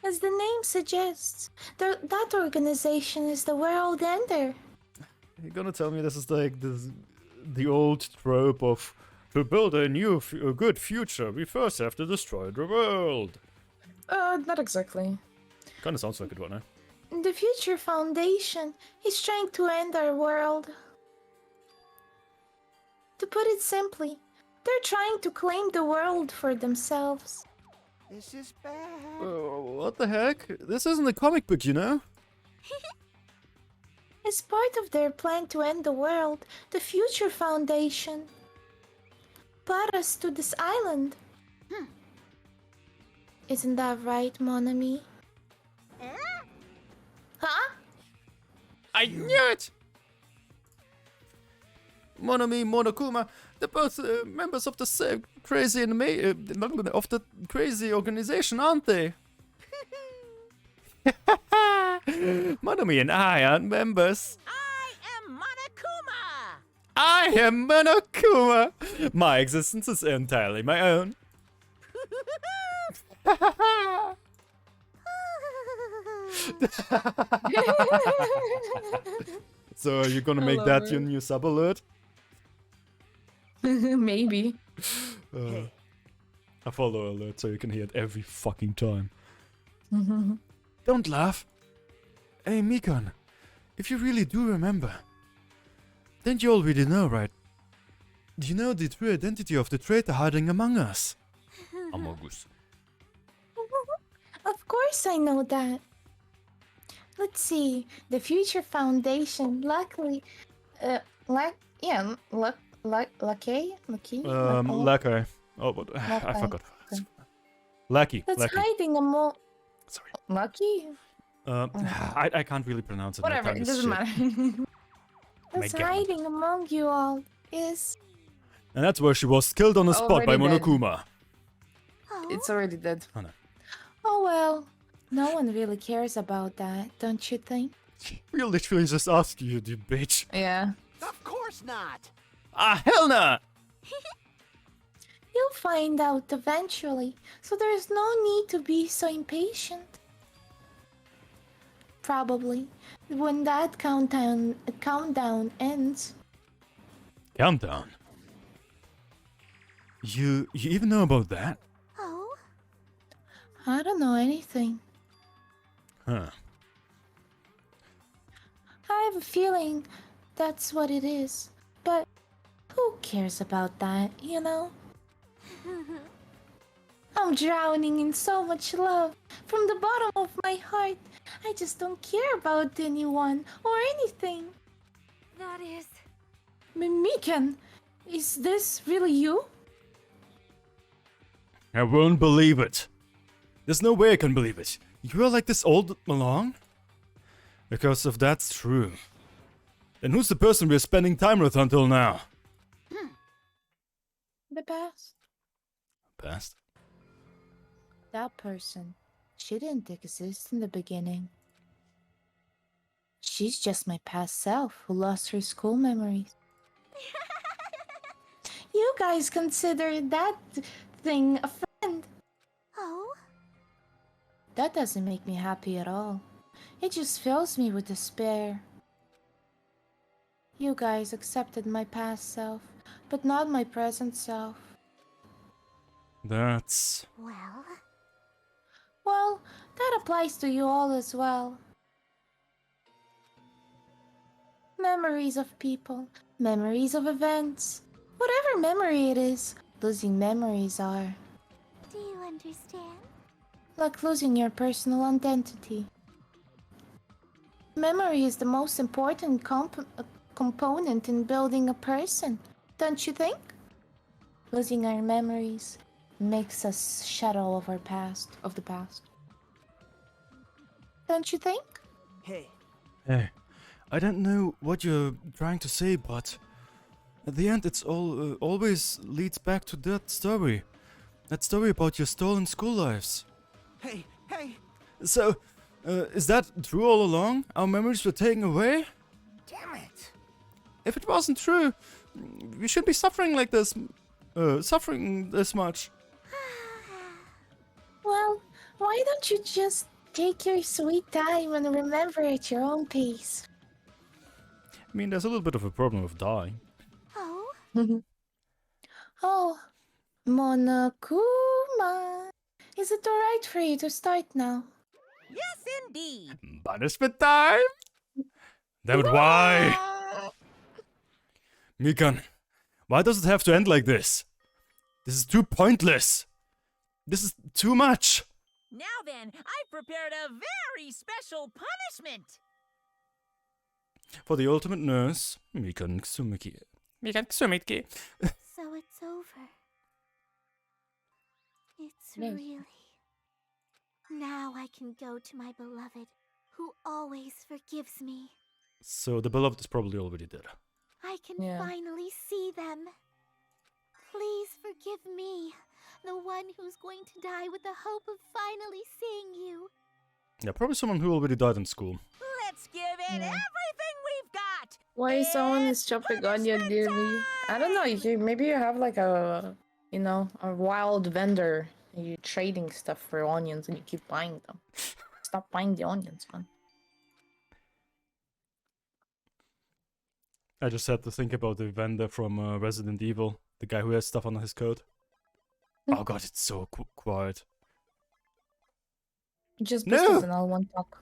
As the name suggests, that organization is the World Ender. You're gonna tell me this is like the old trope of to build a new, good future, we first have to destroy the world. Not exactly. Kinda sounds like it right now. The Future Foundation is trying to end our world. To put it simply, they're trying to claim the world for themselves. This is bad. What the heck? This isn't a comic book, you know? As part of their plan to end the world, the Future Foundation brought us to this island. Isn't that right, mon ami? Huh? I knew it! Monami, Monokuma, they're both members of the same crazy of the crazy organization, aren't they? Monami and I aren't members. I am Monokuma! I am Monokuma! My existence is entirely my own. So are you gonna make that your new sub alert? Maybe. A follow alert so you can hear it every fucking time. Don't laugh. Hey Mikan, if you really do remember, then you already know, right? Do you know the true identity of the traitor hiding among us? Amogus. Of course I know that. Let's see, the Future Foundation, lucky. Lucky. Oh, but I forgot. Lucky. That's Lucky. hiding among. Sorry. Lucky? I can't really pronounce it. Whatever, it doesn't matter. That's hiding among you all is. And that's where she was killed on the spot by Already dead. Monokuma. It's already dead. Oh no. Oh well, no one really cares about that, don't you think? We literally just asked you, you bitch. Yeah. Of course not. Ah, hell nah! You'll find out eventually, so there's no need to be so impatient. Probably, when that countdown ends. Countdown. You even know about that? Oh? I don't know anything. Huh. I have a feeling that's what it is, but who cares about that, you know? I'm drowning in so much love from the bottom of my heart. I just don't care about anyone or anything. That is Mikan, is this really you? I won't believe it. There's no way I can believe it. You are like this all along? Because if that's true, then who's the person we're spending time with until now? The past. Past? That person. She didn't exist in the beginning. She's just my past self who lost her school memories. You guys consider that thing a friend. Oh? That doesn't make me happy at all. It just fills me with despair. You guys accepted my past self, but not my present self. That's... Well... Well, that applies to you all as well. Memories of people, memories of events. Whatever memory it is, losing memories are. Do you understand? Like losing your personal identity. Memory is the most important component in building a person, don't you think? Losing our memories makes us shadow of our past, of the past. Don't you think? Hey, Hey, I don't know what you're trying to say, but at the end it's all always leads back to that story. That story about your stolen school lives. Hey, hey! So, is that true all along? Our memories were taken away? Damn it! If it wasn't true, we shouldn't be suffering like this, suffering this much. Well, why don't you just take your sweet time and remember at your own pace? I mean, there's a little bit of a problem with dying. Oh? Oh, Monokuma. Is it alright for you to start now? Yes, indeed. Punishment time? Damn it, why? Mikan, why does it have to end like this? This is too pointless. This is too much. Now then, I've prepared a very special punishment. For the ultimate nurse, Mikan Kusumiki. Mikan Kusumiki. So it's over. It's Yes. really... Now I can go to my beloved, who always forgives me. So the beloved is probably already dead. I can Yeah. finally see them. Please forgive me, the one who's going to die with the hope of finally seeing you. Yeah, probably someone who already died in school. Let's give it everything we've got. Why someone is It's chopping onion punishment near me? I don't know. Maybe you have like a, a wild vendor. You're trading stuff for onions and you keep buying them. Stop buying the onions, man. I just had to think about the vendor from Resident Evil, the guy who has stuff on his coat. Oh god, it's so quiet. Just No! boosted and I'll one talk.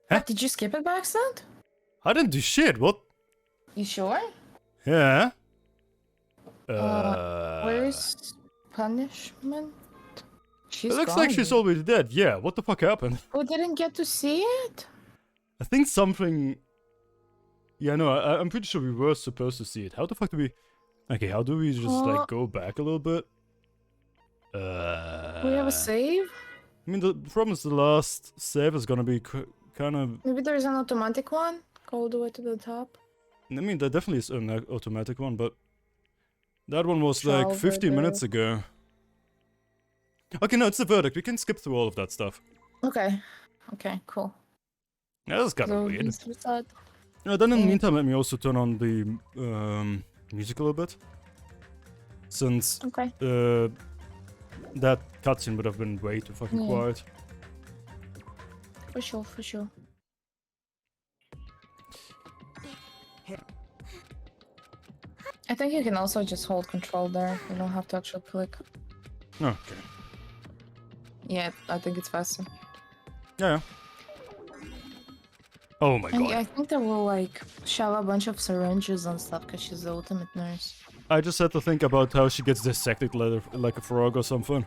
Huh? Did you skip it by accident? I didn't do shit, what? You sure? Yeah. Where's punishment? She's It looks gone. like she's already dead, yeah, what the fuck happened? We didn't get to see it? I think something... Yeah, no, I'm pretty sure we were supposed to see it. How the fuck do we... Okay, how do we just, like, go back a little bit? Do we have a save? I mean, the problem is the last save is gonna be kind of... Maybe there's an automatic one? Go all the way to the top? I mean, there definitely is an automatic one, but... That one was like Trial 15 minutes verdict. ago. Okay, no, it's the verdict. We can skip through all of that stuff. Okay. Okay, cool. Yeah, that's kind of So weird. this was that. Then in the meantime, let me also turn on the music a little bit. Since Okay. that cutscene would have been way too fucking Yeah. quiet. For sure, for sure. I think you can also just hold control there. You don't have to actually click. Okay. Yeah, I think it's faster. Yeah. Oh my And god. I think they will like shove a bunch of syringes and stuff because she's the ultimate nurse. I just had to think about how she gets dissected like a frog or something.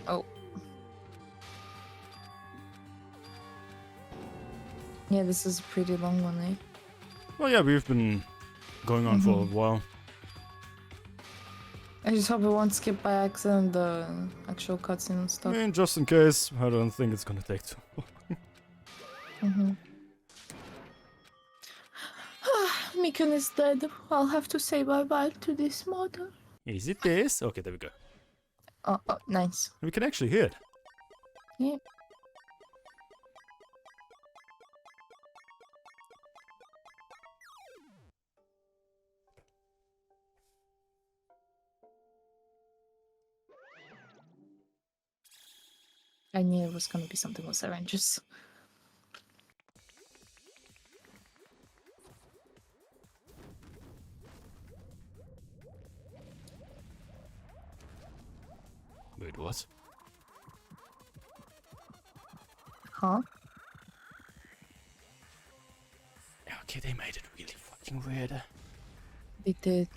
Oh. Yeah, this is a pretty long one, eh? Well, yeah, we've been going on for a while. I just hope it won't skip by accident the actual cutscene and I stuff. mean, just in case, I don't think it's gonna take too long. Mikon is dead. I'll have to say bye-bye to this mother. Is it this? Okay, there we go. Oh, nice. We can actually hear it. Yeah. I knew it was gonna be something with syringes. Wait, what? Huh? Okay, they made it really fucking weird. They did.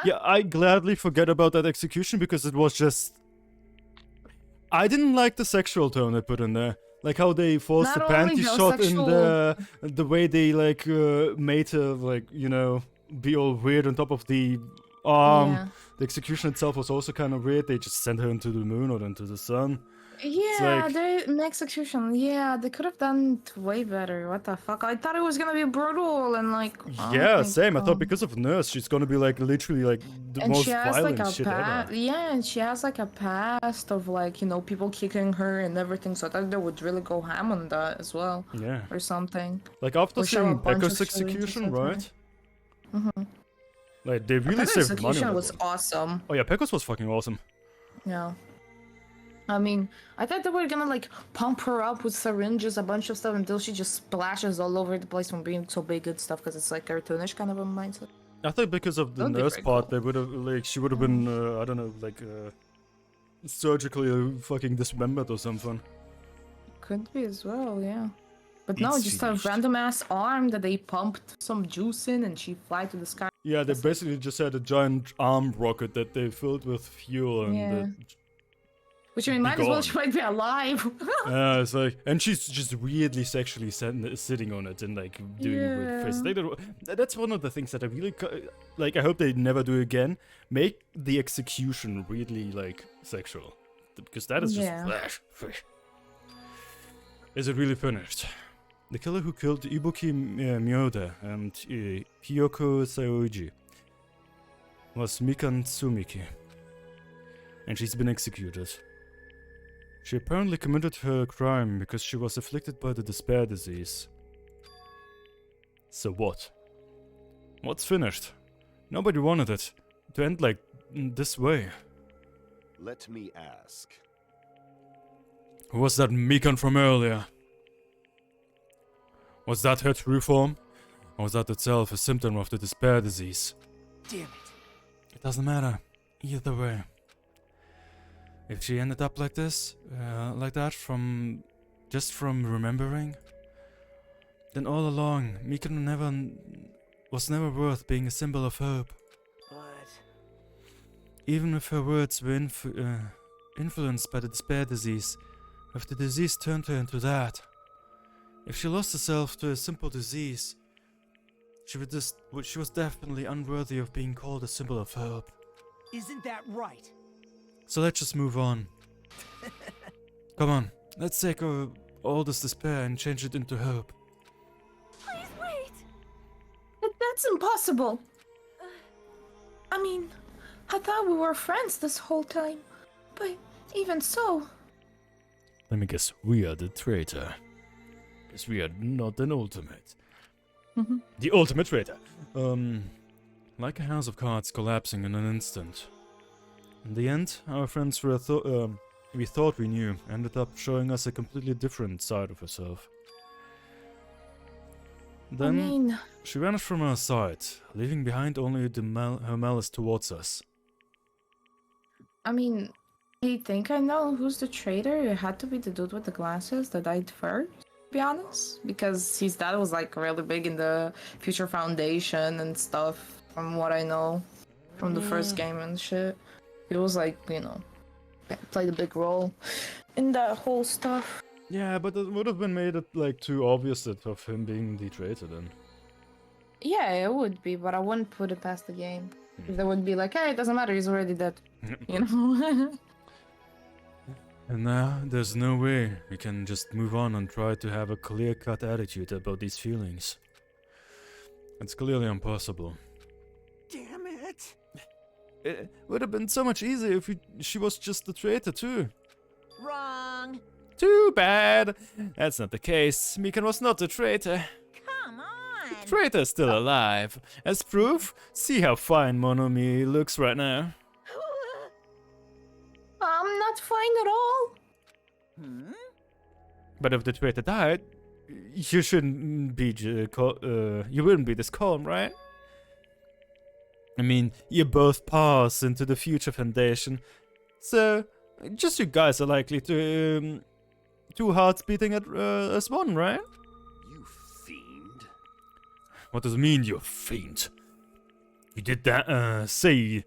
Yeah, I gladly forget about that execution because it was just... I didn't like the sexual tone they put in there. Like how they forced Not the only panty the shot in sexual- the way they like made her like, you know, be all weird on top of the arm. Yeah. The execution itself was also kind of weird. They just sent her into the moon or into the sun. Yeah, like- the execution. Yeah, they could have done it way better. What the fuck? I thought it was gonna be brutal and like. oh Yeah, my same. I God. thought because of Nurse, she's gonna be like literally like the And most she has violent like a shit past. ever. Yeah, and she has like a past of like, you know, people kicking her and everything. So I thought they would really go ham on that as well. Yeah. Or something. Like after Or show a seeing bunch Pekka's of syringes execution, at her. right? Mhm. Like they really Pekka's saved money on execution that was one. awesome. Oh yeah, Pekka's was fucking awesome. Yeah. I mean, I thought they were gonna like pump her up with syringes, a bunch of stuff until she just splashes all over the place from being so big and stuff, because it's like cartoonish kind of a mindset. I think because of the That'd be Nurse very part, cool. they would have like she would have been I don't know like surgically fucking dismembered or something. Could be as well, yeah. But no, It's just finished. a random ass arm that they pumped some juice in and she fly to the sky. Yeah, they basically just had a giant arm rocket that they filled with fuel and Yeah. Which I mean, might as well she might be alive. it's like, and she's just weirdly sexually sitting on it and like doing weird faces. Yeah. That's one of the things that I really like. I hope they never do again. Make the execution really like sexual, because that is just Yeah. flash. Is it really finished? The killer who killed Ibuki Myoda and Hiyoko Sayoji was Mikan Tsumiki, and she's been executed. She apparently committed her crime because she was afflicted by the despair disease. So what? What's finished? Nobody wanted it to end like this way. Let me ask. Who was that Mikan from earlier? Was that her true form? Or was that itself a symptom of the despair disease? Damn it. It doesn't matter. Either way. If she ended up like this, like that just from remembering, then all along, Mikan was never worth being a symbol of hope. But Even if her words were influenced by the despair disease, if the disease turned her into that, if she lost herself to a simple disease, she was definitely unworthy of being called a symbol of hope. isn't that right? So let's just move on. Come on, let's take all this despair and change it into hope. Please wait. That's impossible. I mean, I thought we were friends this whole time. But even so. Let me guess, we are the traitor. Because we are not an ultimate. The ultimate traitor. Like a house of cards collapsing in an instant. In the end, our friends we thought we knew, ended up showing us a completely different side of herself. Then I mean, she vanished from our sight, leaving behind only her malice towards us. I think I know who's the traitor. It had to be the dude with the glasses that died first. be honest, because his dad was like really big in the Future Foundation and stuff, from what I know from the first game and shit. He was like, you know, played a big role in that whole stuff. Yeah, but it would have been made it like too obvious that of him being the traitor then. Yeah, it would be, but I wouldn't put it past the game. They would be like, hey, it doesn't matter, he's already dead. You know? And now there's no way we can just move on and try to have a clear-cut attitude about these feelings. It's clearly impossible. Damn it! It would have been so much easier if she was just the traitor too. Wrong. Too bad! That's not the case. Mikan was not the traitor. Come on. Traitor's still alive. As proof, see how fine Monomi looks right now. I'm not fine at all. But if the traitor died, you shouldn't be you wouldn't be this calm, right? I mean, you both pass into the Future Foundation, so just you guys are likely to two hearts beating as one, right? You fiend. What does it mean, you fiend? You did that say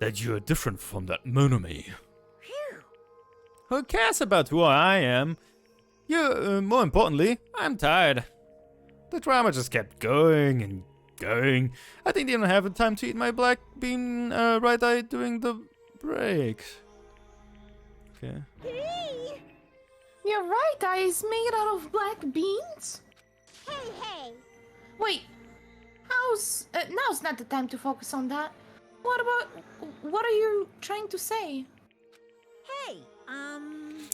that you're different from that Monomi. Who cares about who I am? More importantly, I'm tired. The drama just kept going and going. I didn't even have the time to eat my black bean right eye during the break. Okay. Hey! Your right eye is made out of black beans? Hey! Wait, now's not the time to focus on that. What are you trying to say? Hey,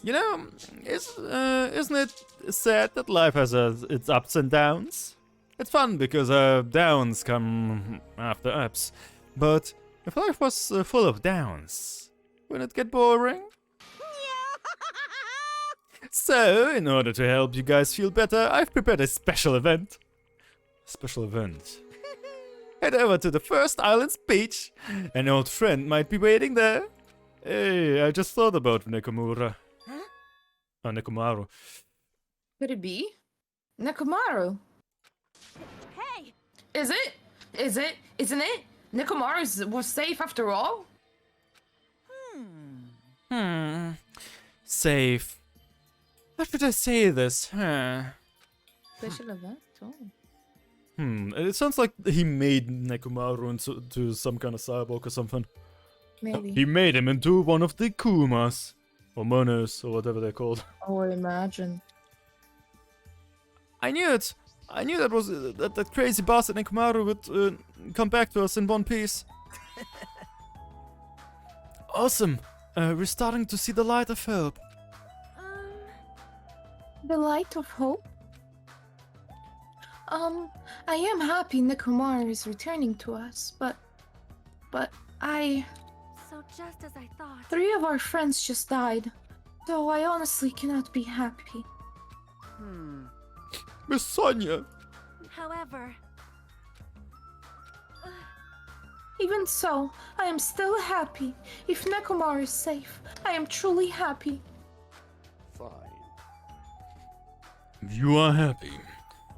You know, isn't it sad that life has its ups and downs? It's fun because downs come after ups. But if life was full of downs, wouldn't it get boring? So, in order to help you guys feel better, I've prepared a special event. Head over to the First Island's beach. An old friend might be waiting there. Hey, I just thought about Nekomura. Huh? Oh, Nekomaru. Could it be? Nekomaru? Hey! Is it? Isn't it? Nekomaru was safe after all? Safe. How should I say this? Special event? Oh. It sounds like he made Nekomaru into some kind of cyborg or something. Maybe. He made him into one of the Kumas. Or Monos, or whatever they're called. Oh, imagine. I knew it! I knew that was that crazy bastard Nekomaru would come back to us in one piece. Awesome! We're starting to see the light of hope. The light of hope? I am happy Nekomaru is returning to us, but So just as I thought. 3 of our friends just died, so I honestly cannot be happy. Miss Sonia! However, Even so, I am still happy. If Nekomaru is safe, I am truly happy. Fine. If you are happy,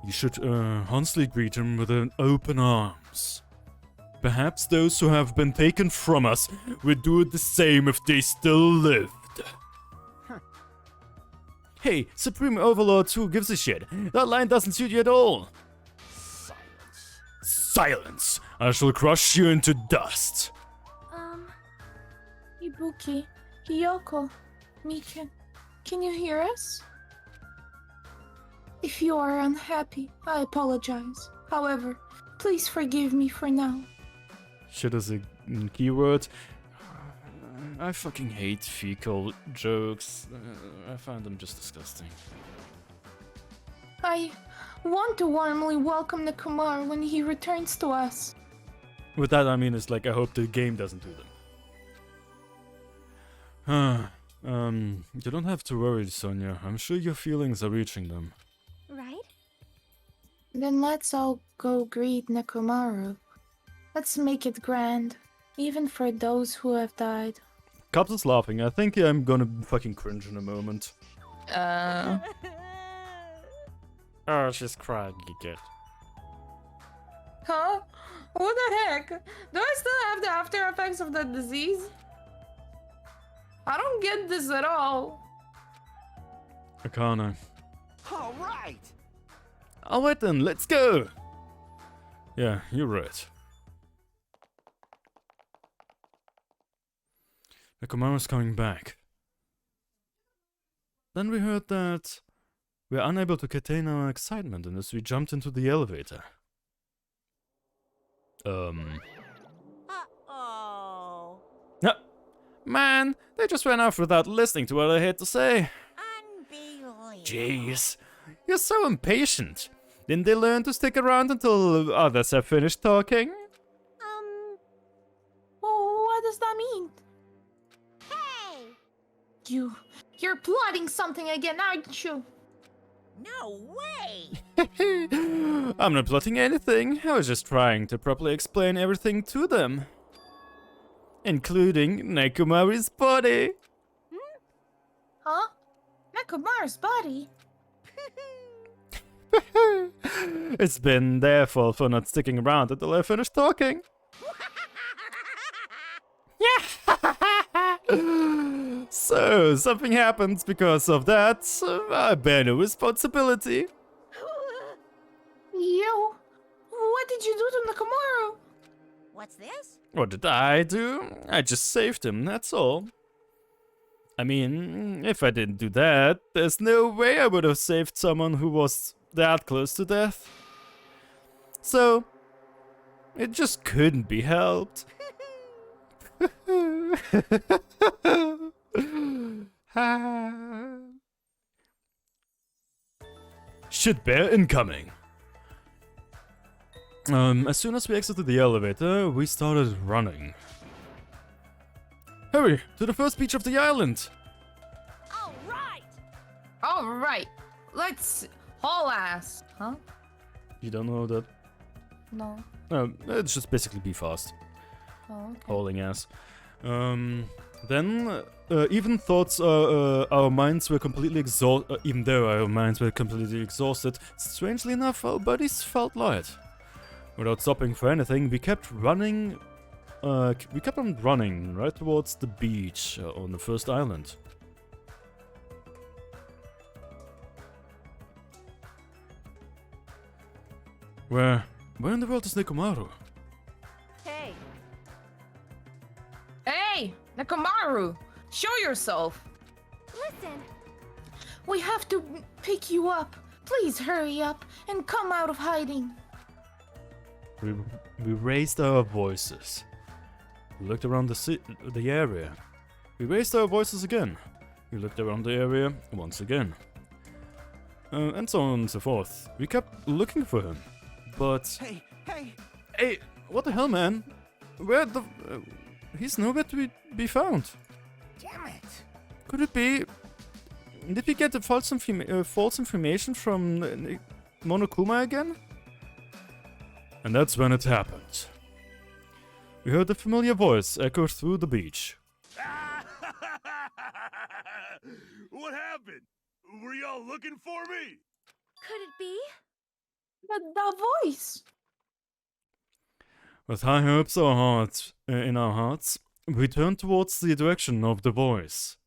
you should honestly greet him with open arms. Perhaps those who have been taken from us would do the same if they still lived. Hey, Supreme Overlord, who gives a shit? That line doesn't suit you at all. Silence. Silence! I shall crush you into dust. Ibuki, Hiyoko, Mikan, can you hear us? If you are unhappy, I apologize. However, please forgive me for now. Shit is a keyword. I fucking hate fecal jokes. I find them just disgusting. I want to warmly welcome Nekomaru when he returns to us. With that, I mean, it's like I hope the game doesn't do them. You don't have to worry, Sonia. I'm sure your feelings are reaching them. Right? Then let's all go greet Nekomaru. Let's make it grand, even for those who have died. Cops is laughing. I think I'm gonna fucking cringe in a moment. Oh, she's crying again. Huh? What the heck? Do I still have the after effects of the disease? I don't get this at all. Akane. All right. Alright then, let's go! Yeah, you're right. Nekomaru's coming back. Then we heard that we're unable to contain our excitement as we jumped into the elevator. Uh-oh. No, man, they just ran off without listening to what I had to say. Unbelievable. Jeez, you're so impatient. Didn't they learn to stick around until others have finished talking? Oh, what does that mean? Hey! You're plotting something again, aren't you? No way! I'm not plotting anything. I was just trying to properly explain everything to them. Including Nekomaru's body. Huh? Nekomaru's body? It's been their fault for not sticking around until I finished talking. So, something happens because of that. I bear no responsibility. You? What did you do to Nekomaru? What's this? What did I do? I just saved him, that's all. I mean, if I didn't do that, there's no way I would have saved someone who was that close to death. So, it just couldn't be helped. Shit bear incoming. As soon as we exited the elevator, we started running. Hurry, to the first beach of the island! Alright, let's haul ass. Huh? You don't know that? No. No, it's just basically be fast. Oh, okay. Hauling ass. Then, even thoughts our minds were completely exhausted, even though our minds were completely exhausted, strangely enough, our bodies felt light. Without stopping for anything, we kept running, right towards the beach on the first island. Where in the world is Nekomaru? Hey, Hey, Nekomaru! Show yourself! Listen, We have to pick you up. Please hurry up and come out of hiding. We raised our voices. We looked around the area. We raised our voices again. We looked around the area once again. And so on and so forth. We kept looking for him. But... Hey, what the hell, man? Where the... he's nowhere to be found. Damn it! Could it be... Did we get the false information from Monokuma again? And that's when it happened. We heard a familiar voice echo through the beach. What happened? Were y'all looking for me? Could it be? The voice! With high hopes in our hearts, we turned towards the direction of the voice.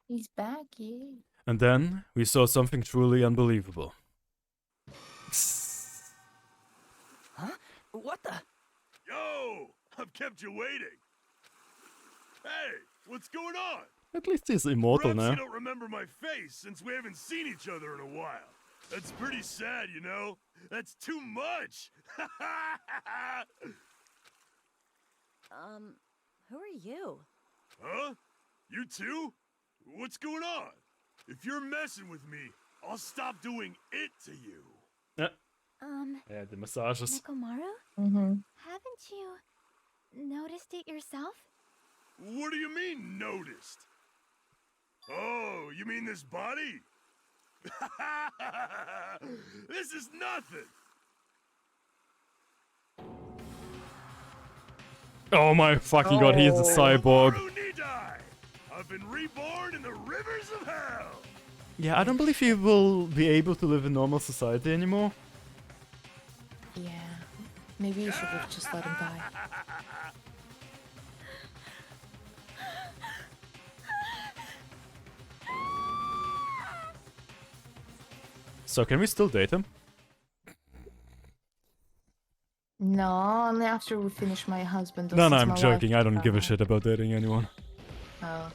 He's back, yeah. And then, we saw something truly unbelievable. Huh? What the? Yo! I've kept you waiting. Hey, what's going on? At least he's immortal Perhaps now. you don't remember my face since we haven't seen each other in a while. That's pretty sad, you know? That's too much! who are you? Huh? You too? What's going on? If you're messing with me, I'll stop doing it to you. Yeah, the massages. Nekomaru? Mm-hmm. Haven't you noticed it yourself? What do you mean, noticed? Oh, you mean this body? This is nothing! Oh my fucking god, he is a cyborg. I've been reborn in the rivers of hell! Yeah, I don't believe he will be able to live in normal society anymore. Yeah. Maybe you should have just let him die. So can we still date him? No, only after we finish my husband. No, since I'm my wife joking. I is don't give a gone. shit about dating anyone. Oh.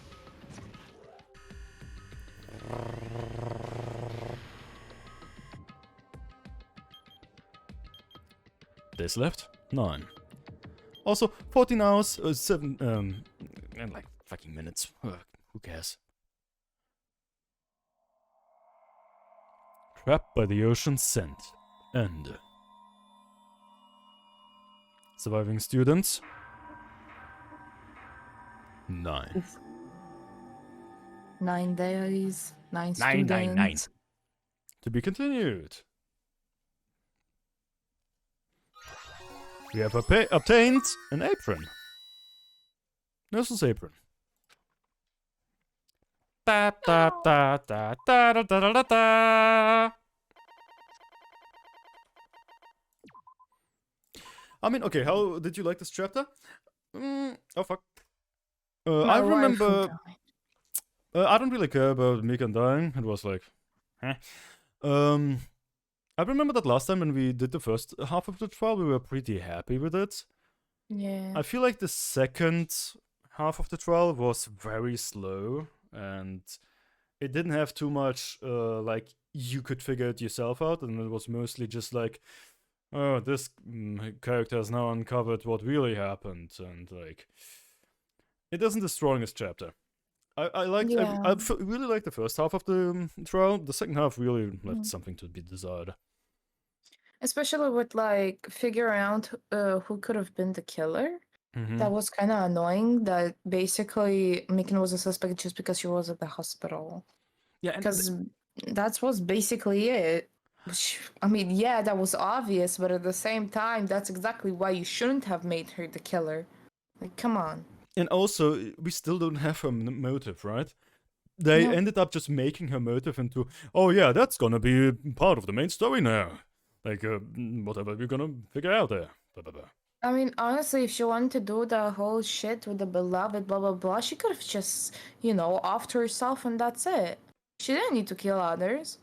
Days left? 9. Also, 14 hours, 7, and like fucking minutes. Ugh, who cares? Trapped by the ocean's scent. End. Surviving students? 9. 9 days, 9 Nine, students. nine, nine. To be continued. We have obtained an apron. Nurse's apron. Da da da da da da da da da. I mean, okay, how did you like this chapter? Oh fuck. I My wife remember. died. I don't really care about Mikan dying. It was like, eh. I remember that last time when we did the first half of the trial, we were pretty happy with it. Yeah. I feel like the second half of the trial was very slow, and it didn't have too much, like, you could figure it yourself out, and it was mostly just like, oh, this character has now uncovered what really happened, and like, it isn't the strongest chapter. I liked, Yeah. I really liked the first half of the trial. The second half really left Mm. something to be desired. Especially with like figuring out who could have been the killer. Mhm. That was kind of annoying. That basically Mikan was a suspect just because she was at the hospital. Yeah, and Because that was basically it. I mean, yeah, that was obvious, but at the same time, that's exactly why you shouldn't have made her the killer. Like, come on. And also, we still don't have her motive, right? They No. ended up just making her motive into, oh yeah, that's gonna be part of the main story now. Like, whatever we're gonna figure out there. Blah, blah, blah. I mean, honestly, if she wanted to do the whole shit with the beloved, blah blah blah, she could have just, offed herself and that's it. She didn't need to kill others.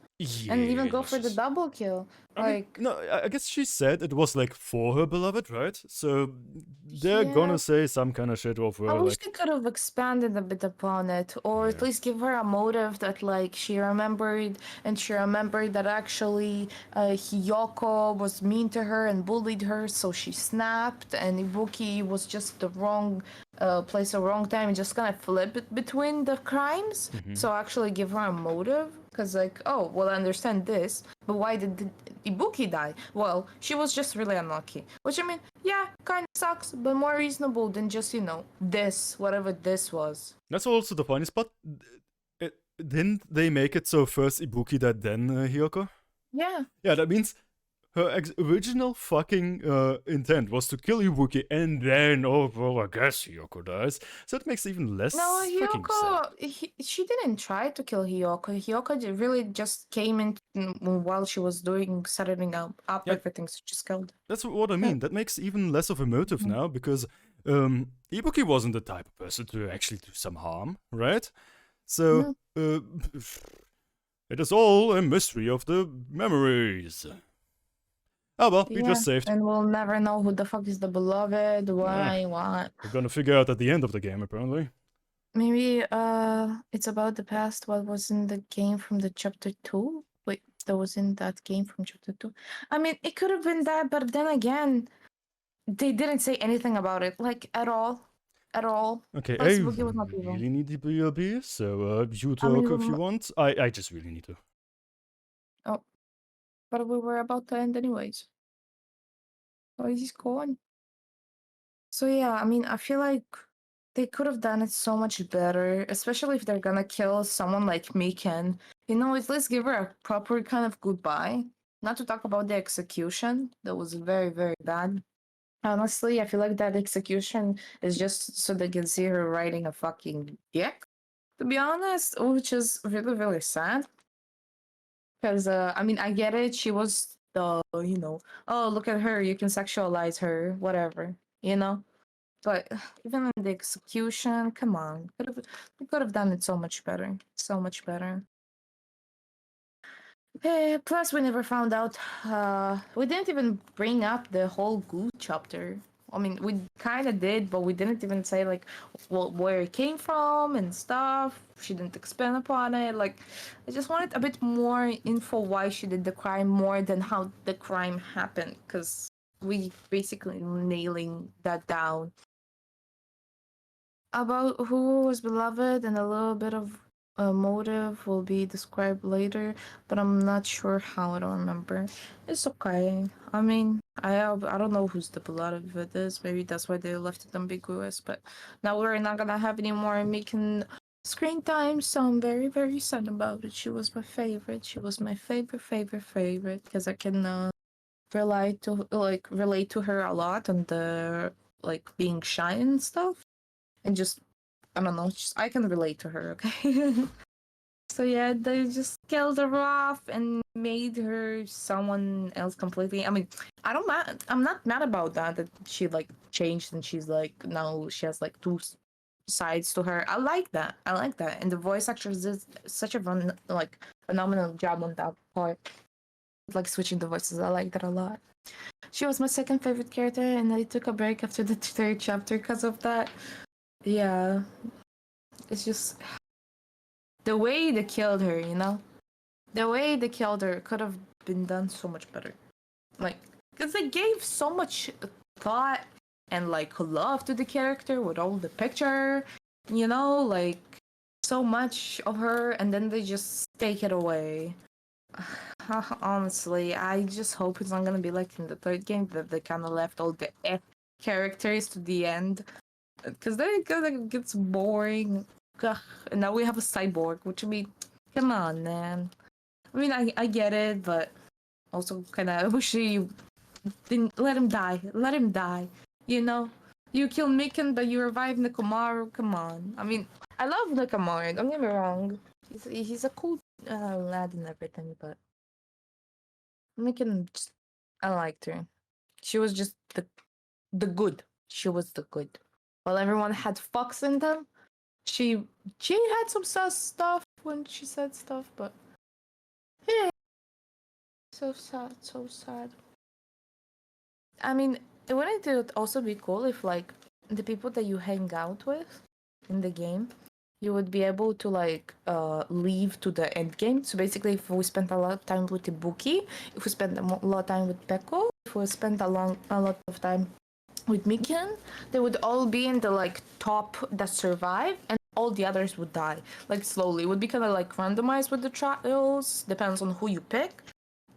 And even go for the double kill. I mean, no, I guess she said it was like for her beloved, right? So they're Yeah. gonna say some kind of shit of her, I wish like, they could have expanded a bit upon it, or at least give her a motive that, like, she remembered, and she remembered that actually Hiyoko was mean to her and bullied her, so she snapped, and Ibuki was just the wrong place or wrong time, and just kind of flip it between the crimes. So actually give her a motive, because, like, oh, well, I understand this, but why did Ibuki die? Well, she was just really unlucky. Which, I mean, yeah, kind of sucks, but more reasonable than just, this, whatever this was. that's also the funny spot. Didn't they make it so first Ibuki died, then Hiyoko? Yeah. Yeah, that means her original fucking intent was to kill Ibuki, and then, oh, well, I guess Hiyoko dies. So it makes even less No, fucking sad. Hiyoko, she didn't try to kill Hiyoko. Hiyoko really just came in while she was setting up Yeah. everything, so just killed. That's what I mean. That makes even less of a motive now, because Ibuki wasn't the type of person to actually do some harm, right? So, it is all a mystery of the memories. Oh well, we just saved. And we'll never know who the fuck is the beloved, why, what. We're gonna figure out at the end of the game, apparently. Maybe it's about the past, what was in the game from the chapter 2? Wait, that was in that game from chapter 2. I mean, it could have been that, but then again, they didn't say anything about it, like, at all. At all. Okay, Plus, I Boogie was not evil. really need the BLB, so you talk if you mean, want. I just really need to. Oh, but we were about to end anyways. Oh, he's gone. So yeah, I mean, I feel like they could have done it so much better, especially if they're gonna kill someone like Mikan. At least give her a proper kind of goodbye. Not to talk about the execution, that was very, very bad. Honestly, I feel like that execution is just so they can see her riding a fucking dick, to be honest, which is really, really sad. Because I mean, I get it. She was the, oh, look at her, you can sexualize her, whatever, you know. But even in the execution, come on, we could have done it so much better, so much better. Plus, we never found out. We didn't even bring up the whole Goo chapter. I mean, we kind of did, but we didn't even say like where it came from and stuff. She didn't expand upon it. Like, I just wanted a bit more info why she did the crime more than how the crime happened, because we basically nailing that down. About who was beloved and a little bit of a motive will be described later, but I'm not sure how. I don't remember. It's okay. I mean, I don't know who's the beloved is. Maybe that's why they left it ambiguous. But now we're not gonna have any more making screen time, so I'm very very sad about it. She was my favorite. She was my favorite because I can relate to her a lot on the like being shy and stuff. And just, I don't know, just I can relate to her, okay? So yeah, they just killed her off and made her someone else completely. I mean, I'm not mad about that she like changed and she's like now she has like two sides to her. I like that. And the voice actors did such a phenomenal job on that part. Like switching the voices, I like that a lot. She was my second favorite character, and I took a break after the third chapter because of that. Yeah, it's just the way they killed her, the way they killed her could have been done so much better. Like, because they gave so much thought and like love to the character with all the picture, like so much of her, and then they just take it away. Honestly, I just hope it's not gonna be like in the third game that they kind of left all the F characters to the end. Because then it kind of gets boring. Ugh. And now we have a cyborg, which I mean, come on, man. I mean, I get it, but also kind of wish you didn't let him die. Let him die. You kill Mikan, but you revive Nekomaru. Come on. I mean, I love Nekomaru. Don't get me wrong. He's a cool lad and everything, but Mikan, I liked her. She was just the good. She was the good. While everyone had fucks in them, she had some sus stuff when she said stuff, but yeah, so sad. I mean, wouldn't it also be cool if like the people that you hang out with in the game, you would be able to like leave to the end game. So basically, if we spent a lot of time with Ibuki, if we spent a lot of time with Peko, if we spent a lot of time with Mikian, they would all be in the like top that survive, and all the others would die like slowly. It would be kind of like randomized with the trials, depends on who you pick,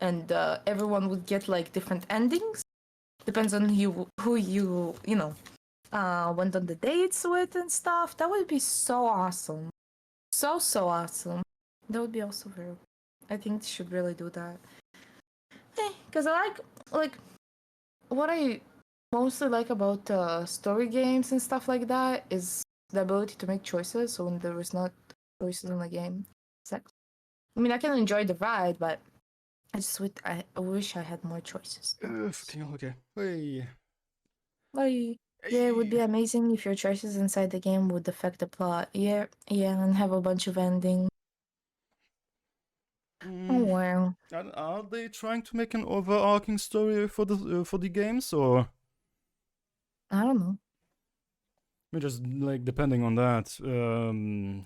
and everyone would get like different endings. Depends on who you went on the dates with and stuff. That would be so awesome, so awesome. That would be also very. I think they should really do that. Because I like what I mostly like about story games and stuff like that is the ability to make choices. So when there is not choices in the game, sex. I mean, I can enjoy the ride, but I wish I had more choices. Okay. Hey. Like, yeah, it would be amazing if your choices inside the game would affect the plot. Yeah, and have a bunch of endings. Oh wow. Are they trying to make an overarching story for the games, or? I don't know. Just like depending on that,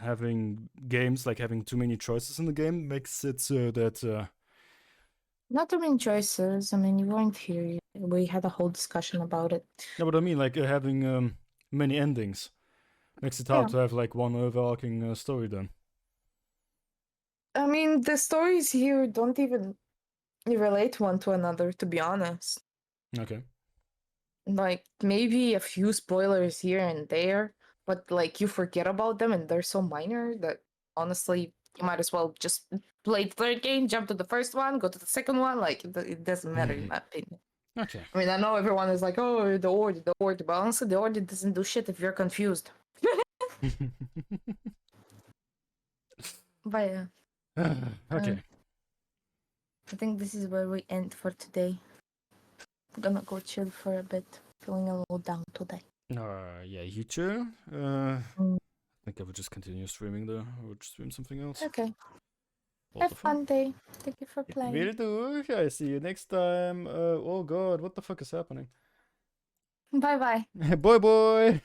having games like having too many choices in the game makes it so that. Not too many choices. I mean, you weren't here. We had a whole discussion about it. Yeah, but I mean, like having many endings makes it hard to have like one overarching story then. I mean, the stories here don't even relate one to another, to be honest. Okay. Like, maybe a few spoilers here and there, but like you forget about them and they're so minor that honestly, you might as well just play the third game, jump to the first one, go to the second one. Like, it doesn't matter in my opinion. Okay. I mean, I know everyone is like, oh, the order, but honestly, the order doesn't do shit if you're confused. But yeah. Okay. I think this is where we end for today. I'm gonna go chill for a bit. Feeling a little down today. Yeah, you too. I think I would just continue streaming though. I would stream something else. Okay. What Have the fuck? fun day. Thank you for playing. Will do. I see you next time. Oh god, what the fuck is happening? Bye bye. Bye bye.